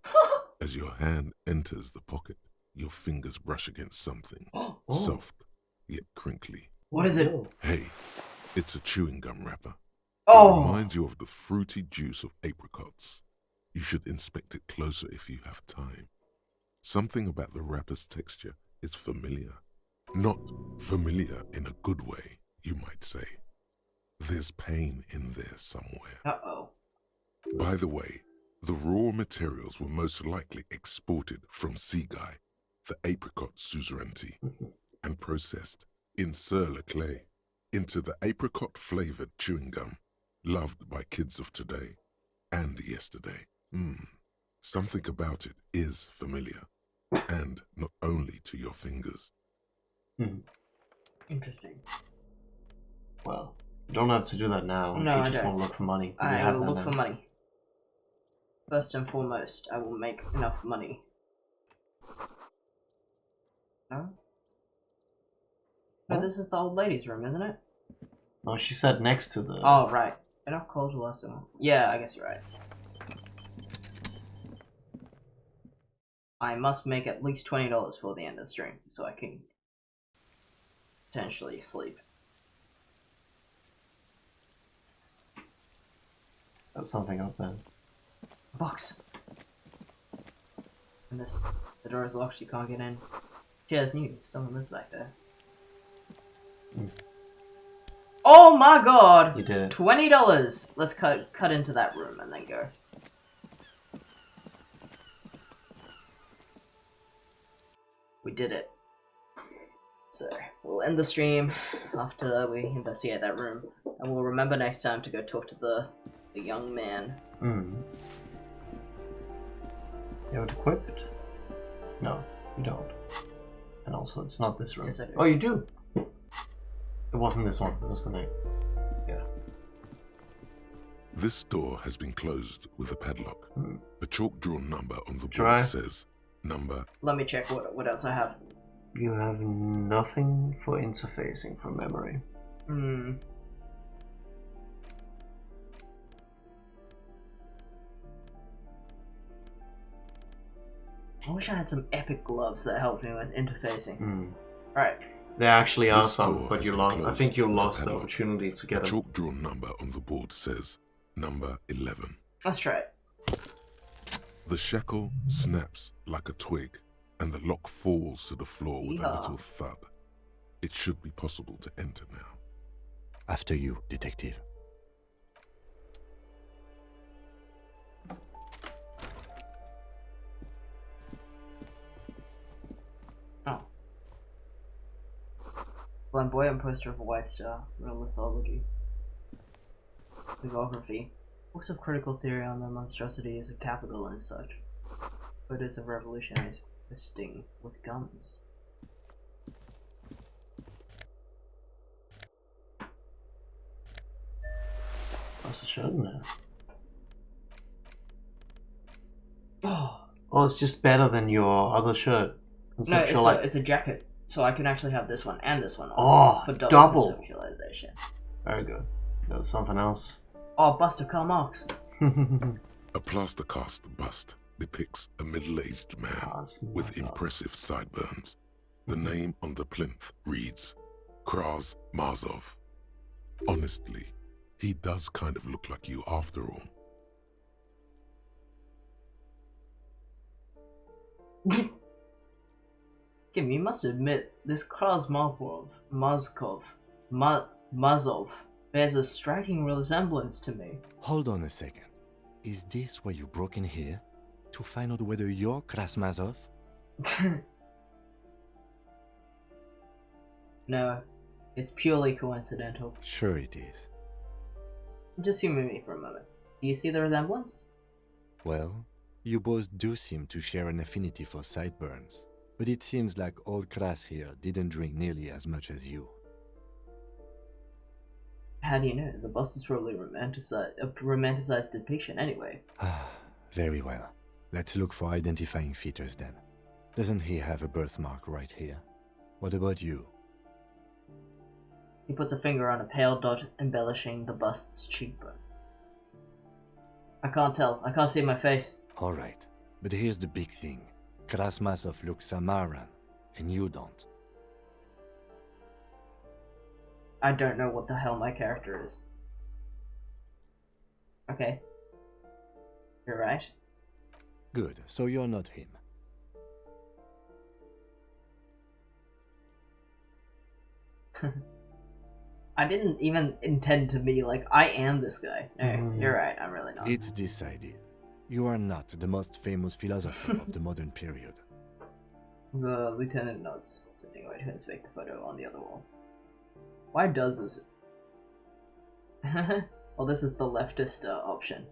As your hand enters the pocket, your fingers brush against something soft. yet crinkly. What is it? Hey, it's a chewing gum wrapper. Oh! It reminds you of the fruity juice of apricots. You should inspect it closer if you have time. Something about the wrapper's texture is familiar. Not familiar in a good way, you might say. There's pain in there somewhere. Uh-oh. By the way, the raw materials were most likely exported from Seaguy, the apricot suzerainty, and processed in Sur-le-Clay into the apricot-flavored chewing gum loved by kids of today and yesterday. Something about it is familiar, and not only to your fingers. Interesting. Well, you don't have to do that now. No, you I just don't. want to look for money. You I have will that look now. for money. First and foremost, I will make enough money. No? No, What? this is the old lady's room, isn't it? No, she said next to the... Oh, right. Enough cold to last one. Yeah, I guess you're right. I must make at least $20 for the end of the stream, so I can potentially sleep. There's something up there. A box! And the door is locked, you can't get in. Cheers, new. Someone lives back there. Oh my god! You did it. $20! Let's cut into that room and then go. We did it. So, we'll end the stream after we investigate that room. And we'll remember next time to go talk to the young man. You have it equipped? No, you don't. And also, it's not this room. Yes, I do. Oh, you do? It wasn't this one. It was the name. Yeah. This door has been closed with a padlock. A chalk-drawn number on the Try. board says, number... Let me check what else I have. You have nothing for interfacing from memory. I wish I had some epic gloves that helped me with interfacing. Right. There actually are This some, door but has you been lost. I closed think you with a lost the padlock. opportunity to A get it. chalk-drawn number on the board says, number 11. Let's try it. The shackle snaps like a twig, and the lock falls to the floor with a Yeehaw. little thud. It should be possible to enter now. After you, detective. Oh. Flamboyant poster of a white star. Real mythology. Lithography. Books of critical theory on the monstrosity is a capital and such. Photos of revolutionaries fisting with guns. What's the shirt in there? Oh, it's just better than your other shirt. no, it's a jacket, so I can actually have this one and this one on. Oh, for double. conceptualization. Very good. There was something else. Oh, bust of Karl Marx. A plaster cast bust depicts a middle-aged man with impressive sideburns. The name on the plinth reads Kraz Mazov. Honestly, he does kind of look like you after all. Kim, you must admit, this Kraz Mazov bears a striking resemblance to me. Hold on a second. Is this why you broke in here? To find out whether you're Krasmazov? No, it's purely coincidental. Sure it is. Just humor me for a moment. Do you see the resemblance? Well, you both do seem to share an affinity for sideburns. But it seems like old Kras here didn't drink nearly as much as you. How do you know? The bust is probably a romanticized depiction anyway. Very well. Let's look for identifying features then. Doesn't he have a birthmark right here? What about you? He puts a finger on a pale dot embellishing the bust's cheekbone. I can't tell. I can't see my face. Alright, but here's the big thing. Krasmazov looks Samaran, and you don't. I don't know what the hell my character is. Okay. You're right. Good, so you're not him. I didn't even intend to be like, I am this guy. No, you're right, I'm really not. It's decided. You are not the most famous philosopher of the modern period. The lieutenant nods, turning away to inspect the photo on the other wall. Why does this? Well, this is the leftist option.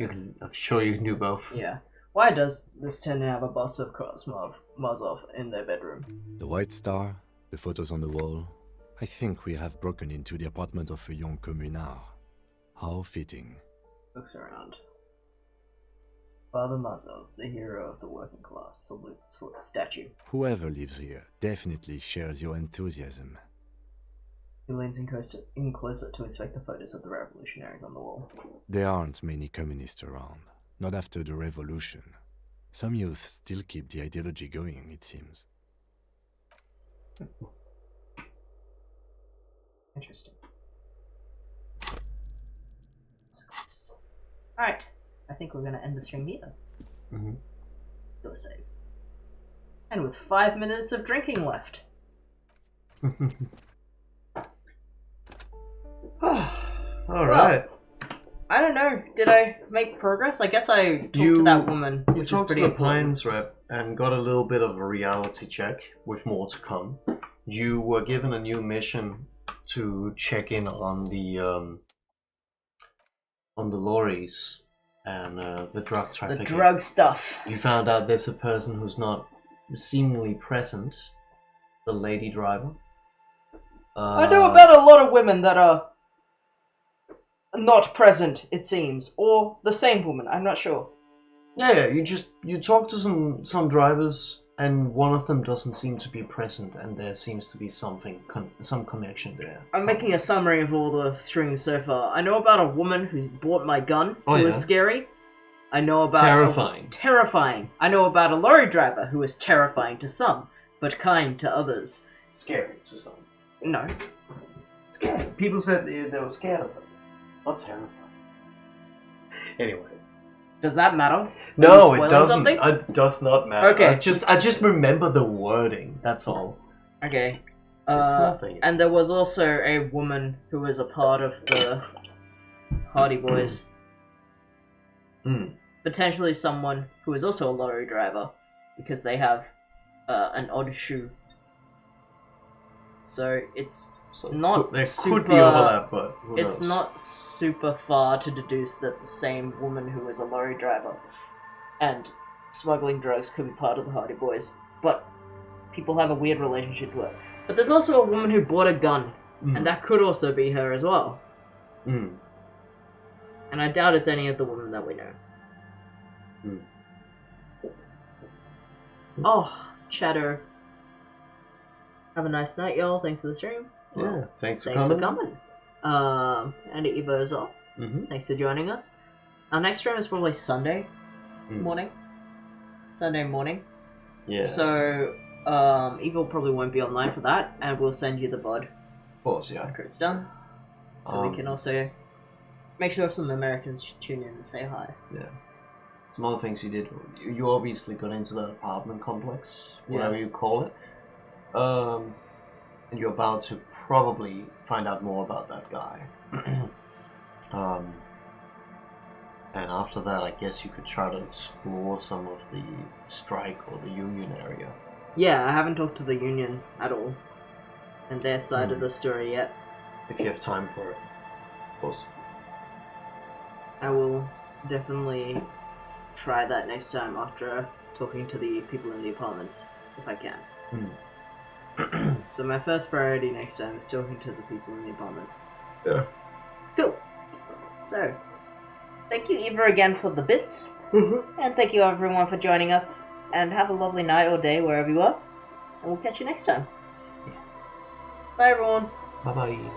I'm sure you can do both. Yeah. Why does this tend to have a bust of Mazov in their bedroom? The White Star, the photos on the wall. I think we have broken into the apartment of a young communard. How fitting. Looks around. Father Mazov, the hero of the working class, salutes statue. Whoever lives here definitely shares your enthusiasm. He leans in closer to inspect the photos of the revolutionaries on the wall. There aren't many communists around. Not after the revolution. Some youth still keep the ideology going, it seems. Interesting. Alright, I think we're gonna end the stream here. Do a save. And with 5 minutes of drinking left. Alright. I don't know, did I make progress? I guess I talked to that woman, You which is talked to pretty the important. Pines rep and got a little bit of a reality check, with more to come. You were given a new mission to check in on the lorries and the drug trafficking. The drug stuff. You found out there's a person who's not seemingly present, the lady driver. I know about a lot of women that are not present, it seems. Or the same woman, I'm not sure. Yeah, you talk to some drivers, and one of them doesn't seem to be present, and there seems to be some connection there. I'm making a summary of all the streams so far. I know about a woman who bought my gun, who was scary. I know about... Terrifying. Terrifying. I know about a lorry driver who is terrifying to some, but kind to others. Scary to some. No. Scary. People said they were scared of them. Not terrifying. Anyway. Does that matter? No, it doesn't. Something? It does not matter. Okay. I just remember the wording. That's all. Okay. It's nothing. And there was also a woman who was a part of the Hardy Boys. Potentially someone who is also a lorry driver, because they have an odd shoe. So it's not there super... could be overlap, but who it's knows? not super far to deduce that the same woman who is a lorry driver and smuggling drugs could be part of the Hardy Boys. But people have a weird relationship to her. But there's also a woman who bought a gun, and that could also be her as well. And I doubt it's any of the women that we know. Oh, chatter. Have a nice night, y'all. Thanks for the stream. Yeah, thanks for Thanks coming. for coming. And Evo as well. Thanks for joining us. Our next stream is probably Sunday morning. Sunday morning. Yeah. So, Evo probably won't be online for that, and we'll send you the VOD. Of course, yeah. After it's done. So we can also make sure some Americans tune in and say hi. Yeah. Some other things you did. You obviously got into that apartment complex, whatever you call it. And you're about to probably find out more about that guy. And after that, I guess you could try to explore some of the strike or the union area. Yeah, I haven't talked to the union at all. And their side of the story yet. If you have time for it, of course. I will definitely try that next time after talking to the people in the apartments, if I can. So my first priority next time is talking to the people in the apartments. Yeah. Cool. So, thank you Eva again for the bits. And thank you everyone for joining us. And have a lovely night or day wherever you are. And we'll catch you next time. Bye everyone. Bye bye.